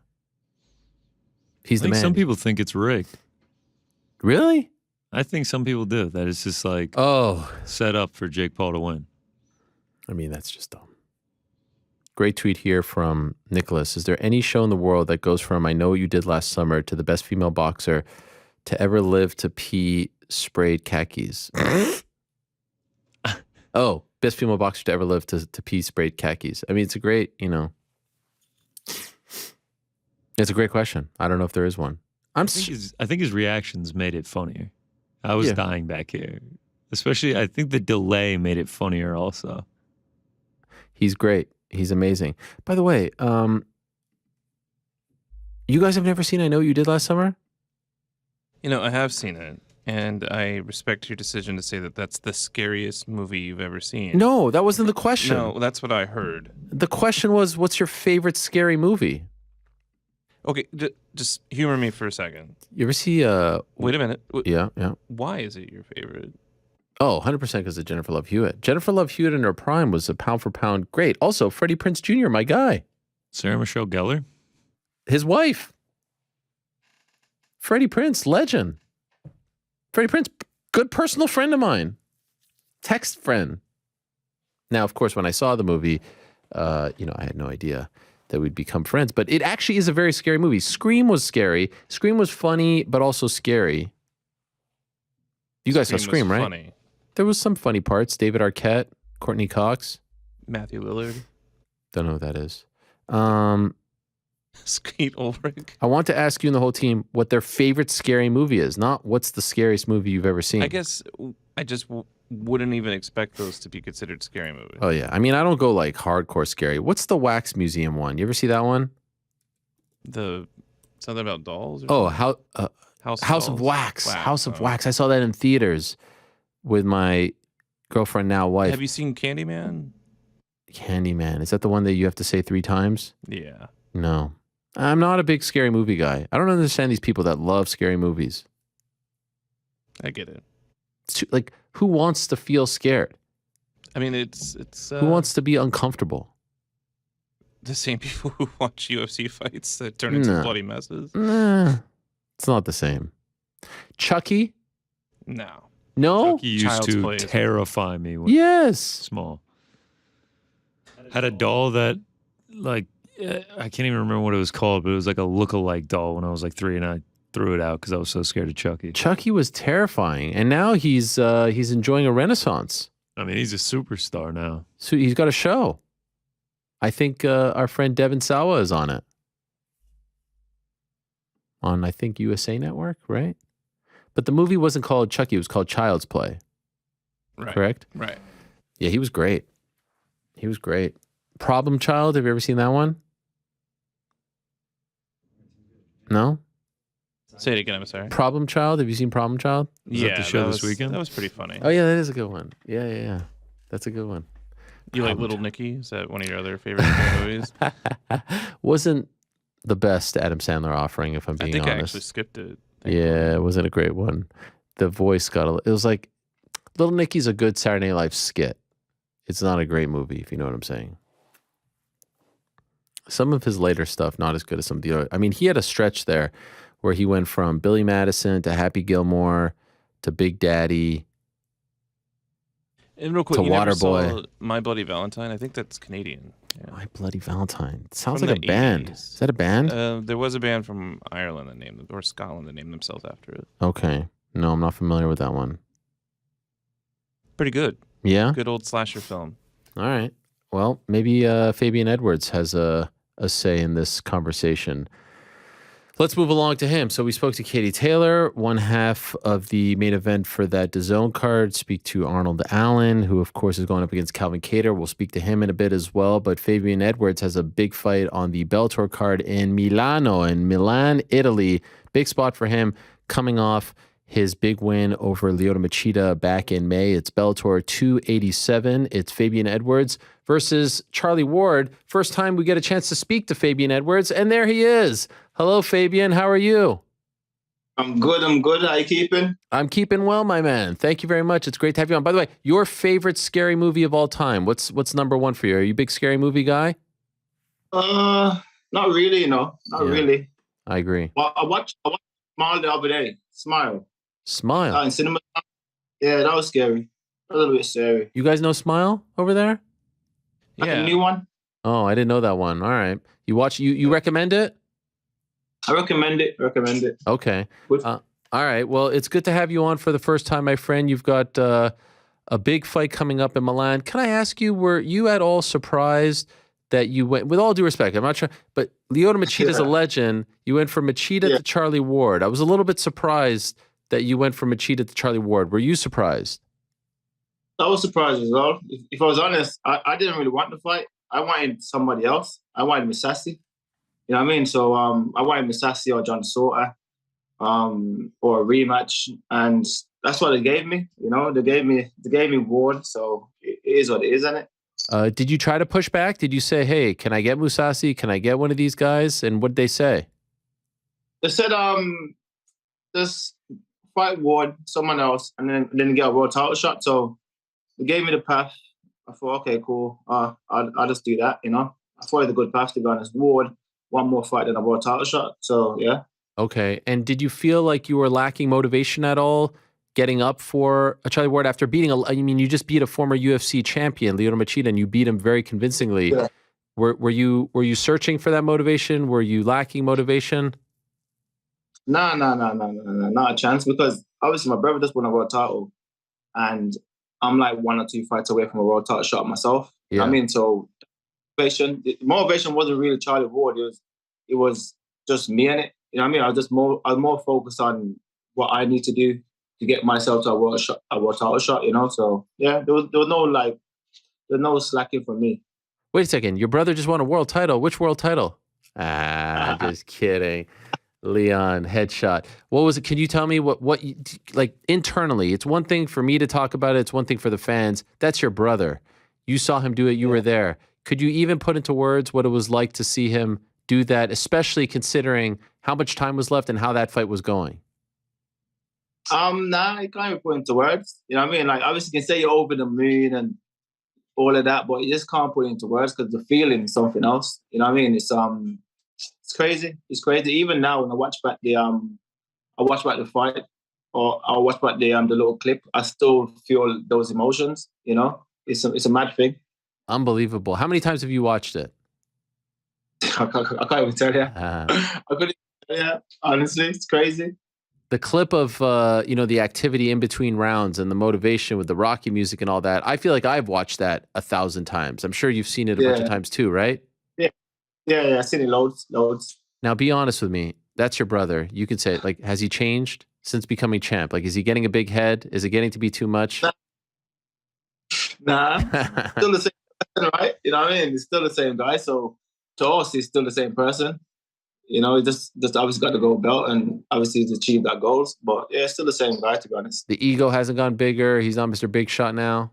He's the man. Some people think it's rigged. Really? I think some people do. That it's just like set up for Jake Paul to win. I mean, that's just dumb. Great tweet here from Nicholas. Is there any show in the world that goes from I Know What You Did Last Summer to the best female boxer to ever live to pee sprayed khakis? Oh, best female boxer to ever live to pee sprayed khakis. I mean, it's a great, it's a great question. I don't know if there is one. I think his reactions made it funnier. I was dying back here. Especially, I think the delay made it funnier also. He's great. He's amazing. By the way, you guys have never seen I Know What You Did Last Summer? I have seen it, and I respect your decision to say that that's the scariest movie you've ever seen. No, that wasn't the question. No, that's what I heard. The question was, what's your favorite scary movie? Okay, just humor me for a second. You ever see... Wait a minute. Yeah. Why is it your favorite? Oh, 100% because of Jennifer Love Hewitt. Jennifer Love Hewitt in her prime was a pound for pound great. Also, Freddie Prinze Jr., my guy. Sarah Michelle Gellar? His wife, Freddie Prinze, legend. Freddie Prinze, good personal friend of mine. Text friend. Now, of course, when I saw the movie, I had no idea that we'd become friends. But it actually is a very scary movie. Scream was scary. Scream was funny, but also scary. You guys saw Scream, right? Funny. There was some funny parts. David Arquette, Courtney Cox. Matthew Lillard. Don't know who that is. Skeet Ulrich. I want to ask you and the whole team what their favorite scary movie is. Not what's the scariest movie you've ever seen. I guess I just wouldn't even expect those to be considered scary movies. Oh, yeah. I mean, I don't go like hardcore scary. What's the Wax Museum one? You ever see that one? Something about dolls? Oh, House of Wax. House of Oh. Wax. I saw that in theaters with my girlfriend, now wife. Have you seen Candyman? Candyman. Is that the one that you have to say 3 times? Yeah. No. I'm not a big scary movie guy. I don't understand these people that love scary movies. I get it. Like, who wants to feel scared? I mean, it's Who wants to be uncomfortable? the same people who watch UFC fights that turn into No. bloody messes. Nah, it's not the same. Chucky? No. No? Chucky used Child's to Play is- terrify me when Yes. small. Had a doll that, like, I can't even remember what it was called, but it was like a look-alike doll when I was like 3, and I threw it out because I was so scared of Chucky. Chucky was terrifying, and now he's enjoying a renaissance. I mean, he's a superstar now. So he's got a show. I think our friend Devin Sawa is on it. On, I think, USA Network, right? But the movie wasn't called Chucky. It was called Child's Play. Right. Correct? Right. Yeah, he was great. He was great. Problem Child. Have you ever seen that one? No? Say it again. I'm sorry. Problem Child. Have you seen Problem Child? Was that the show this weekend? That was pretty funny. Oh, yeah, that is a good one. Yeah. That's a good one. You like Little Nicky? Is that one of your other favorite scary movies? Wasn't the best Adam Sandler offering, if I'm I being think I honest. actually skipped it. Yeah, it wasn't a great one. The voice it was like, Little Nicky's a good Saturday Night Live skit. It's not a great movie, if you know what I'm saying. Some of his later stuff, not as good as some of the other. I mean, he had a stretch there where he went from Billy Madison to Happy Gilmore to Big Daddy. And real quick, To you never Waterboy. saw My Bloody Valentine? I think that's Canadian. Yeah. My Bloody Valentine. It sounds From like a the band. 80s. Is that a band? There was a band from Ireland that named them, or Scotland that named themselves after it. Okay. No, I'm not familiar with that one. Pretty good. Yeah? Good old slasher film. All right. Well, maybe Fabian Edwards has a say in this conversation. Let's move along to him. So we spoke to Katie Taylor, one half of the main event for that DAZN card. Speak to Arnold Allen, who of course is going up against Calvin Kattar. We'll speak to him in a bit as well. But Fabian Edwards has a big fight on the Bellator card in Milan, Italy. Big spot for him coming off his big win over Lyoto Machida back in May. It's Bellator 287. It's Fabian Edwards versus Charlie Ward. First time we get a chance to speak to Fabian Edwards, and there he is. Hello, Fabian. How are you? I'm good. How you keeping? I'm keeping well, my man. Thank you very much. It's great to have you on. By the way, your favorite scary movie of all time. What's number one for you? Are you a big scary movie guy? Not really, Not Yeah. really. I agree. Well, I watched Smile the other day. Smile. Smile. In cinema. Yeah, that was scary. A little bit scary. You guys know Smile over there? Like Yeah. a new one. Oh, I didn't know that one. All right. You recommend it? I recommend it. Okay. Good. All right. Well, it's good to have you on for the first time, my friend. You've got a big fight coming up in Milan. Can I ask you, were you at all surprised that you went, with all due respect, I'm not sure, but Lyoto Machida's a legend. You went from Machida to Charlie Ward. I was a little bit surprised that you went from Machida to Charlie Ward. Were you surprised? I was surprised as well. If I was honest, I didn't really want the fight. I wanted somebody else. I wanted Misasi. You know what I mean? So I wanted Misasi or John Sota or a rematch. And that's what they gave me. You know, they gave me Ward. So it is what it is, isn't it? Did you try to push back? Did you say, hey, can I get Musasi? Can I get one of these guys? And what did they say? They said, just fight Ward, someone else, and then get a world title shot. So they gave me the path. I thought, okay, cool. I'll just do that, you know. I thought it was a good path, to be honest. Ward, one more fight than a world title shot. So yeah. Okay. And did you feel like you were lacking motivation at all getting up for a Charlie Ward after beating you just beat a former UFC champion, Lyoto Machida, and you beat him very convincingly. Yeah. Were you searching for that motivation? Were you lacking motivation? No, not a chance, because obviously my brother just won a world title and I'm like 1 or 2 fights away from a world title shot myself. Yeah. I mean, so motivation wasn't really Charlie Ward. It was just me in it. You know what I mean? I was more focused on what I need to do to get myself to a world title shot, you know? So yeah, there was no slacking for me. Wait a second. Your brother just won a world title. Which world title? Just kidding. Leon, headshot. What was it? Can you tell me what like internally? It's one thing for me to talk about it. It's one thing for the fans. That's your brother. You saw him do it. You were there. Could you even put into words what it was like to see him do that, especially considering how much time was left and how that fight was going? Nah, you can't even put into words. You know what I mean? Like, obviously you can say you're over the moon and all of that, but you just can't put it into words because the feeling is something else. You know what I mean? It's crazy. It's crazy. Even now when I watch back the fight, or I watch back the little clip, I still feel those emotions. You know, it's a mad thing. Unbelievable. How many times have you watched it? I can't even tell you. I couldn't. Yeah, honestly, it's crazy. The clip of the activity in between rounds and the motivation with the Rocky music and all that. I feel like I've watched that 1,000 times. I'm sure you've seen it a bunch of times too, right? Yeah, I've seen it loads. Now, be honest with me. That's your brother. You can say it. Like, has he changed since becoming champ? Like, is he getting a big head? Is it getting to be too much? Nah, still the same person, right? You know what I mean? He's still the same guy. So to us, he's still the same person. You know, he just obviously got the gold belt and obviously he's achieved that goals. But yeah, still the same guy, to be honest. The ego hasn't gone bigger. He's not Mr. Big Shot now.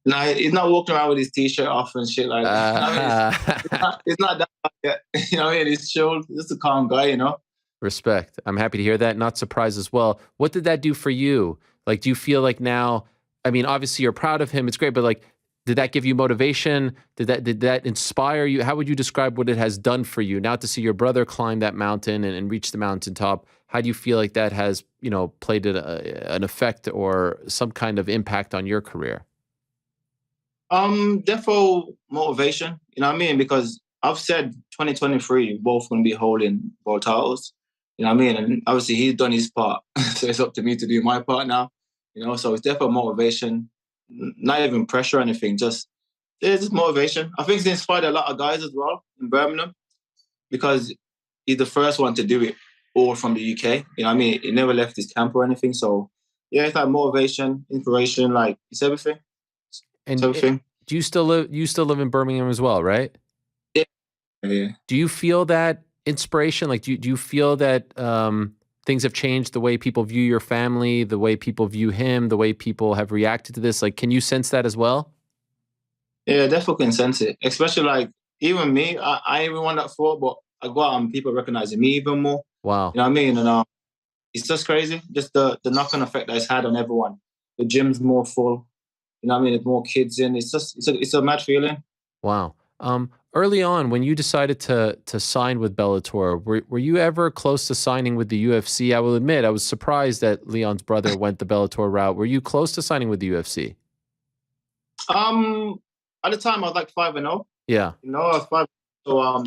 No, he's not walking around with his t-shirt off and shit like that. You know, it's not that yet. You know what I mean? He's chill. He's just a calm guy, you know? Respect. I'm happy to hear that. Not surprised as well. What did that do for you? Like, do you feel like now, I mean, obviously you're proud of him. It's great, but like, did that give you motivation? Did that inspire you? How would you describe what it has done for you now to see your brother climb that mountain and reach the mountaintop? How do you feel like that has, played an effect or some kind of impact on your career? Definitely motivation. You know what I mean? Because I've said 2023, both going to be holding world titles. You know what I mean? And obviously he's done his part. So it's up to me to do my part now. You know, so it's definitely motivation. Not even pressure or anything, just motivation. I think it's inspired a lot of guys as well in Birmingham because he's the first one to do it all from the UK. You know what I mean? He never left his camp or anything. So yeah, it's like motivation, inspiration, like it's everything. And it's everything. Do you still live in Birmingham as well, right? Yeah. Do you feel that inspiration? Like, do you feel that things have changed the way people view your family, the way people view him, the way people have reacted to this? Like, can you sense that as well? Yeah, definitely can sense it. Especially like even me, I ain't even won that for, but I got people recognizing me even more. Wow. You know what I mean? And it's just crazy. Just the knock-on effect that it's had on everyone. The gym's more full. You know what I mean? There's more kids in. It's a mad feeling. Wow. Early on, when you decided to sign with Bellator, were you ever close to signing with the UFC? I will admit, I was surprised that Leon's brother went the Bellator route. Were you close to signing with the UFC? At the time, I was like 5-0. Yeah. You know, I was 5. So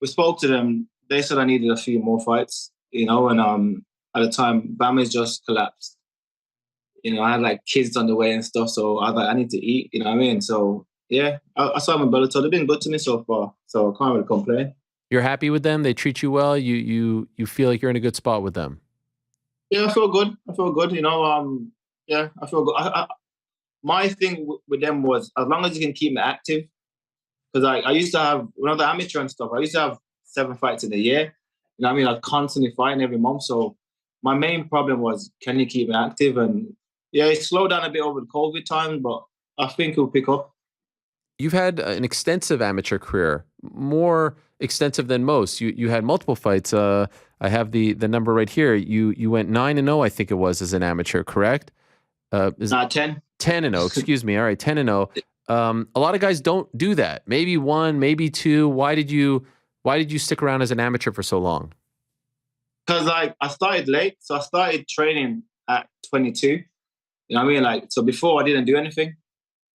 we spoke to them. They said I needed a few more fights. You know, and at the time, Bama's just collapsed. You know, I had like kids on the way and stuff, so I was like, I need to eat. You know what I mean? So. Yeah, I saw them in Bellator. They've been good to me so far, so I can't really complain. You're happy with them? They treat you well? You feel like you're in a good spot with them? Yeah, I feel good. You know, yeah, I feel good. My thing with them was as long as you can keep me active, because I used to have, when I was amateur and stuff, I used to have 7 fights in a year. You know what I mean? I was constantly fighting every month. So my main problem was, can you keep me active? And yeah, it slowed down a bit over the COVID time, but I think it'll pick up. You've had an extensive amateur career, more extensive than most. You had multiple fights. I have the number right here. You went 9-0, I think it was, as an amateur, correct? 10. 10-0, excuse me. All right, 10-0. A lot of guys don't do that. Maybe 1, maybe 2. Why did you Why did you stick around as an amateur for so long? Because like I started late, so I started training at 22. You know what I mean? Like, so before I didn't do anything.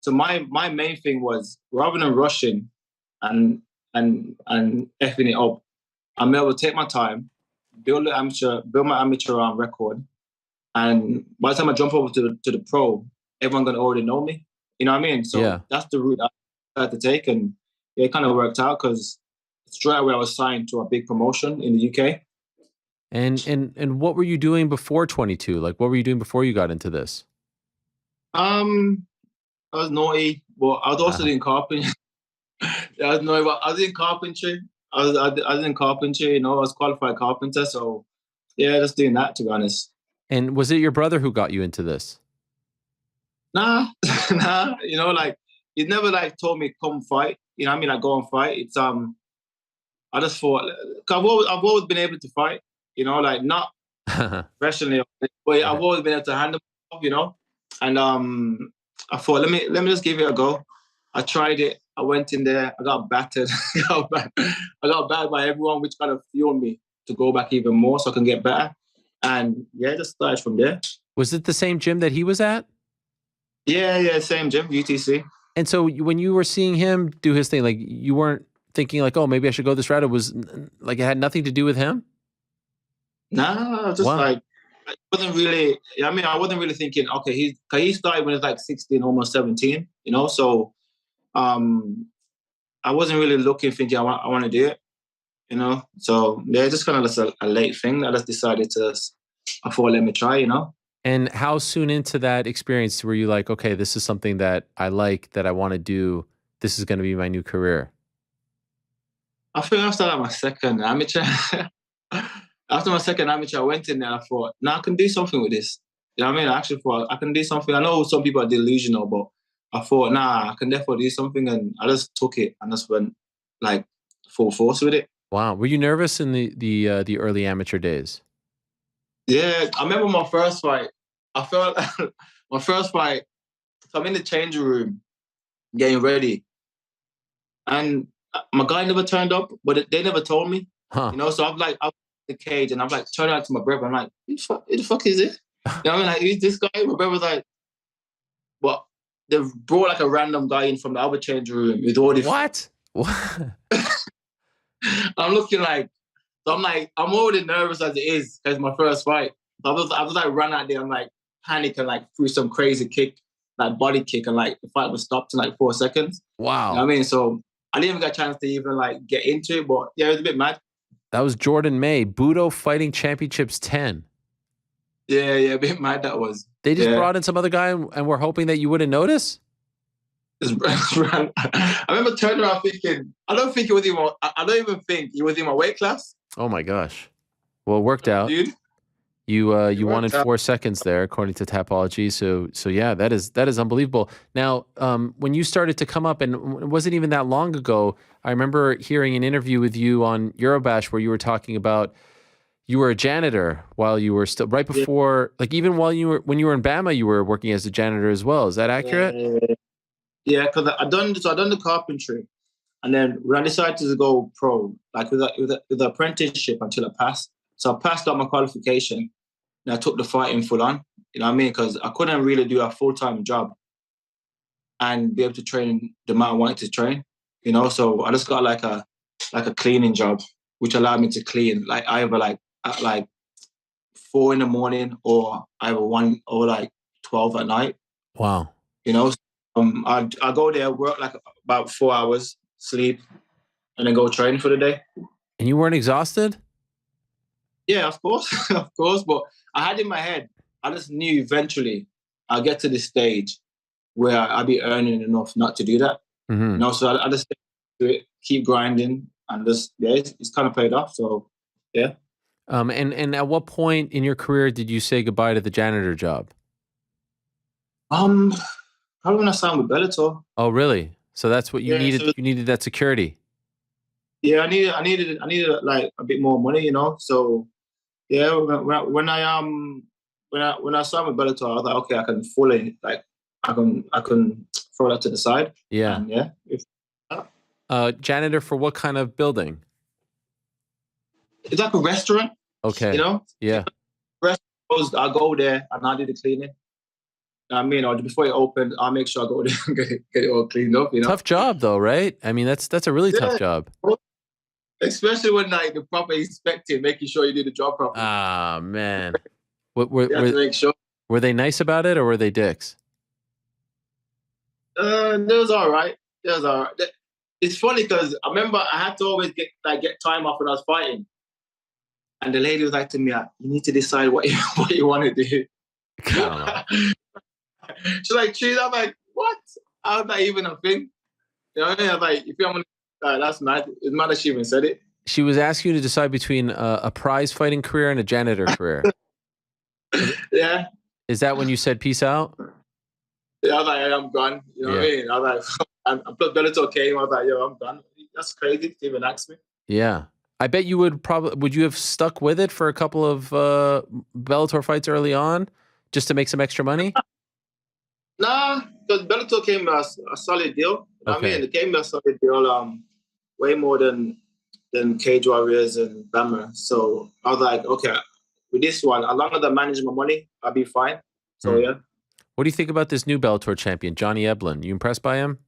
So my main thing was, rather than rushing and effing it up, I'm able to take my time, build my amateur record, and by the time I jump over to the pro, everyone's gonna already know me. You know what I mean? So that's the route I had to take, and it kind of worked out because straight away I was signed to a big promotion in the UK. And what were you doing before 22? Like, what were you doing before you got into this? I was naughty, but I was also doing carpentry. I was naughty, but I was in carpentry. I was in carpentry, you know, I was qualified carpenter. So yeah, just doing that, to be honest. And was it your brother who got you into this? Nah, nah. You know, like, he never like told me come fight. You know what I mean? Like, go and fight. It's I just thought, I've always been able to fight. You know, like, not professionally, but I've always been able to handle myself, you know. And I thought, let me just give it a go. I tried it. I went in there. I got battered. I got battered by everyone, which kind of fueled me to go back even more so I can get better. And yeah, just started from there. Was it the same gym that he was at? Yeah, same gym, UTC. And so when you were seeing him do his thing, like, you weren't thinking like, oh, maybe I should go this route. It was like, it had nothing to do with him? Nah, just like, I wasn't really, I mean, I wasn't really thinking, okay, he started when he was like 16, almost 17, you know? So I wasn't really thinking I want to do it, you know? So yeah, just kind of just a late thing. I just decided I thought, let me try, you know? And how soon into that experience were you like, okay, this is something that I like, that I want to do. This is going to be my new career? I think I started my second amateur. After my second amateur, I went in there and I thought, nah, I can do something with this. You know what I mean? I actually thought I can do something. I know some people are delusional, but I thought, nah, I can definitely do something. And I just took it and just went like full force with it. Wow. Were you nervous in the early amateur days? Yeah, I remember my first fight. I felt my first fight. So I'm in the changing room, getting ready, and my guy never turned up, but they never told me. You know, so I'm in the cage, and I'm like turning out to my brother. I'm like, who the fuck is it? You know what I mean? Like, who's this guy? My brother's like, what? They brought like a random guy in from the other changing room with all this. What? I'm looking like, so I'm like, I'm already nervous as it is because it's my first fight. So I was like, run out there, I'm like, panic and like threw some crazy kick, like body kick, and like the fight was stopped in like 4 seconds. Wow. You know what I mean? So I didn't even get a chance to even like get into it, but yeah, it was a bit mad. That was Jordan May, Budo Fighting Championships 10. Yeah, a bit mad that was. They just brought in some other guy and were hoping that you wouldn't notice? I remember turning around thinking, I don't even think he was in my weight class. Oh my gosh. Well, it worked out. Dude. You won in 4 seconds there, according to Tapology. So yeah, that is unbelievable. Now, when you started to come up, and it wasn't even that long ago, I remember hearing an interview with you on Eurobash where you were talking about you were a janitor while you were still right before, like even when you were in Bama, you were working as a janitor as well. Is that accurate? Yeah, because I done the carpentry, and then when I decided to go pro, like with the apprenticeship until I passed. So I passed out my qualification. And I took the fighting full on, you know what I mean? Because I couldn't really do a full-time job and be able to train the amount I wanted to train, you know? So I just got like a cleaning job, which allowed me to clean like either at 4 in the morning or either 1 or like 12 at night. Wow. You know, I go there, work like about 4 hours, sleep, and then go train for the day. And you weren't exhausted? Yeah, of course, of course. But I had in my head, I just knew eventually I'll get to this stage where I'll be earning enough not to do that. Mm-hmm. You know, so I just do it, keep grinding, and just it's kind of paid off. So yeah. And at what point in your career did you say goodbye to the janitor job? Probably when I signed with Bellator. Oh, really? So that's what you needed. So you needed that security. Yeah, I needed like a bit more money, you know. So yeah, when I signed with Bellator, I was like, okay, I can fully like I can throw that to the side. Yeah, and yeah. Janitor for what kind of building? it's like a restaurant. Okay. You know? Yeah. Restaurants, I go there and I do the cleaning. I mean, or before it opens, I'll make sure I go there and get it all cleaned up, you know? Tough job though, right? I mean, that's a really tough job. Especially when like the proper inspecting, making sure you do the job properly. Ah, man. You have to make sure. Were they nice about it or were they dicks? It was all right. It was all right. It's funny because I remember I had to always get time off when I was fighting. And the lady was like to me, you need to decide what you want to do. She's like, "Cheese." I'm like, what? How's that even a thing? You know what I mean? I'm like, if I'm that's mad. It's mad that she even said it. She was asking you to decide between a prize fighting career and a janitor career. Yeah. Is that when you said peace out? Yeah, I was like, I'm gone. You know what I mean? I was like, I put Bellator came. I was like, yo, I'm done. That's crazy to even ask me. Yeah. I bet you would you have stuck with it for a couple of Bellator fights early on just to make some extra money? Nah, because Bellator came a solid deal. You know what I mean? It came a solid deal, way more than Cage Warriors and Bama. So I was like, okay, with this one, as long as I manage my money, I'll be fine. So yeah. What do you think about this new Bellator champion, Johnny Eblen? You impressed by him?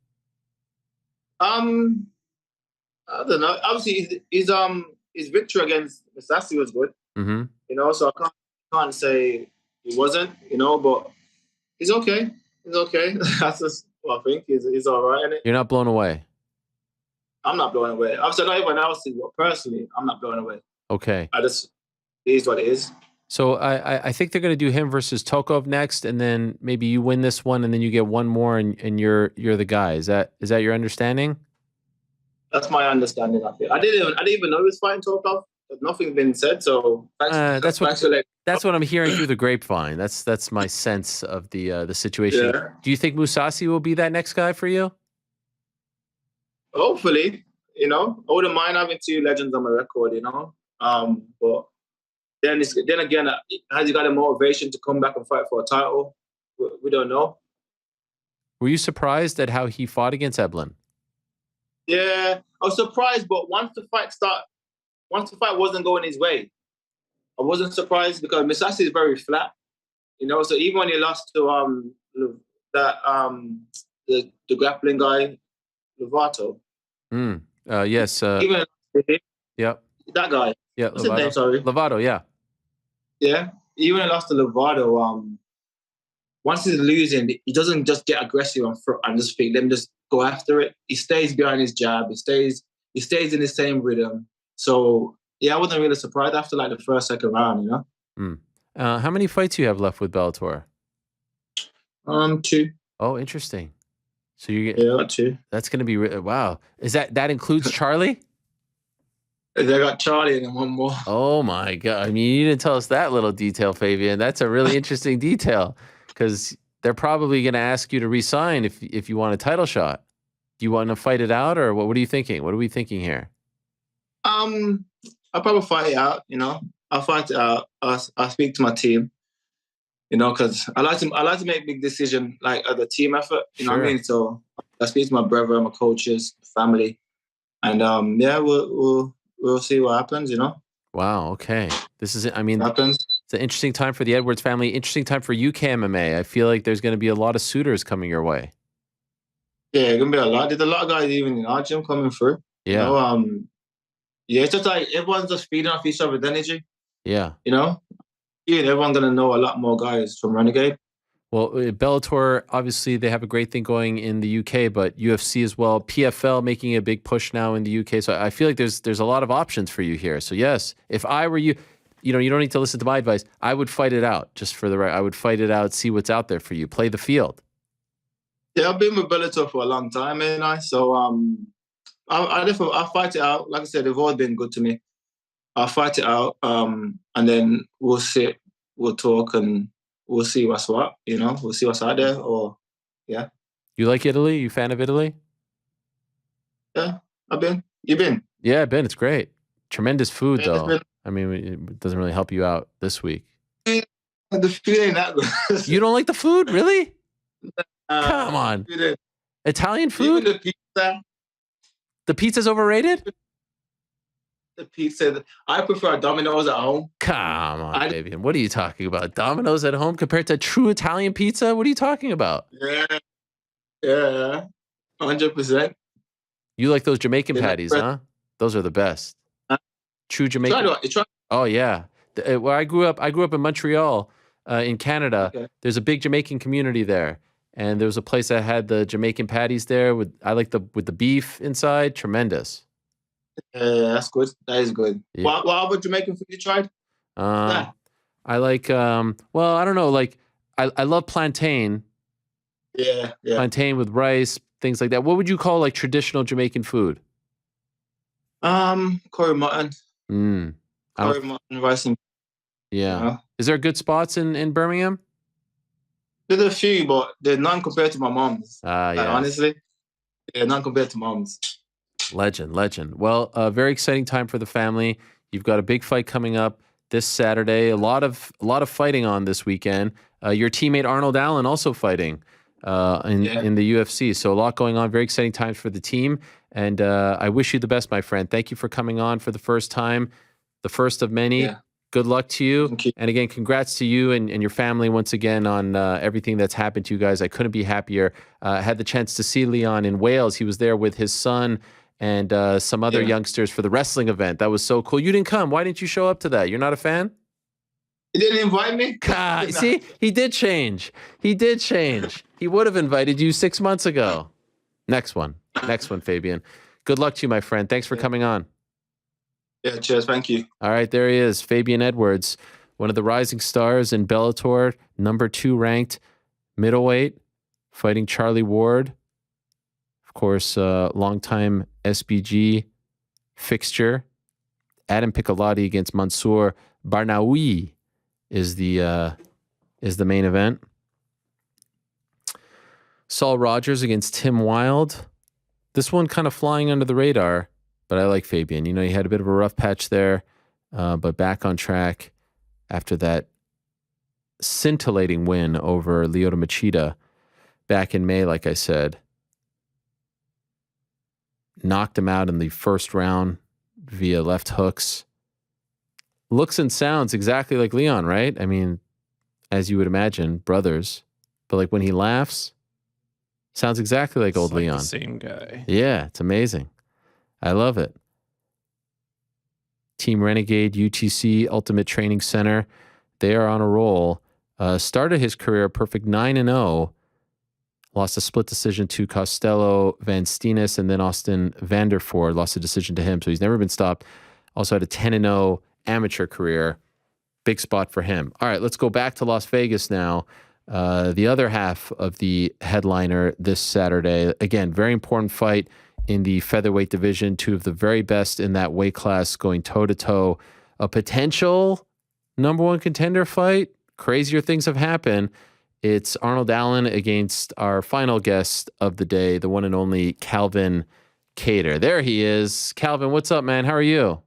I don't know. Obviously, his victory against Misasi was good. Mm-hmm. You know, so I can't say he wasn't. You know, but he's okay. He's okay. That's just what I think. He's all right. Innit? You're not blown away. I'm not blown away. Obviously, not everyone else is, but personally, I'm not blown away. Okay. It is what it is. So I think they're going to do him versus Tokov next, and then maybe you win this one, and then you get one more, and you're the guy. Is that your understanding? That's my understanding of it. I didn't even know he was fighting Tokov. Nothing's been said, so that's what I'm hearing through the grapevine. That's my sense of the situation. Yeah. Do you think Mousasi will be that next guy for you? Hopefully, you know, I wouldn't mind having two legends on my record, you know. But then again, has he got a motivation to come back and fight for a title? We don't know. Were you surprised at how he fought against Eblen? Yeah, I was surprised, but once the fight wasn't going his way, I wasn't surprised because Misasi is very flat, you know. So even when he lost to the grappling guy, Lovato. Yes. Even yep. That guy. Yeah. What's his name? Sorry. Lovato. Yeah. Yeah. Even when he lost to Lovato, once he's losing, he doesn't just get aggressive and just think, let me just go after it. He stays behind his jab. He stays in the same rhythm. So yeah, I wasn't really surprised after like the first, second round, you know. How many fights do you have left with Bellator? 2. Oh, interesting. So you get 2. That's going to be wow. Is that includes Charlie? They got Charlie and then one more. Oh my God! I mean, you didn't tell us that little detail, Fabian. That's a really interesting detail because they're probably going to ask you to resign if you want a title shot. Do you want to fight it out, or what are you thinking? What are we thinking here? I'll probably fight it out. You know, I'll fight it out. I'll speak to my team. You know, because I like to make big decisions like as a team effort. You know what I mean? So I speak to my brother, my coaches, family, and yeah, we'll see what happens. You know. Wow. Okay. This is. I mean, happens. It's an interesting time for the Edwards family. Interesting time for UK MMA. I feel like there's going to be a lot of suitors coming your way. Yeah, gonna be a lot. There's a lot of guys even in our gym coming through. Yeah. You know, yeah, it's just like everyone's just feeding off each other's energy. Yeah. You know. Yeah, everyone's gonna know a lot more guys from Renegade. Well, Bellator, obviously, they have a great thing going in the UK, but UFC as well. PFL making a big push now in the UK. So I feel like there's a lot of options for you here. So yes, if I were you, you know, you don't need to listen to my advice. I would fight it out just for the right. I would fight it out, see what's out there for you. Play the field. Yeah, I've been with Bellator for a long time, ain't I? So I'll fight it out. Like I said, they've always been good to me. I'll fight it out, and then we'll sit, we'll talk, and we'll see what's what. You know, we'll see what's out there. Or yeah. You like Italy? You fan of Italy? Yeah, I've been. You been? Yeah, I've been. It's great. Tremendous food, Yeah, though. I mean, it doesn't really help you out this week. The food ain't that good. You don't like the food, really? Come on. Italian food? Even the pizza. The pizza's overrated? the pizza. I prefer Domino's at home. Come on, baby. What are you talking about? Domino's at home compared to true Italian pizza? What are you talking about? Yeah, 100%. You like those Jamaican patties, huh? Those are the best. True Jamaican. Oh yeah. Where I grew up in Montreal, in Canada. Okay. There's a big Jamaican community there, and there was a place that had the Jamaican patties there. with the beef inside. Tremendous. That's good. That is good. Yeah. What other Jamaican food you tried? I like. Well, I don't know. Like, I love plantain. Yeah. Plantain with rice, things like that. What would you call like traditional Jamaican food? Curry mutton. Curry mutton, rice and. Yeah. You know? Is there good spots in Birmingham? There's a few, but they're none compared to my mom's. Yeah. Honestly, they're none compared to mom's. Legend. Well, a very exciting time for the family. You've got a big fight coming up this Saturday. A lot of fighting on this weekend. Your teammate Arnold Allen also fighting in the UFC. So a lot going on. Very exciting times for the team. And I wish you the best, my friend. Thank you for coming on for the first time, the first of many. Yeah. Good luck to you. Thank you. And again, congrats to you and your family once again on everything that's happened to you guys. I couldn't be happier. I had the chance to see Leon in Wales. He was there with his son and some other youngsters for the wrestling event. That was so cool. You didn't come. Why didn't you show up to that? You're not a fan? He didn't invite me? God, see, he did change. He would have invited you 6 months ago. Next one, Fabian. Good luck to you, my friend. Thanks for coming on. Yeah, cheers. Thank you. All right, there he is, Fabian Edwards, one of the rising stars in Bellator, number 2 ranked middleweight, fighting Charlie Ward. Of course, longtime SBG fixture. Adam Piccolotti against Mansour Barnaoui is the main event. Saul Rogers against Tim Wilde. This one kind of flying under the radar, but I like Fabian. You know, he had a bit of a rough patch there, but back on track after that scintillating win over Lyoto Machida back in May, like I said. Knocked him out in the first round via left hooks. Looks and sounds exactly like Leon, right? I mean, as you would imagine, brothers. But like when he laughs, sounds exactly like old Leon. The same guy. Yeah, it's amazing. I love it. Team Renegade, UTC, Ultimate Training Center. They are on a roll. Started his career perfect 9-0. Lost a split decision to Costello Van Steenis, and then Austin Vanderford lost a decision to him. So he's never been stopped. Also had a 10-0 amateur career. Big spot for him. All right, let's go back to Las Vegas now. The other half of the headliner this Saturday. Again, very important fight in the featherweight division. 2 of the very best in that weight class going toe-to-toe. A potential number 1 contender fight. Crazier things have happened. It's Arnold Allen against our final guest of the day, the one and only Calvin Kattar. There he is. Calvin, what's up, man? How are you?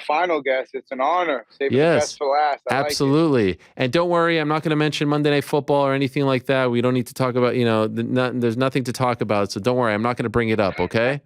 Final guest. It's an honor. Saving the best for last. Absolutely. Like and don't worry, I'm not going to mention Monday Night Football or anything like that. We don't need to talk about, there's nothing to talk about. So don't worry, I'm not going to bring it up, okay?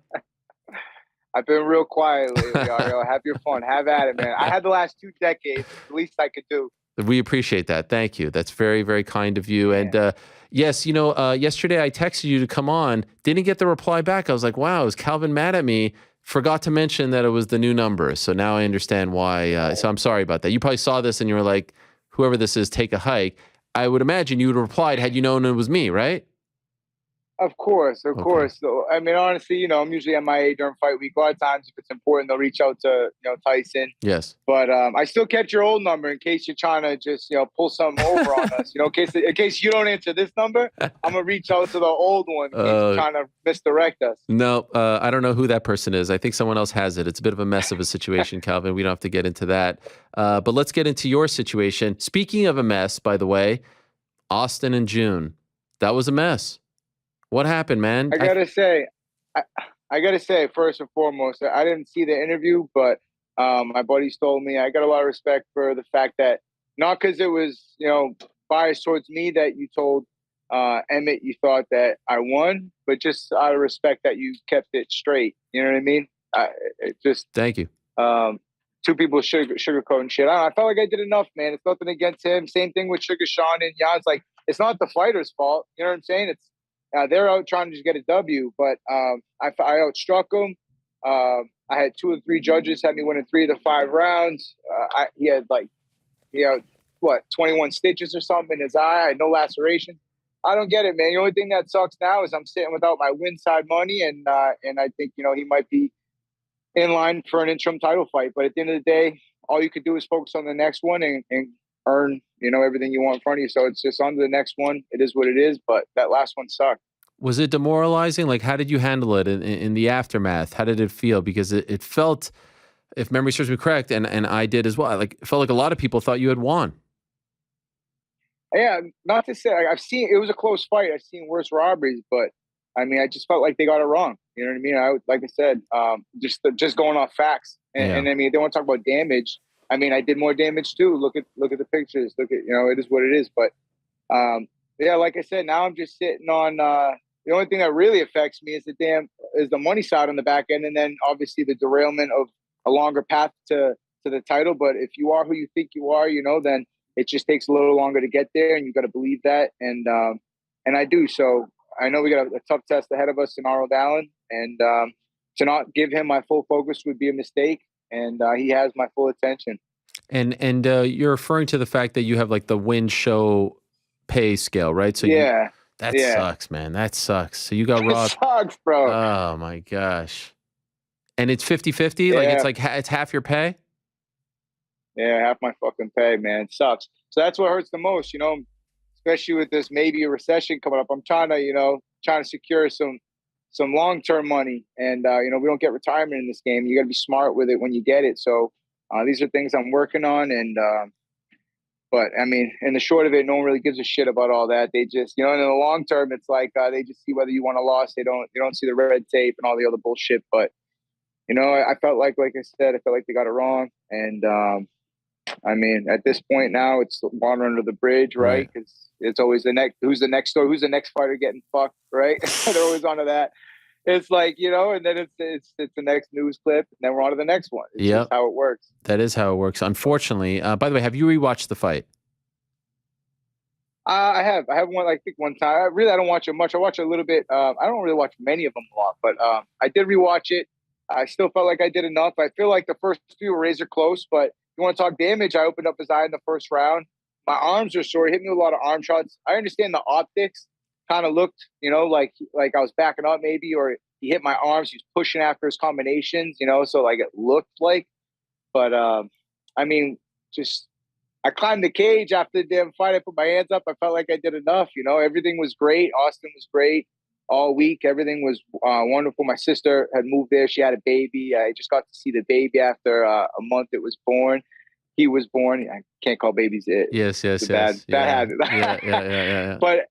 I've been real quiet lately, Ariel. Have your fun. Have at it, man. I had the last 2 decades. The least I could do. We appreciate that. Thank you. That's very, very kind of you. Yeah. And yes, yesterday I texted you to come on. Didn't get the reply back. I was like, wow, is Calvin mad at me? Forgot to mention that it was the new number. So now I understand why. So I'm sorry about that. You probably saw this and you were like, whoever this is, take a hike. I would imagine you would have replied had you known it was me, right? Of course. So, I mean, honestly, I'm usually MIA during fight week. A lot of times, if it's important, they'll reach out to, Tyson. Yes. But I still kept your old number in case you're trying to just, pull something over on us. In case you don't answer this number, I'm gonna reach out to the old one in case you're trying to misdirect us. No, I don't know who that person is. I think someone else has it. It's a bit of a mess of a situation, Calvin. We don't have to get into that. But let's get into your situation. Speaking of a mess, by the way, Austin in June, that was a mess. What happened, man? I gotta say, first and foremost, I didn't see the interview, but my buddies told me I got a lot of respect for the fact that not because it was, biased towards me that you told Emmett you thought that I won, but just out of respect that you kept it straight. You know what I mean? It just Thank you. two people sugarcoating shit. I felt like I did enough, man. It's nothing against him. Same thing with Sugar Sean and Jan. It's like, it's not the fighter's fault. You know what I'm saying? It's they're out trying to just get a W, but I outstruck them. I had 2 of 3 judges had me winning 3 of the 5 rounds. He had 21 stitches or something in his eye. I had no laceration. I don't get it, man. The only thing that sucks now is I'm sitting without my win side money, and I think he might be in line for an interim title fight. But at the end of the day, all you could do is focus on the next one and earn everything you want in front of you. So it's just on to the next one. It is what it is. But that last one sucked. Was it demoralizing? Like, how did you handle it in the aftermath? How did it feel? Because it felt, if memory serves me correct, and I did as well, like, it felt like a lot of people thought you had won. Yeah, not to say I've seen it was a close fight. I've seen worse robberies, but I mean, I just felt like they got it wrong. You know what I mean? Like I said, just going off facts, and I mean, they want to talk about damage. I mean, I did more damage too. Look at the pictures. Look at it is what it is. But yeah, like I said, now I'm just sitting on. The only thing that really affects me is the money side on the back end, and then obviously the derailment of a longer path to the title. But if you are who you think you are, then it just takes a little longer to get there, and you got to believe that. And I do. So I know we got a tough test ahead of us in Arnold Allen, and to not give him my full focus would be a mistake. And he has my full attention. And you're referring to the fact that you have like the win show pay scale, right? So yeah. That sucks, man. That sucks. So you got robbed. It sucks, bro. Oh my gosh. And it's 50-50? Like it's like it's half your pay? Yeah, half my fucking pay, man. It sucks. So that's what hurts the most, especially with this maybe a recession coming up. I'm trying to secure some long-term money, and we don't get retirement in this game. You got to be smart with it when you get it. So these are things I'm working on, and but I mean, in the short of it, no one really gives a shit about all that. They just, and in the long term, it's like they just see whether you won or lost. They don't see the red tape and all the other bullshit. But I felt like I said, I felt like they got it wrong, and I mean, at this point now, it's water under the bridge, right? Because it's always who's the next fighter getting fucked, right? They're always onto that. It's like, and then it's the next news clip, and then we're on to the next one. It's just how it works. That is how it works. Unfortunately, by the way, have you rewatched the fight? I have one, I think one time. I don't watch it much. I watch a little bit. I don't really watch many of them a lot, but I did rewatch it. I still felt like I did enough. I feel like the first few were razor close, but you want to talk damage? I opened up his eye in the first round. My arms are sore. He hit me with a lot of arm shots. I understand the optics kind of looked, like I was backing up maybe, or he hit my arms. He was pushing after his combinations, so like it looked like. But I mean, I climbed the cage after the damn fight. I put my hands up. I felt like I did enough. Everything was great. Austin was great all week. Everything was wonderful. My sister had moved there. She had a baby. I just got to see the baby after a month it was born. He was born. I can't call babies it. Yes. Bad habit. Yeah. But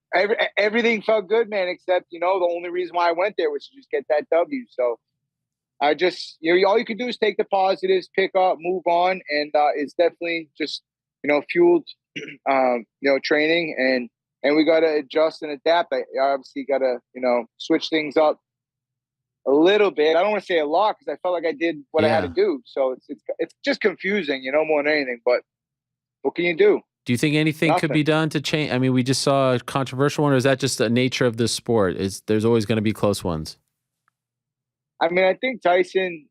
everything felt good, man, except, the only reason why I went there was to just get that W. So I just, all you can do is take the positives, pick up, move on. And it's definitely just, fueled, training. And we got to adjust and adapt. I obviously got to, switch things up a little bit. I don't want to say a lot because I felt like I did what I had to do. So it's just confusing, more than anything. But what can you do? Do you think anything could be done to change? I mean, we just saw a controversial one, or is that just the nature of this sport? There's always going to be close ones? I mean, I think Tyson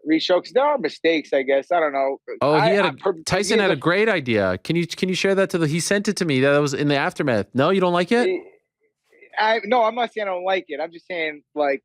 reached out because there are mistakes, I guess. I don't know. Oh, Tyson had a great idea. Can you share that he sent it to me. That was in the aftermath. No, you don't like it? No, I'm not saying I don't like it. I'm just saying like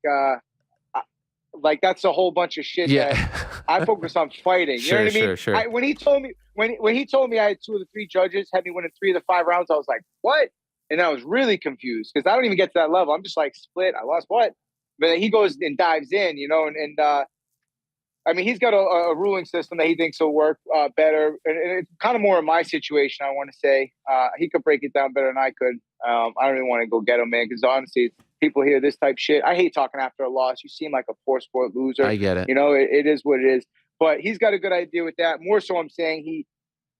that's a whole bunch of shit that I focus on fighting. You know what I mean? Sure. When he told me I had 2 of the 3 judges had me winning 3 of the 5 rounds, I was like, what? And I was really confused because I don't even get to that level. I'm just like, split. I lost what? But then he goes and dives in, and I mean, he's got a ruling system that he thinks will work better. And it's kind of more in my situation, I want to say. He could break it down better than I could. I don't even want to go get him, man, because honestly, people hear this type shit. I hate talking after a loss. You seem like a poor sport loser. I get it. It is what it is. But he's got a good idea with that. More so, I'm saying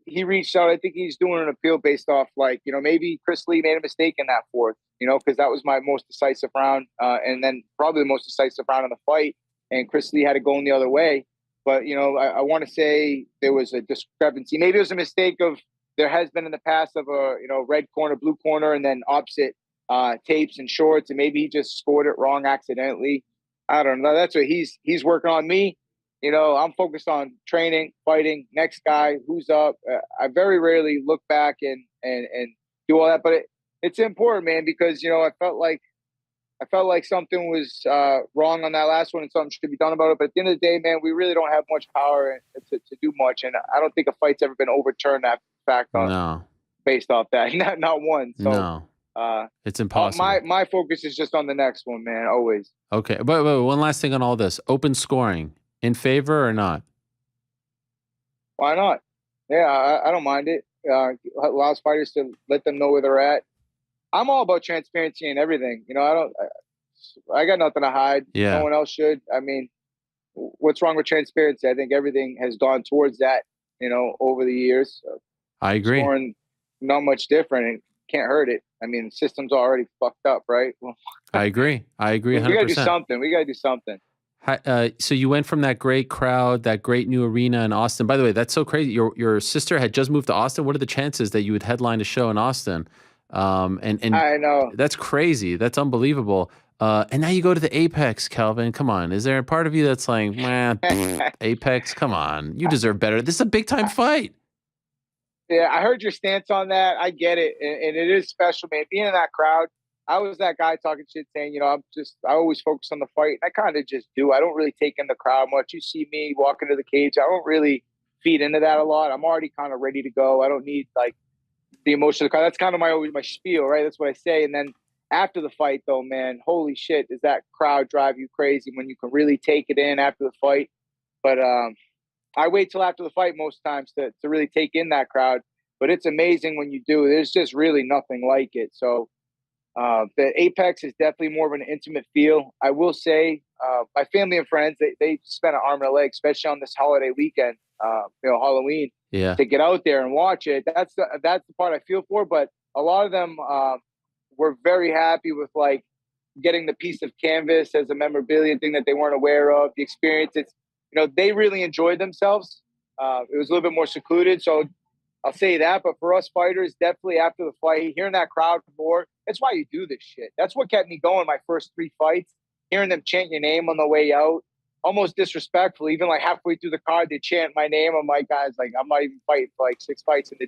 he reached out. I think he's doing an appeal based off maybe Chris Lee made a mistake in that 4th, because that was my most decisive round. And then probably the most decisive round of the fight. and Chris Lee had it going the other way. But, I want to say there was a discrepancy. Maybe it was a mistake of there has been in the past of a, red corner, blue corner, and then opposite tapes and shorts. And maybe he just scored it wrong accidentally. I don't know. That's what he's working on. Me. I'm focused on training, fighting, next guy, who's up. I very rarely look back and do all that. But it's important, man, because, I felt like something was wrong on that last one and something should be done about it. But at the end of the day, man, we really don't have much power to do much. And I don't think a fight's ever been overturned after the fact based off that. Not one. So, no. It's impossible. My focus is just on the next one, man, always. Okay. But one last thing on all this. Open scoring. In favor or not? Why not? Yeah, I don't mind it. Allows fighters to let them know where they're at. I'm all about transparency and everything. I got nothing to hide. Yeah. No one else should. I mean, what's wrong with transparency? I think everything has gone towards that, over the years. So I agree. Scoring, not much different and can't hurt it. I mean, the system's already fucked up, right? Well, I agree 100%. We got to do something. We got to do something. So you went from that great crowd, that great new arena in Austin. By the way, that's so crazy. Your sister had just moved to Austin. What are the chances that you would headline a show in Austin? And I know that's crazy. That's unbelievable. And now you go to the Apex, Calvin. Come on. Is there a part of you that's like, man, Apex? Come on. You deserve better. This is a big time fight. Yeah, I heard your stance on that. I get it. And it is special, man. Being in that crowd, I was that guy talking shit saying, I always focus on the fight. I kind of just do. I don't really take in the crowd much. You see me walk into the cage. I don't really feed into that a lot. I'm already kind of ready to go. I don't need the emotion of the crowd. That's kind of my spiel, right? That's what I say. And then after the fight though, man, holy shit, does that crowd drive you crazy when you can really take it in after the fight. But I wait till after the fight most times to really take in that crowd. But it's amazing when you do. There's just really nothing like it. So the Apex is definitely more of an intimate feel. I will say, my family and friends, they spent an arm and a leg, especially on this holiday weekend, Halloween, to get out there and watch it. That's the part I feel for. But a lot of them were very happy with getting the piece of canvas as a memorabilia thing that they weren't aware of. The experience, they really enjoyed themselves. It was a little bit more secluded. So I'll say that. But for us fighters, definitely after the fight, hearing that crowd more, that's why you do this shit. That's what kept me going my first 3 fights. Hearing them chant your name on the way out, almost disrespectful. Even halfway through the card, they chant my name. I'm like, guys, I'm not even fighting for 6 fights. And they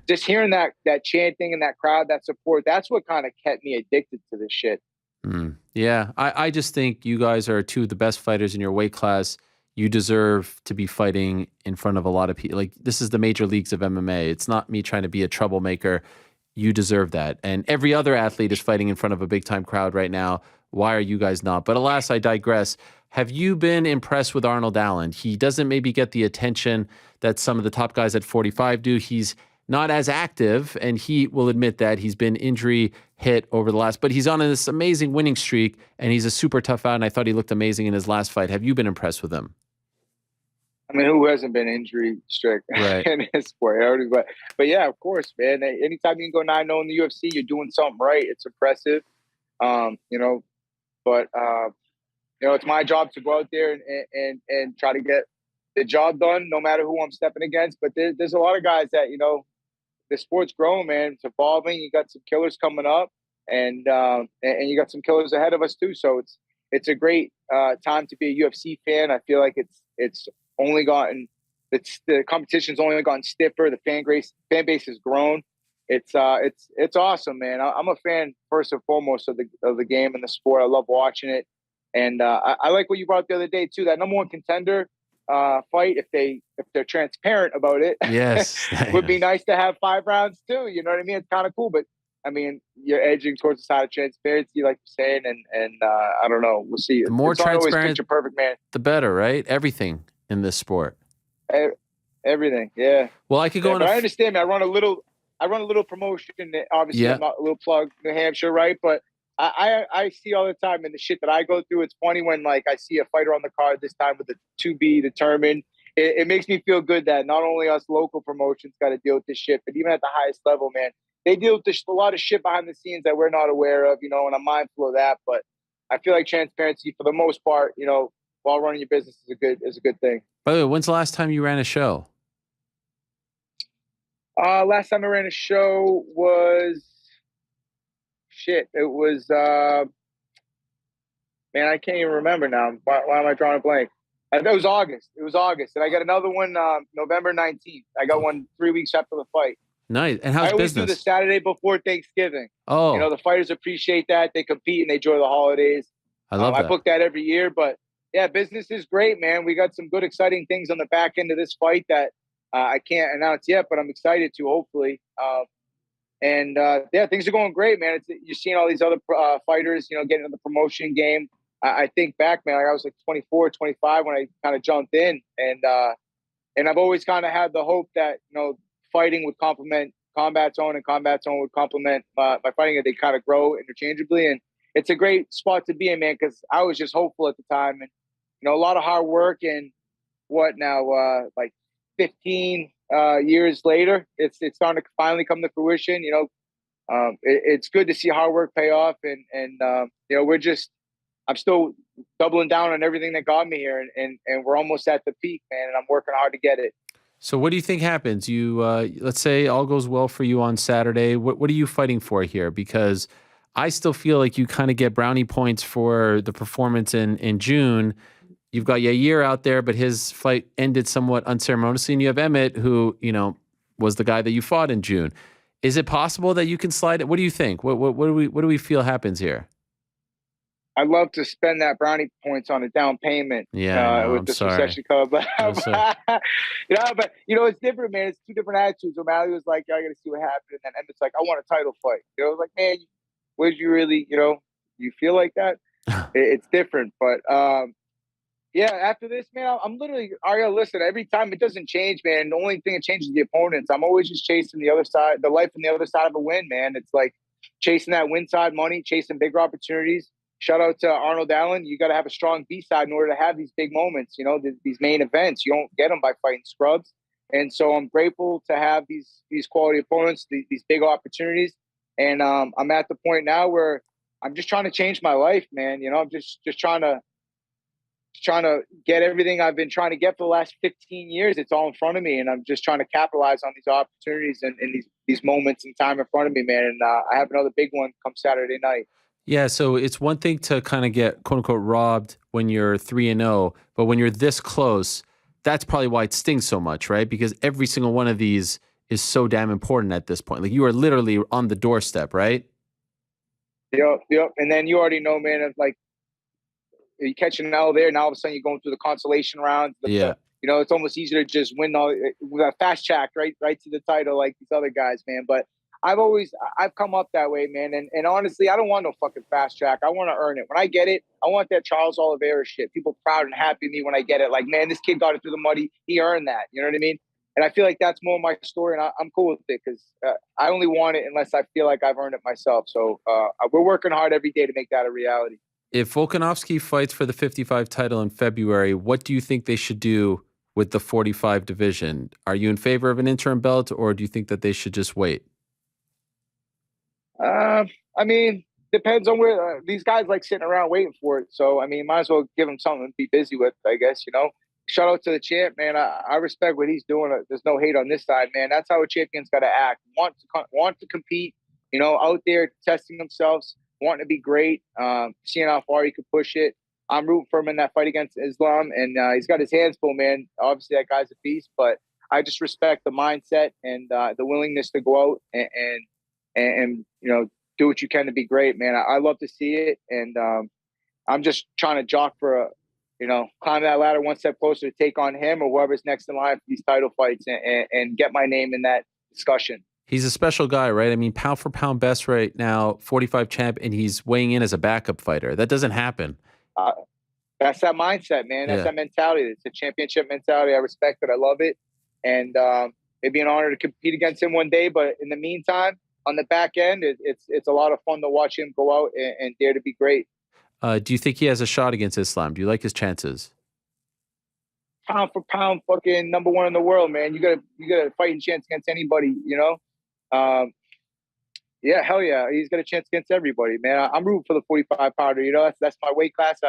just hearing that chanting and that crowd, that support, that's what kind of kept me addicted to this shit. Yeah, I just think you guys are 2 of the best fighters in your weight class. You deserve to be fighting in front of a lot of people. This is the major leagues of MMA. It's not me trying to be a troublemaker. You deserve that. And every other athlete is fighting in front of a big time crowd right now. Why are you guys not? But alas, I digress. Have you been impressed with Arnold Allen? He doesn't maybe get the attention that some of the top guys at 45 do. He's not as active, and he will admit that he's been injury hit over the last, but he's on this amazing winning streak, and he's a super tough out, and I thought he looked amazing in his last fight. Have you been impressed with him? I mean, who hasn't been injury strict in this sport? But yeah, of course, man. Anytime you can go 9-0 in the UFC, you're doing something right. It's impressive, But it's my job to go out there and try to get the job done, no matter who I'm stepping against. But there's a lot of guys that the sport's growing, man. It's evolving. You got some killers coming up, and you got some killers ahead of us too. So it's a great time to be a UFC fan. I feel like it's only gotten the competition's only gotten stiffer. The fan base has grown. It's awesome, man. I'm a fan first and foremost of the game and the sport. I love watching it, and I like what you brought up the other day too. That number 1 contender fight, if they're transparent about it, yes, would be nice to have 5 rounds too. You know what I mean? It's kind of cool, but I mean, you're edging towards the side of transparency, like you're saying, and I don't know. We'll see. The more it's transparent, always picture perfect, man. The better, right? Everything in this sport. Everything, yeah. Well, I could go on. I understand, man. I run a little promotion. Obviously, I'm not a little plug, New Hampshire, right? But I see all the time in the shit that I go through. It's funny when I see a fighter on the card this time with a to be determined. It makes me feel good that not only us local promotions got to deal with this shit, but even at the highest level, man, they deal with a lot of shit behind the scenes that we're not aware of, and I'm mindful of that. But I feel like transparency, for the most part, while running your business is a good thing. By the way, when's the last time you ran a show? Last time I ran a show was shit. It was man, I can't even remember now. Why am I drawing a blank? It was August. It was August, and I got another one November 19th. I got one 3 weeks after the fight. Nice. And how's I always business? do the Saturday before Thanksgiving. Oh, You know, the fighters appreciate that. They compete and they enjoy the holidays. I love I that. book that every year, but yeah, business is great, man. We got some good, exciting things on the back end of this fight that I can't announce yet, but I'm excited to, hopefully. Yeah, things are going great, man. You're seeing all these other fighters, you know, getting in the promotion game. I think back, man, I was like 24, 25 when I kind of jumped in, and I've always kind of had the hope that, you know, fighting would complement combat zone and combat zone would complement my fighting, and they kind of grow interchangeably. And it's a great spot to be in, man, because I was just hopeful at the time, and you know, a lot of hard work, and what now, like 15 years later, it's starting to finally come to fruition. You know, it's good to see hard work pay off, and you know, I'm still doubling down on everything that got me here, and we're almost at the peak, man, and I'm working hard to get it. So what do you think happens? You let's say all goes well for you on Saturday. What are you fighting for here? Because I still feel like you kind of get brownie points for the performance in June. You've got Yair out there, but his fight ended somewhat unceremoniously, and you have Emmett, who, you know, was the guy that you fought in June. Is it possible that you can slide it? What do you think? What do we feel happens here? I'd love to spend that brownie points on a down payment. With this recession coming, but you know, it's different, man. It's two different attitudes. O'Malley was like, I got to see what happens, and then Emmett's like, I want a title fight. You know, like, man, would you really, you know, you feel like that? It's different, but yeah. After this, man, I'm literally, Ariel. Listen, every time it doesn't change, man. The only thing that changes is the opponents. I'm always just chasing the other side, the life on the other side of a win, man. It's like chasing that win side money, chasing bigger opportunities. Shout out to Arnold Allen. You got to have a strong B side in order to have these big moments. You know, these main events. You don't get them by fighting scrubs. And so I'm grateful to have these quality opponents, these big opportunities. And I'm at the point now where I'm just trying to change my life, man. You know, I'm just trying to get everything I've been trying to get for the last 15 years. It's all in front of me, and I'm just trying to capitalize on these opportunities and these moments in time in front of me, man. And I have another big one come Saturday night. Yeah, so it's one thing to kind of get quote unquote robbed when you're 3-0, but when you're this close, that's probably why it stings so much, right? Because every single one of these is so damn important at this point. Like, you are literally on the doorstep, right? Yep. And then you already know, man, it's like you catch an L there, and all of a sudden you're going through the consolation round. Yeah. You know, it's almost easier to just win with a fast track, right to the title, like these other guys, man. But I've come up that way, man. And honestly, I don't want no fucking fast track. I want to earn it. When I get it, I want that Charles Oliveira shit. People proud and happy of me when I get it. Like, man, this kid got it through the mud. He earned that. You know what I mean? And I feel like that's more my story, and I'm cool with it, because I only want it unless I feel like I've earned it myself. So we're working hard every day to make that a reality. If Volkanovski fights for the 55 title in February, what do you think they should do with the 45 division? Are you in favor of an interim belt, or do you think that they should just wait? I mean, depends on where these guys like sitting around waiting for it. So, I mean, might as well give him something to be busy with, I guess, you know. Shout out to the champ, man. I respect what he's doing. There's no hate on this side, man. That's how a champion's got to act. Want to compete, you know, out there testing themselves, wanting to be great, seeing how far he could push it. I'm rooting for him in that fight against Islam, and he's got his hands full, man. Obviously, that guy's a beast, but I just respect the mindset and the willingness to go out and you know, do what you can to be great, man. I love to see it, and I'm just trying to jock for climb that ladder one step closer to take on him or whoever's next in line for these title fights and get my name in that discussion. He's a special guy, right? I mean, pound for pound best right now, 45 champ, and he's weighing in as a backup fighter. That doesn't happen. That's that mindset, man. That's that mentality. It's a championship mentality. I respect it. I love it. And it'd be an honor to compete against him one day. But in the meantime, on the back end, it's a lot of fun to watch him go out and dare to be great. Do you think he has a shot against Islam? Do you like his chances? Pound for pound, fucking number one in the world, man. You got a fighting chance against anybody, you know? Yeah, hell yeah. He's got a chance against everybody, man. I'm rooting for the 45 pounder. You know, that's my weight class.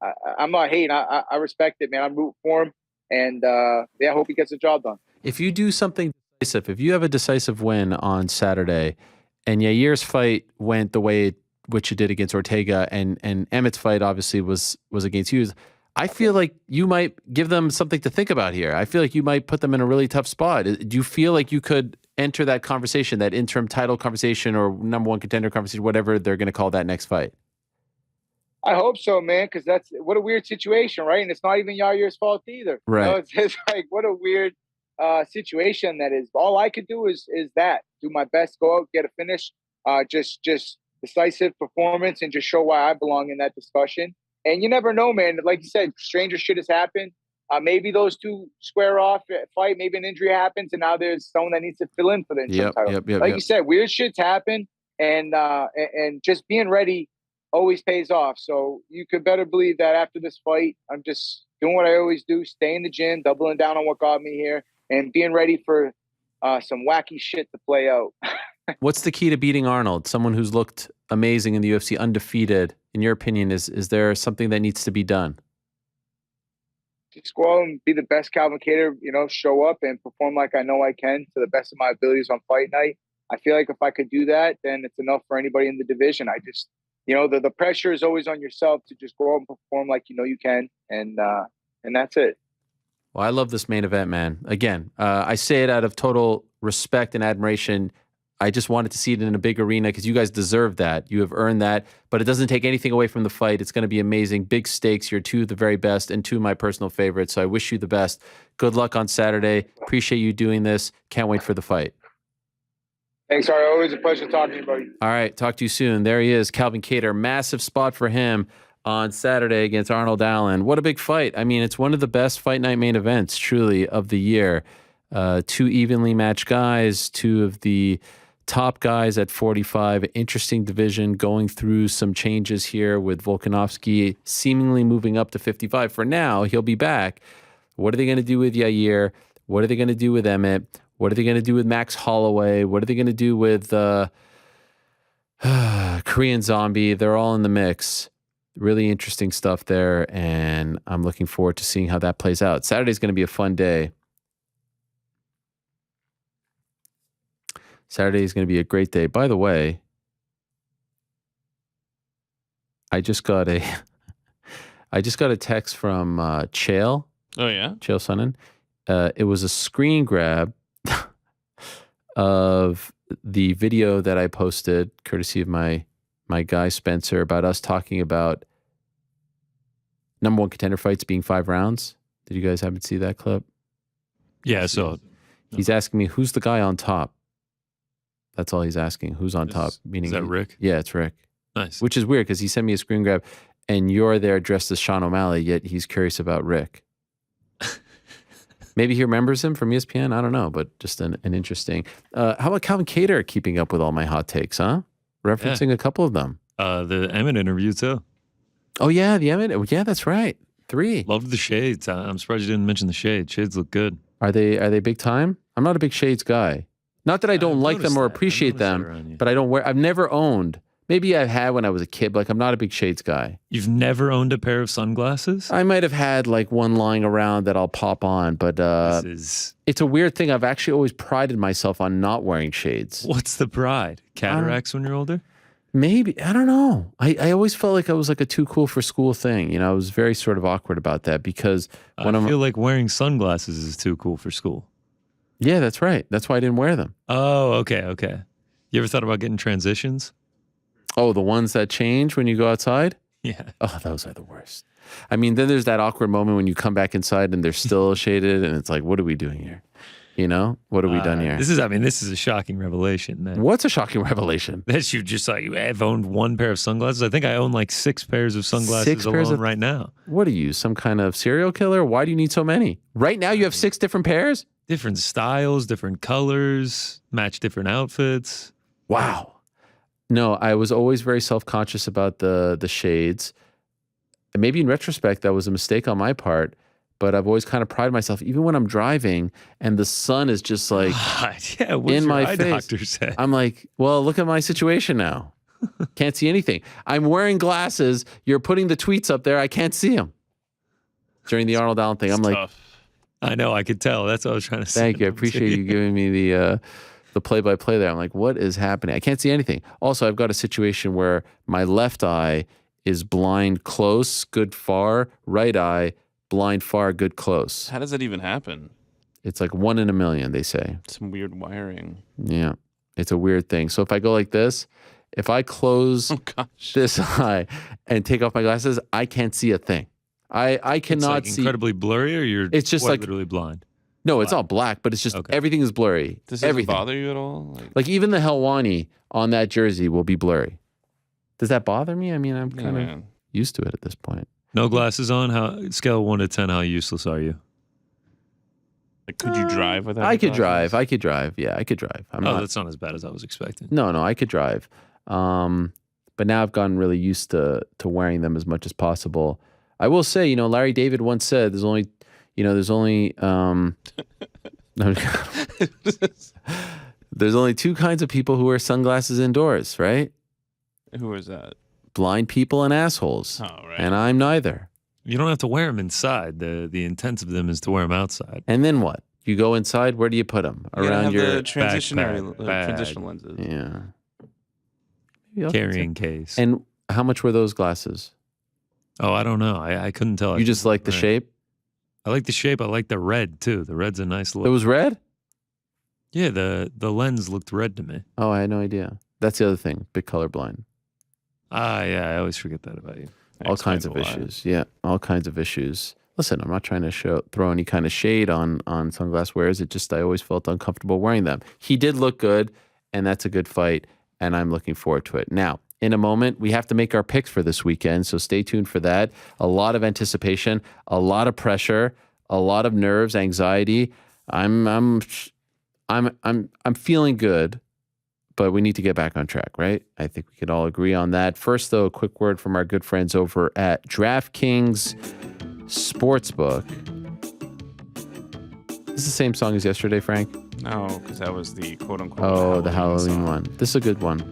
I'm not hating. I respect it, man. I'm rooting for him, and I hope he gets the job done. If you do something decisive, if you have a decisive win on Saturday, and Yair's fight went the way which it did against Ortega, and Emmett's fight obviously was against Hughes, I feel like you might give them something to think about here. I feel like you might put them in a really tough spot. Do you feel like you could enter that conversation, that interim title conversation or number one contender conversation, whatever they're going to call that next fight? I hope so, man, because that's what a weird situation, right? And it's not even Yair's fault either. Right. You know, it's like, what a weird situation that is. All I could do is do my best, go out, get a finish, just decisive performance, and just show why I belong in that discussion. And you never know, man. Like you said, stranger shit has happened. Maybe those two square off, fight, maybe an injury happens, and now there's someone that needs to fill in for the interim title. Like you said, weird shit's happen, and just being ready always pays off. So you could better believe that after this fight, I'm just doing what I always do, stay in the gym, doubling down on what got me here, and being ready for some wacky shit to play out. What's the key to beating Arnold? Someone who's looked amazing in the UFC, undefeated. In your opinion, is there something that needs to be done? Just go out and be the best Calvin Kattar, show up and perform like I know I can to the best of my abilities on fight night. I feel like if I could do that, then it's enough for anybody in the division. I just, the pressure is always on yourself to just go out and perform like you can, and that's it. Well, I love this main event, man. Again, I say it out of total respect and admiration. I just wanted to see it in a big arena because you guys deserve that. You have earned that, but it doesn't take anything away from the fight. It's going to be amazing. Big stakes. You're two of the very best and two of my personal favorites. So I wish you the best. Good luck on Saturday. Appreciate you doing this. Can't wait for the fight. Thanks, Ari. Always a pleasure talking to you, buddy. All right. Talk to you soon. There he is, Calvin Kattar. Massive spot for him on Saturday against Arnold Allen. What a big fight. I mean, it's one of the best fight night main events, truly, of the year. Two evenly matched guys, two of the top guys at 45. Interesting division, going through some changes here with Volkanovski seemingly moving up to 55. For now, he'll be back. What are they going to do with Yair? What are they going to do with Emmett? What are they going to do with Max Holloway? What are they going to do with Korean Zombie? They're all in the mix. Really interesting stuff there, and I'm looking forward to seeing how that plays out. Saturday's going to be a fun day. Saturday is going to be a great day. By the way, I just got a text from Chael. Oh yeah, Chael Sonnen. It was a screen grab of the video that I posted, courtesy of my guy Spencer, about us talking about number one contender fights being 5 rounds. Did you guys happen to see that clip? Yeah, so he's asking me, who's the guy on top? That's all he's asking. Who's on top? Meaning, is that Rick? Yeah, it's Rick. Nice. Which is weird because he sent me a screen grab and you're there dressed as Sean O'Malley, yet he's curious about Rick. Maybe he remembers him from ESPN. I don't know, but just an interesting. How about Calvin Kattar keeping up with all my hot takes, huh? Referencing a couple of them. The Emmett interview, too. Oh, yeah, the Emmett. Yeah, that's right. 3. Loved the shades. I'm surprised you didn't mention the shades. Shades look good. Are they big time? I'm not a big shades guy. Not that I don't like them or appreciate them, but I don't wear. I've never owned. Maybe I had when I was a kid, but like I'm not a big shades guy. You've never owned a pair of sunglasses? I might have had like one lying around that I'll pop on, but it's a weird thing. I've actually always prided myself on not wearing shades. What's the pride? Cataracts when you're older? Maybe. I don't know. I always felt like I was like a too cool for school thing. I was very sort of awkward about that because when I feel like wearing sunglasses is too cool for school. Yeah, that's right. That's why I didn't wear them. Oh, okay. You ever thought about getting transitions? Oh, the ones that change when you go outside? Yeah. Oh, those are the worst. I mean, then there's that awkward moment when you come back inside and they're still shaded and it's like, what are we doing here? What have we done here? This is a shocking revelation. What's a shocking revelation? That you just I've owned one pair of sunglasses. I think I own like 6 pairs of sunglasses alone right now. What are you, some kind of serial killer? Why do you need so many? Right now you have 6 different pairs? Different styles, different colors, match different outfits. Wow. No, I was always very self-conscious about the shades. And maybe in retrospect, that was a mistake on my part. But I've always kind of prided myself, even when I'm driving and the sun is just like what's in your my eye face. doctor say? I'm like, well, look at my situation now. Can't see anything. I'm wearing glasses. You're putting the tweets up there. I can't see them. During the Arnold Allen thing, I'm like, Tough. I know, I could tell. That's what I was trying to say. thank you. I appreciate you giving me the play-by-play there. I'm like, what is happening? I can't see anything. Also, I've got a situation where my left eye is blind close, good far. Right eye, blind far, good close. How does that even happen? It's like 1 in a million, they say. Some weird wiring. Yeah, it's a weird thing. So if I go like this, if I close this eye and take off my glasses, I can't see a thing. I cannot it's like see. incredibly blurry, or you're It's just like literally blind. No, it's all black, but it's just everything is blurry. Does it everything bother you at all? Like even the Helwani on that jersey will be blurry. Does that bother me? I mean, I'm kind of used to it at this point. No glasses on. How scale of 1 to 10? How useless are you? Like, could you drive without? I could glasses? drive. I could drive. Yeah, I could drive. That's not as bad as I was expecting. No, I could drive. But now I've gotten really used to wearing them as much as possible. I will say, Larry David once said, there's only there's only two kinds of people who wear sunglasses indoors, right? Who is that? Blind people and assholes. Oh, right. And I'm neither. You don't have to wear them inside. The intent of them is to wear them outside. And then what? You go inside. Where do you put them? You Around your the transitional lenses. Yeah. Maybe I'll Carrying get some. case. And how much were those glasses? Oh, I don't know. I couldn't tell. You just like the shape? I like the shape. I like the red too. The red's a nice look. It was red? Yeah, the lens looked red to me. Oh, I had no idea. That's the other thing. Big colorblind. Yeah, I always forget that about you. All kinds of issues. Yeah, all kinds of issues. Listen, I'm not trying to throw any kind of shade on sunglass wearers. It just I always felt uncomfortable wearing them. He did look good, and that's a good fight, and I'm looking forward to it. Now, in a moment, we have to make our picks for this weekend, so stay tuned for that. A lot of anticipation, a lot of pressure, a lot of nerves, anxiety. I'm feeling good, but we need to get back on track, right? I think we could all agree on that. First, though, a quick word from our good friends over at DraftKings Sportsbook. Is this the same song as yesterday, Frank? No, because that was the quote-unquote the Halloween one. This is a good one.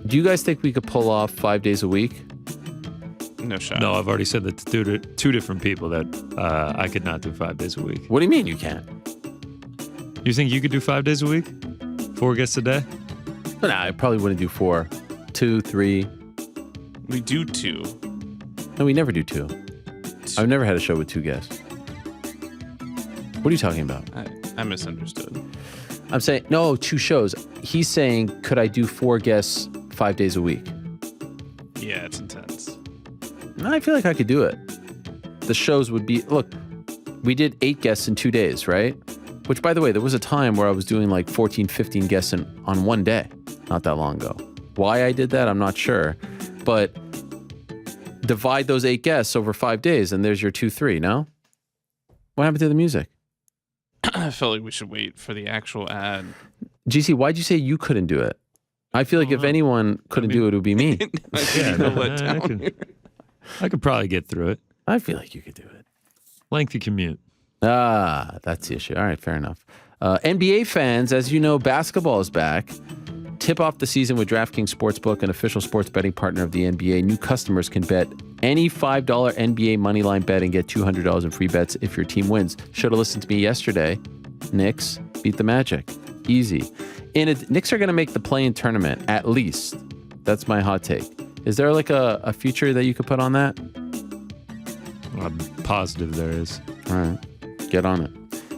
Do you guys think we could pull off 5 days a week? No shot. No, I've already said that to two different people that I could not do 5 days a week. What do you mean you can't? You think you could do 5 days a week? 4 guests a day? Nah, I probably wouldn't do 4. 2, 3. We do 2. No, we never do 2. I've never had a show with 2 guests. What are you talking about? I misunderstood. I'm saying, no, 2 shows. He's saying, could I do 4 guests 5 days a week? Yeah, it's intense. I feel like I could do it. The shows would be, look, we did 8 guests in 2 days, right? Which, by the way, there was a time where I was doing like 14, 15 guests on one day, not that long ago. Why I did that, I'm not sure. But divide those 8 guests over 5 days, and there's your 2, 3, no? What happened to the music? I felt like we should wait for the actual ad. GC, why'd you say you couldn't do it? I feel like if anyone couldn't do it, it would be me. I could probably get through it. I feel like you could do it. Lengthy commute. That's the issue. All right, fair enough. NBA fans, as you know, basketball is back. Tip off the season with DraftKings Sportsbook, an official sports betting partner of the NBA. New customers can bet any $5 NBA moneyline bet and get $200 in free bets if your team wins. Should have listened to me yesterday. Knicks beat the Magic. Easy. Knicks are going to make the play-in tournament, at least. That's my hot take. Is there like a future that you could put on that? I'm positive there is. All right. Get on it.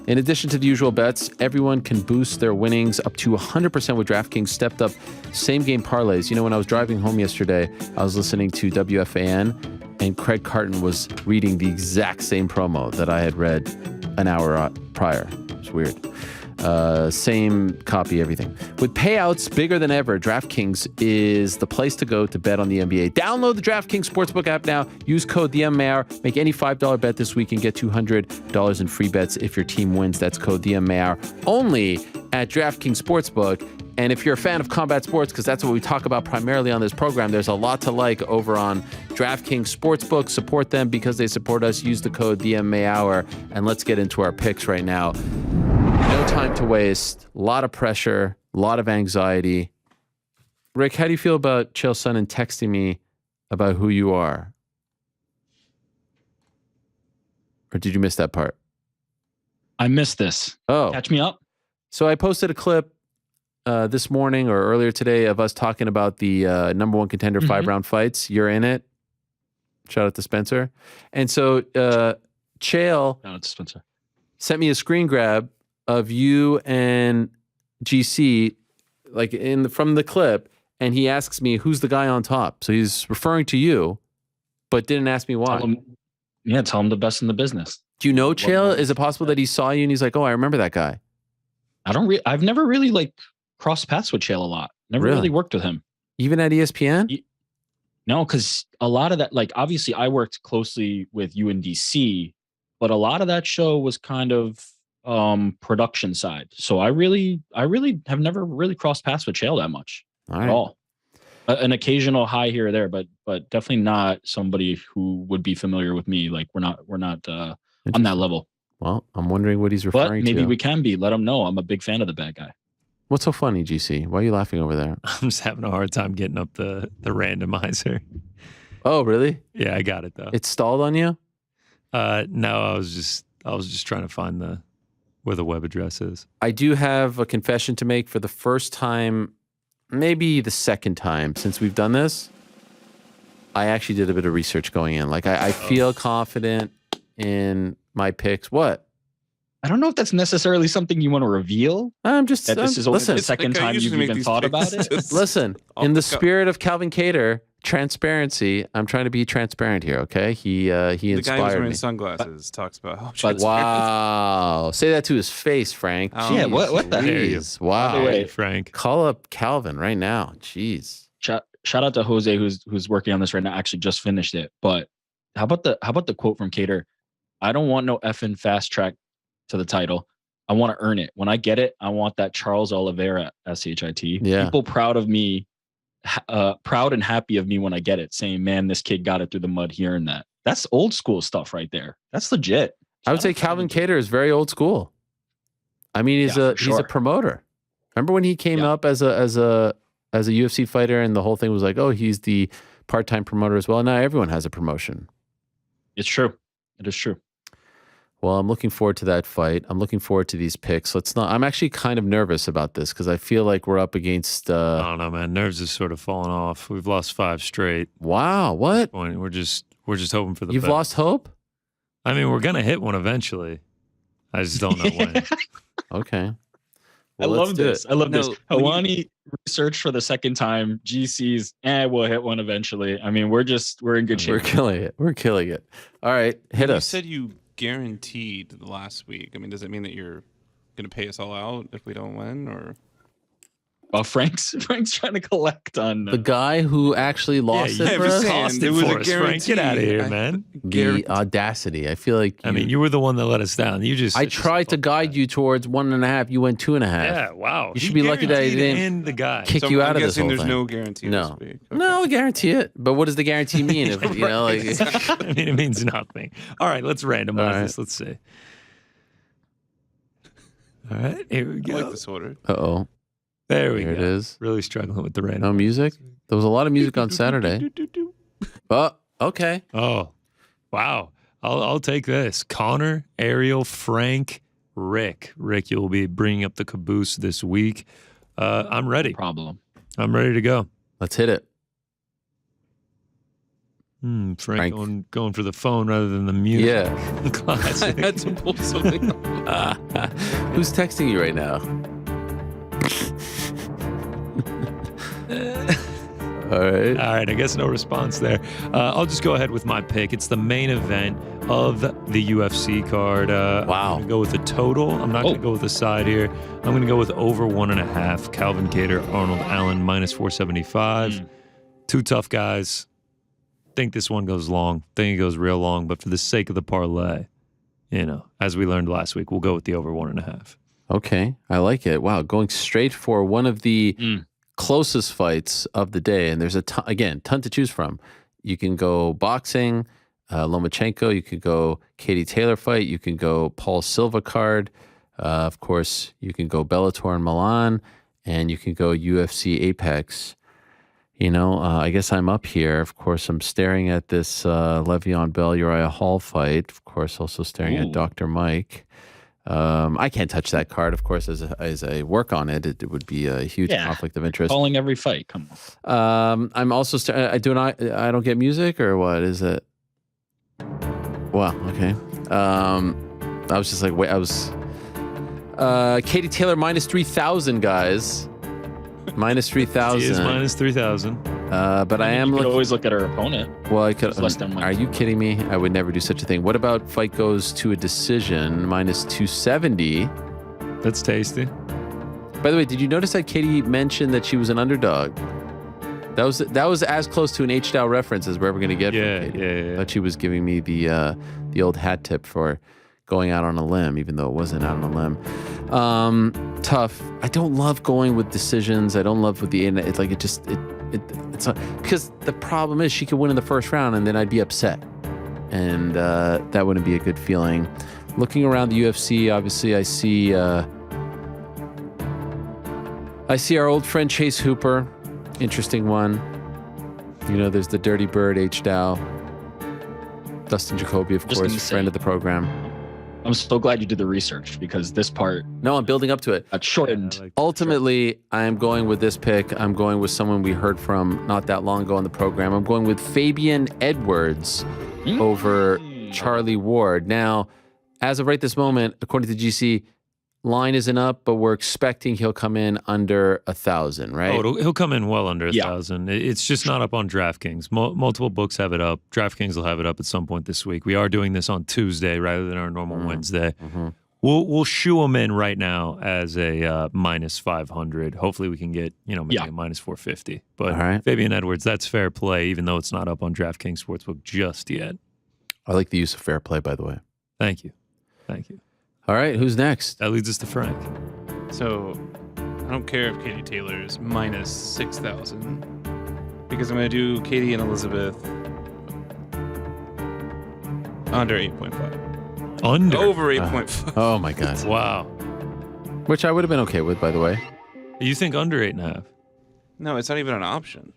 In addition to the usual bets, everyone can boost their winnings up to 100% with DraftKings stepped up same-game parlays. You know, when I was driving home yesterday, I was listening to WFAN, and Craig Carton was reading the exact same promo that I had read an hour prior. It's weird. Same copy, everything. With payouts bigger than ever, DraftKings is the place to go to bet on the NBA. Download the DraftKings Sportsbook app now. Use code TheMMAHour. Make any $5 bet this week and get $200 in free bets if your team wins. That's code TheMMAHour. Only at DraftKings Sportsbook. And if you're a fan of combat sports, because that's what we talk about primarily on this program, there's a lot to like over on DraftKings Sportsbook. Support them because they support us. Use the code TheMMAHour. And let's get into our picks right now. No time to waste. A lot of pressure, a lot of anxiety. Rick, how do you feel about Chael Sonnen texting me about who you are? Or did you miss that part? I missed this. Oh. Catch me up. So I posted a clip this morning or earlier today of us talking about the number one contender 5-round fights. You're in it. Shout out to Spencer. And so Chael sent me a screen grab of you and GC like from the clip, and he asks me, who's the guy on top? So he's referring to you, but didn't ask me why. Tell him the best in the business. Do you know Chael? Is it possible that he saw you and he's like, oh, I remember that guy? I've never really like crossed paths with Chael a lot. Never really worked with him. Even at ESPN? No, because a lot of that, like obviously I worked closely with UNDC, but a lot of that show was kind of production side. So I really have never really crossed paths with Chael that much at all. An occasional hi here or there, but definitely not somebody who would be familiar with me. Like we're not on that level. Well, I'm wondering what he's referring to. Maybe we can be. Let him know. I'm a big fan of the bad guy. What's so funny, GC? Why are you laughing over there? I'm just having a hard time getting up the randomizer. Oh, really? Yeah, I got it though. It stalled on you? No, I was just trying to find where the web address is. I do have a confession to make for the first time, maybe the second time since we've done this. I actually did a bit of research going in. Like I feel confident in my picks. What? I don't know if that's necessarily something you want to reveal. This is only the second time you've even thought about it. Listen, in the spirit of Calvin Kattar, transparency. I'm trying to be transparent here. Okay, he inspired me. The guy who's wearing sunglasses talks about how transparent. Wow, say that to his face, Frank. Oh, yeah, what the heck? Wow, by the way, Frank, call up Calvin right now. Jeez. Shout out to Jose who's working on this right now. Actually, just finished it. But how about the quote from Kattar? I don't want no effing fast track to the title. I want to earn it. When I get it, I want that Charles Oliveira SHIT. Yeah. People proud of me, proud and happy of me when I get it, saying, man, this kid got it through the mud here and that. That's old school stuff right there. That's legit. I would say Calvin Kattar is very old school. I mean, he's a promoter. Remember when he came up as a UFC fighter and the whole thing was like, oh, he's the part-time promoter as well. Now everyone has a promotion. It's true. It is true. Well, I'm looking forward to that fight. I'm looking forward to these picks. I'm actually kind of nervous about this because I feel like we're up against. I don't know, man. Nerves have sort of fallen off. We've lost 5 straight. Wow, what? We're just hoping for the. You've best. lost hope? I mean, we're gonna hit one eventually. I just don't know when. Okay. Well, I love this. I love this. Hawani researched for the second time. GC's, we'll hit one eventually. I mean, we're in good shape. We're killing it. All right, hit us. You said you guaranteed the last week. I mean, does it mean that you're going to pay us all out if we don't win, or? Well, Frank's trying to collect on the guy who actually lost it for us. It was a guarantee. Get out of here, man. The audacity. I feel like. I mean, you were the one that let us down. I tried to guide you towards 1.5. You went 2.5. Yeah, wow. You should be lucky that I didn't kick you out of this whole thing. There's no guarantee. No, this week. Okay. No, I guarantee it. But what does the guarantee mean? If you know, like, I mean, it means nothing. All right, let's randomize this. Let's see. All right, here we go. I like this order. Uh-oh. There we go. It is. Really struggling with the random. No music? There was a lot of music on Saturday. Oh, okay. Oh, wow. I'll take this. Connor, Ariel, Frank, Rick. Rick, you'll be bringing up the caboose this week. I'm ready. No problem. I'm ready to go. Let's hit it. Frank. Going for the phone rather than the music. Yeah. Classic. I had to pull something up. Who's texting you right now? All right. I guess no response there. I'll just go ahead with my pick. It's the main event of the UFC card. Wow. I'm going to go with the total. I'm not going to go with the side here. I'm going to go with over 1.5. Calvin Kattar, Arnold Allen, minus 475. Two tough guys. Think this one goes long. Think it goes real long. But for the sake of the parlay, as we learned last week, we'll go with the over 1.5. Okay. I like it. Wow. Going straight for one of the closest fights of the day, and there's a ton to choose from. You can go boxing, Lomachenko. You could go Katie Taylor fight. You can go Paul Silva card. Of course, you can go Bellator in Milan, and you can go UFC Apex. I guess I'm up here. Of course, I'm staring at this Le'Veon Bell Uriah Hall fight. Of course, also staring at Dr. Mike. I can't touch that card. Of course, as I work on it, it would be a huge conflict of interest. Calling every fight. Come on. I'm also I don't get music, or what is it? Wow. Okay. I was just like, wait. I was Katie Taylor minus 3,000, guys. Minus 3,000. She is minus 3,000. But I am. You could always look at her opponent. Well, I could. Less than Are you kidding me? I would never do such a thing. What about fight goes to a decision minus 270? That's tasty. By the way, did you notice that Katie mentioned that she was an underdog? That was as close to an H-Dow reference as we're ever going to get. Yeah, from Katie. yeah. But she was giving me the old hat tip for going out on a limb, even though it wasn't out on a limb. Tough. I don't love going with decisions. I don't love with the it's like it's because the problem is she could win in the first round and then I'd be upset, and that wouldn't be a good feeling. Looking around the UFC, obviously I see our old friend Chase Hooper, interesting one. There's the Dirty Bird H-Dow, Dustin Jacoby, of course, friend of the program. I'm so glad you did the research, because this part. No, I'm building up to it. Shortened. Ultimately, I am going with this pick. I'm going with someone we heard from not that long ago on the program. I'm going with Fabian Edwards over Charlie Ward. Now, as of right this moment, according to GC, line isn't up, but we're expecting he'll come in under 1,000, right? Oh, he'll come in well under 1,000. It's just not up on DraftKings. Multiple books have it up. DraftKings will have it up at some point this week. We are doing this on Tuesday rather than our normal Wednesday. Mm-hmm. We'll shoe him in right now as a minus 500. Hopefully we can get maybe a minus 450. But Fabian Edwards, that's fair play, even though it's not up on DraftKings Sportsbook just yet. I like the use of fair play, by the way. Thank you. All right, who's next? That leads us to Frank. So I don't care if Katie Taylor's minus 6,000, because I'm going to do Katie and Elizabeth under 8.5. Under? Over 8.5. Oh my God. Wow. Which I would have been okay with, by the way. You think under 8.5? No, it's not even an option.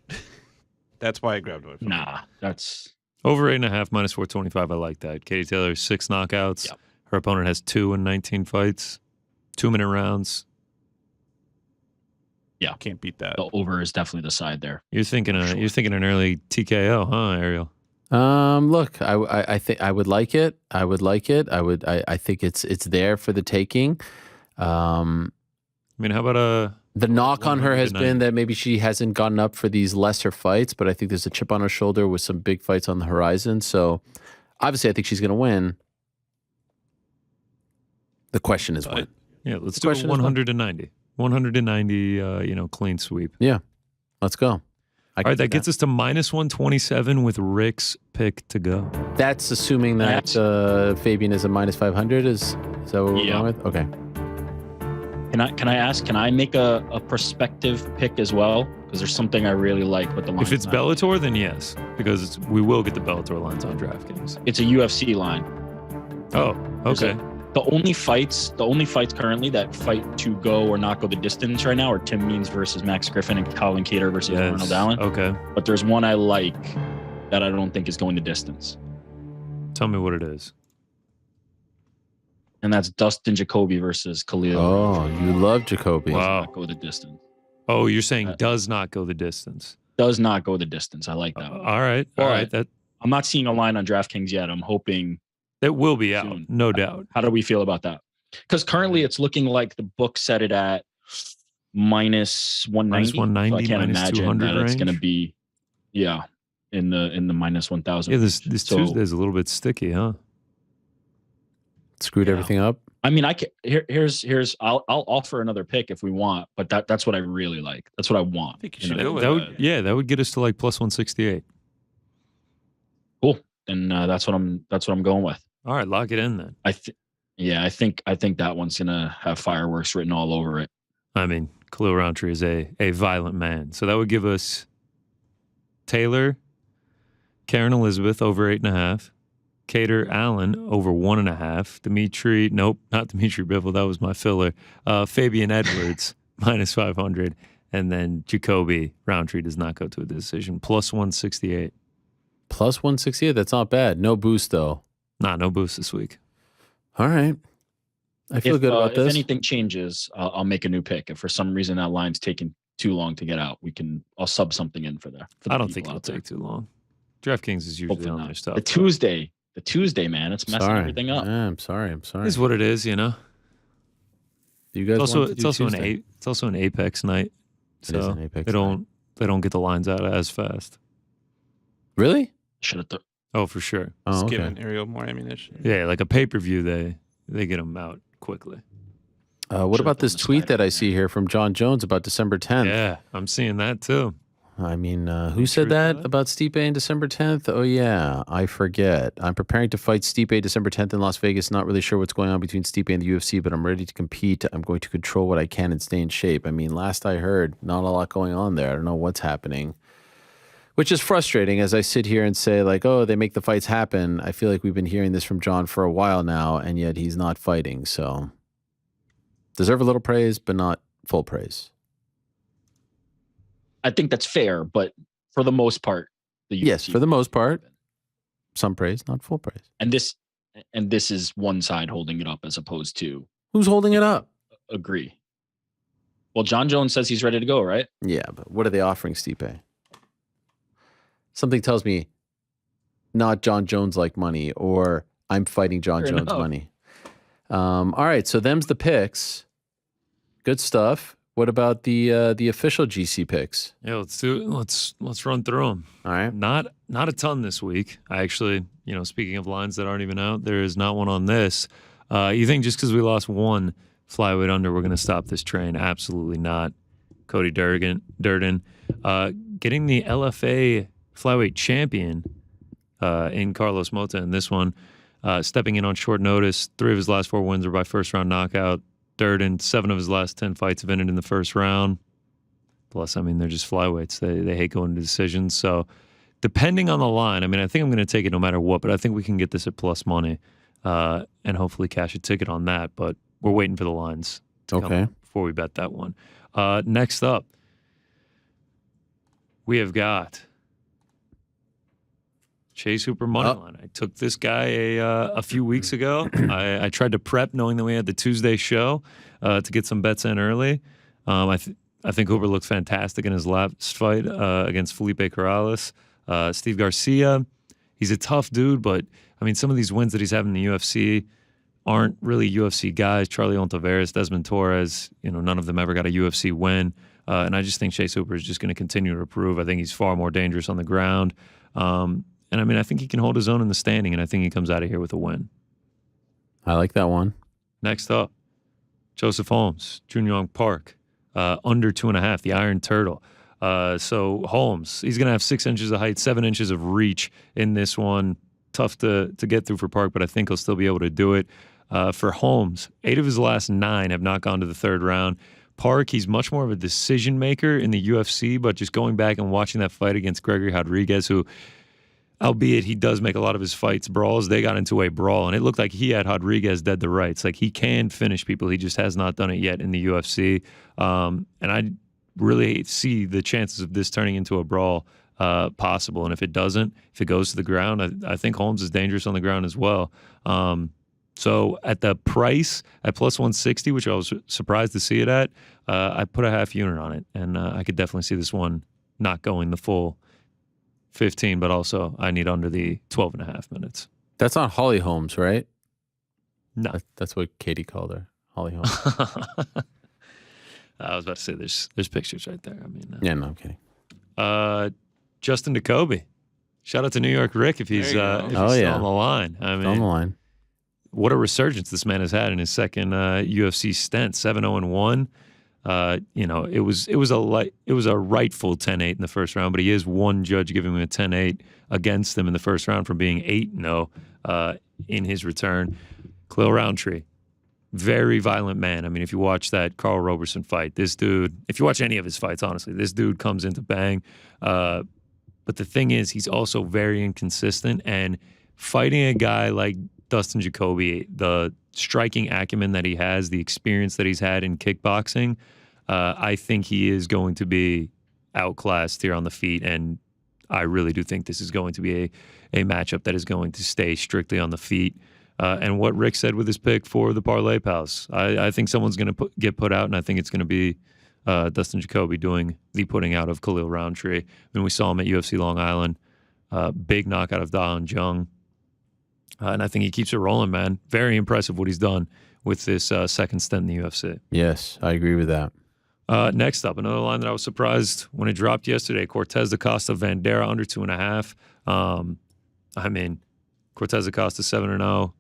That's why I grabbed it. Nah, that's over 8.5 minus 425. I like that. Katie Taylor, 6 knockouts. Yep. Her opponent has 2 in 19 fights, 2-minute rounds. Yeah, can't beat that. The over is definitely the side there. You're thinking an early TKO, huh, Ariel? Look, I think I would like it. I think it's there for the taking. I mean, how about the knock on her has been that maybe she hasn't gotten up for these lesser fights, but I think there's a chip on her shoulder with some big fights on the horizon. So obviously I think she's going to win. The question is when. Yeah, let's do 190. 190, clean sweep. Yeah, let's go. All right, that gets us to minus 127 with Rick's pick to go. That's assuming that Fabian is a minus 500. Is that what we're going with? Okay. Can I ask? Can I make a prospective pick as well? Because there's something I really like with the line. If it's Bellator, then yes, because we will get the Bellator lines on DraftKings. It's a UFC line. Oh, okay. The only fights currently that fight to go or not go the distance right now are Tim Means versus Max Griffin and Calvin Kattar versus Arnold Allen. Okay. But there's one I like that I don't think is going the distance. Tell me what it is. And that's Dustin Jacoby versus Khalil. Oh, you love Jacoby. Wow. Does not go the distance. Oh, you're saying does not go the distance. Does not go the distance. I like that one. All right. All right. I'm not seeing a line on DraftKings yet. I'm hoping it will be out, no doubt. How do we feel about that? Because currently it's looking like the book set it at minus 190. Minus 190, so I can't minus imagine 200 that it's range. going to be, in the minus 1,000. Yeah, this Tuesday's a little bit sticky, huh? Screwed everything up. I mean, here's I'll offer another pick if we want, but that's what I really like. That's what I want. I think you should go with that. That would get us to like plus 168. Cool. And that's what I'm going with. All right, lock it in then. I think that one's gonna have fireworks written all over it. I mean, Khalil Roundtree is a violent man, so that would give us Taylor, Karen Elizabeth over 8.5, Cater Allen over 1.5, not Dimitri Bivol, that was my filler. Fabian Edwards minus 500, And then Jacoby Roundtree does not go to a decision. Plus 168. Plus 168. That's not bad. No boost though. Nah, no boost this week. All right. I feel good about this. If anything changes, I'll make a new pick. If for some reason that line's taking too long to get out, I'll sub something in for there. I don't think it'll take too long. DraftKings is usually on their stuff. The Tuesday, man, it's messing everything up. Yeah, I'm sorry. It's what it is, you know. You guys it's also an Apex night, so is an Apex they don't get the lines out as fast. Really? Should have. Oh, for sure. Just giving Ariel more ammunition. Yeah, like a pay-per-view, they get them out quickly. What about this tweet that I see here from John Jones about December 10th? Yeah, I'm seeing that too. I mean, who said that about Stipe in December 10th? Oh, yeah, I forget. I'm preparing to fight Stipe December 10th in Las Vegas. Not really sure what's going on between Stipe and the UFC, but I'm ready to compete. I'm going to control what I can and stay in shape. I mean, last I heard, not a lot going on there. I don't know what's happening, which is frustrating as I sit here and say, like, oh, they make the fights happen. I feel like we've been hearing this from John for a while now, and yet he's not fighting. So deserve a little praise, but not full praise. I think that's fair, but for the most part, yes, for the most part, some praise, not full praise. And this is one side holding it up as opposed to who's holding it up. Agree. Well, John Jones says he's ready to go, right? Yeah, but what are they offering Stipe? Something tells me not John Jones like money, or I'm fighting John Jones money. All right, so them's the picks. Good stuff. What about the official GC picks? Yeah, let's run through them. All right. Not a ton this week. I actually, speaking of lines that aren't even out, there is not one on this. You think just because we lost one flyweight under, we're going to stop this train? Absolutely not. Cody Durden, getting the LFA flyweight champion in Carlos Mota in this one, stepping in on short notice. 3 of his last 4 wins were by first round knockout. Durden, 7 of his last 10 fights have ended in the first round. Plus, I mean, they're just flyweights. They hate going to decisions. So, depending on the line, I mean, I think I'm going to take it no matter what, but I think we can get this at plus money and hopefully cash a ticket on that. But we're waiting for the lines to come before we bet that one. Next up, we have got Chase Hooper moneyline. I took this guy a few weeks ago. I tried to prep knowing that we had the Tuesday show to get some bets in early. I think Hooper looked fantastic in his last fight against Felipe Corrales. Steve Garcia, he's a tough dude, but I mean, some of these wins that he's having in the UFC aren't really UFC guys. Charlie Ontiveros, Desmond Torres, none of them ever got a UFC win. And I just think Chase Hooper is just going to continue to improve. I think he's far more dangerous on the ground. And I mean, I think he can hold his own in the standing, and I think he comes out of here with a win. I like that one. Next up, Joseph Holmes, Junyoung Park, under 2.5, the Iron Turtle. So Holmes, he's going to have 6 inches of height, 7 inches of reach in this one. Tough to get through for Park, but I think he'll still be able to do it. For Holmes, 8 of his last 9 have not gone to the 3rd round. Park, he's much more of a decision maker in the UFC, but just going back and watching that fight against Gregory Rodriguez, who, albeit he does make a lot of his fights brawls, they got into a brawl, and it looked like he had Rodriguez dead to rights. Like, he can finish people. He just has not done it yet in the UFC. And I really see the chances of this turning into a brawl possible. And if it doesn't, if it goes to the ground, I think Holmes is dangerous on the ground as well. So at the price, at plus 160, which I was surprised to see it at, I put a half unit on it. And I could definitely see this one not going the full 15, but also I need under the 12.5 minutes. That's not Holly Holmes, right? No. That's what Katie called her, Holly Holmes. I was about to say there's pictures right there. I mean, yeah, no, I'm kidding. Justin Jacoby. Shout out to New York Rick if he's still on the line. I mean, on the line. What a resurgence this man has had in his second UFC stint, 7-0-1. It was a rightful 10-8 in the first round, but he is one judge giving him a 10-8 against him in the first round from being 8-0 in his return. Khalil Roundtree, very violent man. I mean, if you watch that Carl Roberson fight, this dude, if you watch any of his fights, honestly, this dude comes into bang. But the thing is, he's also very inconsistent, and fighting a guy like Dustin Jacoby, the striking acumen that he has, the experience that he's had in kickboxing, I think he is going to be outclassed here on the feet, and I really do think this is going to be a matchup that is going to stay strictly on the feet. And what Rick said with his pick for the Parlay Pals, I think someone's going to get put out, and I think it's going to be Dustin Jacoby doing the putting out of Khalil Roundtree. When we saw him at UFC Long Island, big knockout of Daan Jung. And I think he keeps it rolling, man. Very impressive what he's done with this second stint in the UFC. Yes, I agree with that. Next up, another line that I was surprised when it dropped yesterday, Cortez Acosta Vandera under 2.5. I mean, Cortez Acosta 7-0.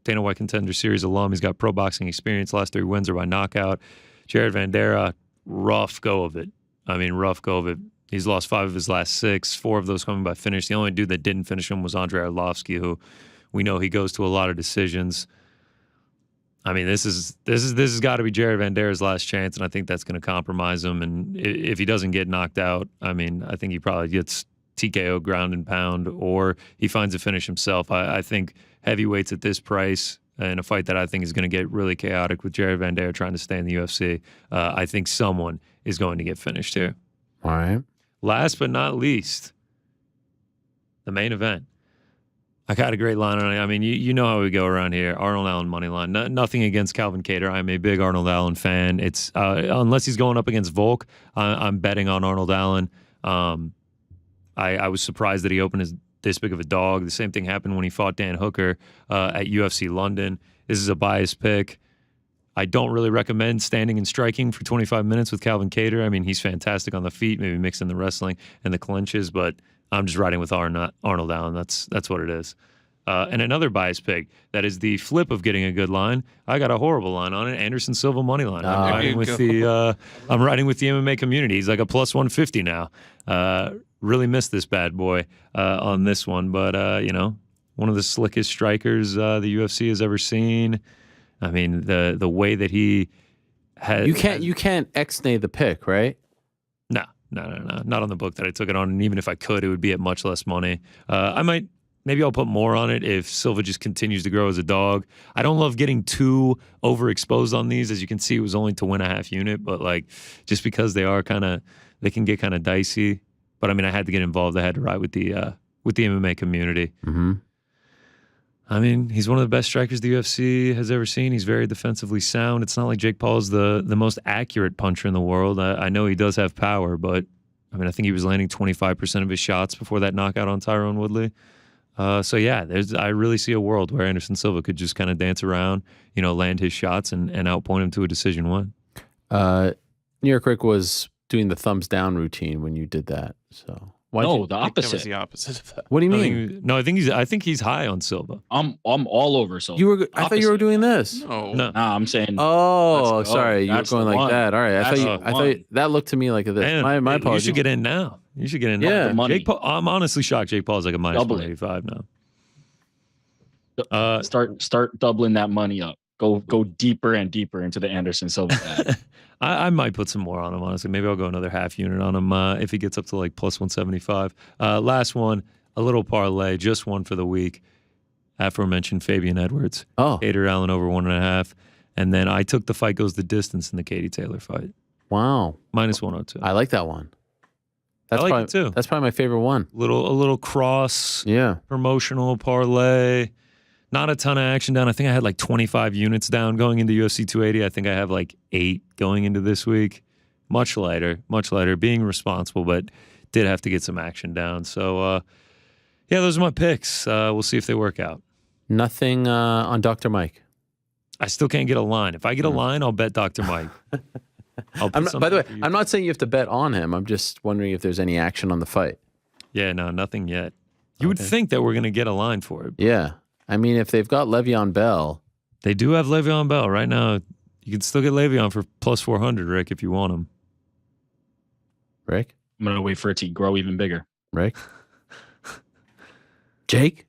Dana White Contender Series alum. He's got pro boxing experience. Last 3 wins are by knockout. Jared Vandera, rough go of it. I mean, rough go of it. He's lost 5 of his last 6, 4 of those coming by finish. The only dude that didn't finish him was Andrei Arlovsky, who we know he goes to a lot of decisions. I mean, this has got to be Jared Vandera's last chance, and I think that's going to compromise him. And if he doesn't get knocked out, I mean, I think he probably gets TKO ground and pound, or he finds a finish himself. I think heavyweights at this price in a fight that I think is going to get really chaotic with Jared Vandera trying to stay in the UFC, I think someone is going to get finished here. All right. Last but not least, the main event. I got a great line on it. I mean, you know how we go around here. Arnold Allen money line. Nothing against Calvin Kattar. I'm a big Arnold Allen fan. It's unless he's going up against Volk, I'm betting on Arnold Allen. I was surprised that he opened as this big of a dog. The same thing happened when he fought Dan Hooker at UFC London. This is a biased pick. I don't really recommend standing and striking for 25 minutes with Calvin Kattar. I mean, he's fantastic on the feet, maybe mixing the wrestling and the clinches, but I'm just riding with Arnold Allen. That's what it is. And another bias pick that is the flip of getting a good line. I got a horrible line on it. Anderson Silva money line. I'm riding with the MMA community. He's like a plus 150 now. Really missed this bad boy on this one, but one of the slickest strikers the UFC has ever seen. I mean, the way that he has you can't ex-nay the pick, right? No, not on the book that I took it on. And even if I could, it would be at much less money. Maybe I'll put more on it if Silva just continues to grow as a dog. I don't love getting too overexposed on these. As you can see, it was only to win a half unit, but just because they can get kind of dicey. But I mean, I had to get involved. I had to ride with the MMA community. Mm-hmm. I mean, he's one of the best strikers the UFC has ever seen. He's very defensively sound. It's not like Jake Paul is the most accurate puncher in the world. I know he does have power, but I mean, I think he was landing 25% of his shots before that knockout on Tyrone Woodley. So yeah, I really see a world where Anderson Silva could just kind of dance around, land his shots and outpoint him to a decision win. New York Rick was doing the thumbs down routine when you did that. So the That was opposite. the opposite of that. what do you mean? I think he's high on Silva. I'm all over Silva. I thought you were doing this. No. Nah, I'm saying. Oh, Let's go. sorry, you were That's going the like one. that. All right, That's I thought that looked to me like this. Man, My you apologies. should get in now. You should get in Yeah. now. The money. Jake Paul, I'm honestly shocked Jake Paul's like a minus Double it. 185 now. Start doubling that money up. Go deeper and deeper into the Anderson Silva bag. I might put some more on him, honestly. Maybe I'll go another half unit on him if he gets up to like plus 175. Last one, a little parlay, just one for the week. Aforementioned Fabian Edwards. Oh, Kattar Allen over 1.5. And then I took the fight goes the distance in the Katie Taylor fight. wow. Minus 102. I like that one. That's like probably, it too. That's probably my favorite one. A little cross Yeah. promotional parlay. Not a ton of action down. I think I had like 25 units down going into UFC 280. I think I have like 8 going into this week. Much lighter, being responsible, but did have to get some action down. So, yeah, those are my picks. We'll see if they work out. Nothing on Dr. Mike. I still can't get a line. If I get a line, I'll bet Dr. Mike. By the way, I'm not saying you have to bet on him. I'm just wondering if there's any action on the fight. Yeah, no, nothing yet. You would think that we're going to get a line for it. Yeah. I mean, if they've got Le'Veon Bell. They do have Le'Veon Bell right now. You can still get Le'Veon for plus 400, Rick, if you want him. Rick? I'm gonna wait for it to grow even bigger. Rick? Jake?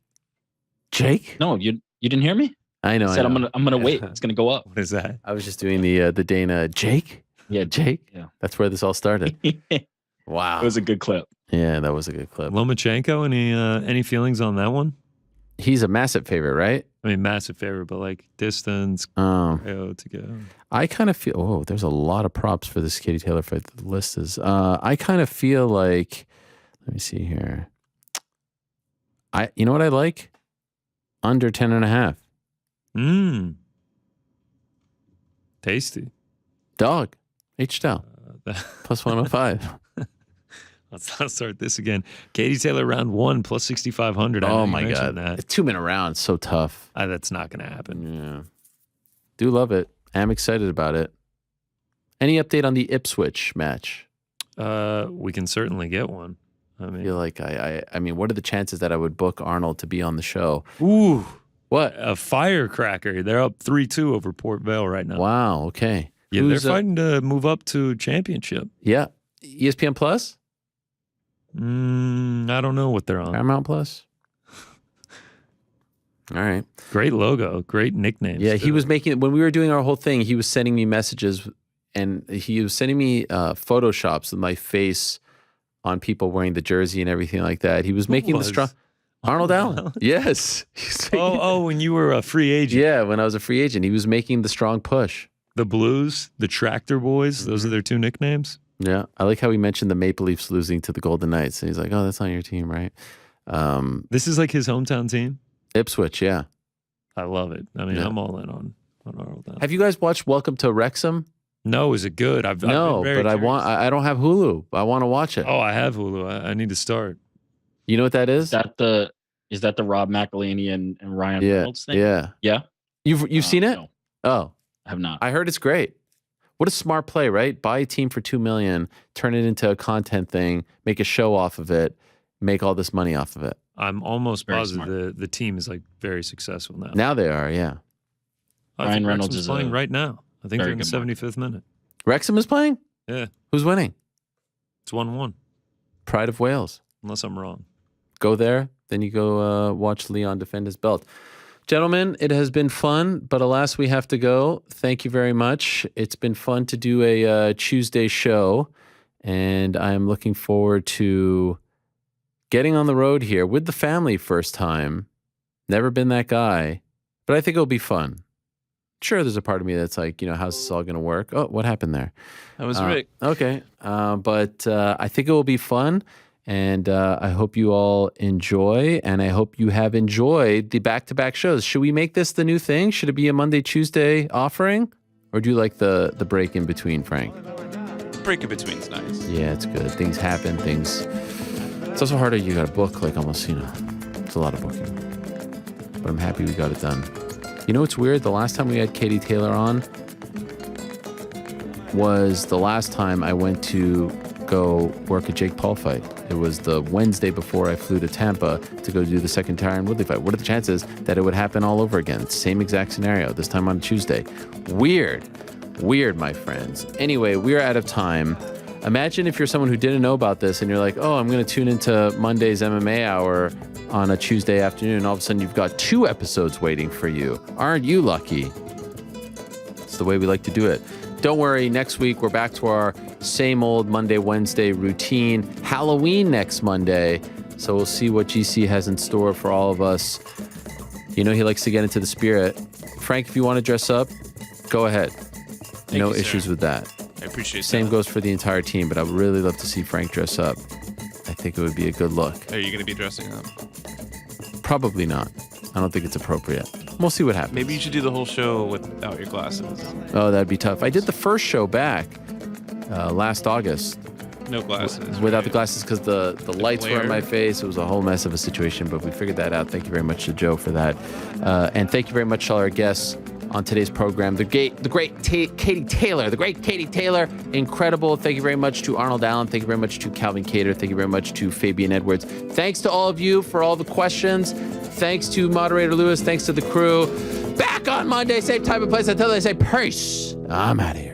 No, you didn't hear me? I know. I said I know. I'm gonna wait. It's gonna go up. What is that? I was just doing the Dana. Jake? Yeah, Jake? Yeah. That's where this all started. It Wow. was a good clip. Yeah, that was a good clip. Lomachenko, any feelings on that one? He's a massive favorite, right? I mean, massive favorite, but like distance, to go. I kind of feel. Oh, there's a lot of props for this Katie Taylor fight. The list is. I kind of feel like. Let me see here. You know what I like? Under 10.5. Tasty. Dog. H-Style. Plus 105. Let's not start this again. Katie Taylor round 1 plus 6,500. Oh my God. A 2-minute round. So tough. That's not going to happen. Yeah. Do love it. I'm excited about it. Any update on the Ipswich match? We can certainly get one. I feel like I mean, what are the chances that I would book Arnold to be on the show? Ooh. What? A firecracker. They're up 3-2 over Port Vale right now. Wow. Okay. Yeah, they're fighting to move up to championship. Yeah. ESPN Plus? I don't know what they're on. Paramount Plus? All right. Great logo. Great nicknames. Yeah, he was making, when we were doing our whole thing, he was sending me messages and he was sending me photoshops of my face on people wearing the jersey and everything like that. He was making the strong. Arnold Allen. Yes. When you were a free agent. Yeah, when I was a free agent, he was making the strong push. The Blues, the Tractor Boys, those are their two nicknames. Yeah, I like how he mentioned the Maple Leafs losing to the Golden Knights. And he's like, oh, that's on your team, right? This is like his hometown team? Ipswich, yeah. I love it. I mean, I'm all in on Arnold Allen. Have you guys watched Welcome to Wrexham? No, is it good? I've been very but curious. I don't have Hulu. I want to watch it. Oh, I have Hulu. I need to start. You know what that is? Is that the Rob McElhaney and Ryan Reynolds thing? Yeah. Yeah? You've seen it? No. Oh. I have not. I heard it's great. What a smart play, right? Buy a team for $2 million, turn it into a content thing, make a show off of it, make all this money off of it. I'm almost positive the team is like very successful now. Now they are, yeah. Ryan Reynolds is playing right now. I think they're in the 75th minute. Wrexham is playing? Yeah. Who's winning? It's 1-1. Pride of Wales. Unless I'm wrong. Go there, then you go watch Leon defend his belt. Gentlemen, it has been fun, but alas, we have to go. Thank you very much. It's been fun to do a Tuesday show, and I'm looking forward to getting on the road here with the family first time. Never been that guy, but I think it'll be fun. Sure, there's a part of me that's like, how's this all going to work? Oh, what happened there? That was Rick. Okay, but I think it will be fun. And I hope you all enjoy, and I hope you have enjoyed the back-to-back shows. Should we make this the new thing? Should it be a Monday, Tuesday offering? Or do you like the break in between, Frank? Break in between's nice. Yeah, it's good. Things happen, It's also harder. You got to book, like almost, it's a lot of booking. But I'm happy we got it done. You know what's weird? The last time we had Katie Taylor on was the last time I went to go work a Jake Paul fight. It was the Wednesday before I flew to Tampa to go do the second Tyron Woodley fight. What are the chances that it would happen all over again? Same exact scenario, this time on Tuesday. Weird, my friends. Anyway, we're out of time. Imagine if you're someone who didn't know about this and you're like, oh, I'm going to tune into Monday's MMA Hour on a Tuesday afternoon, and all of a sudden you've got 2 episodes waiting for you. Aren't you lucky? It's the way we like to do it. Don't worry, next week we're back to our same old Monday, Wednesday routine. Halloween next Monday. So we'll see what GC has in store for all of us. He likes to get into the spirit. Frank, if you want to dress up, go ahead. No issues with that. I appreciate that. Same goes for the entire team, but I would really love to see Frank dress up. I think it would be a good look. Are you going to be dressing up? Probably not. I don't think it's appropriate. We'll see what happens. Maybe you should do the whole show without your glasses. Oh, that'd be tough. I did the first show back last August. No glasses. Without the glasses because the lights were in my face. It was a whole mess of a situation, but we figured that out. Thank you very much to Joe for that. And thank you very much to all our guests on today's program. The great Katie Taylor. The great Katie Taylor. Incredible. Thank you very much to Arnold Allen. Thank you very much to Calvin Kattar. Thank you very much to Fabian Edwards. Thanks to all of you for all the questions. Thanks to moderator Lewis. Thanks to the crew. Back on Monday, same time and place. Until they say peace. I'm out of here.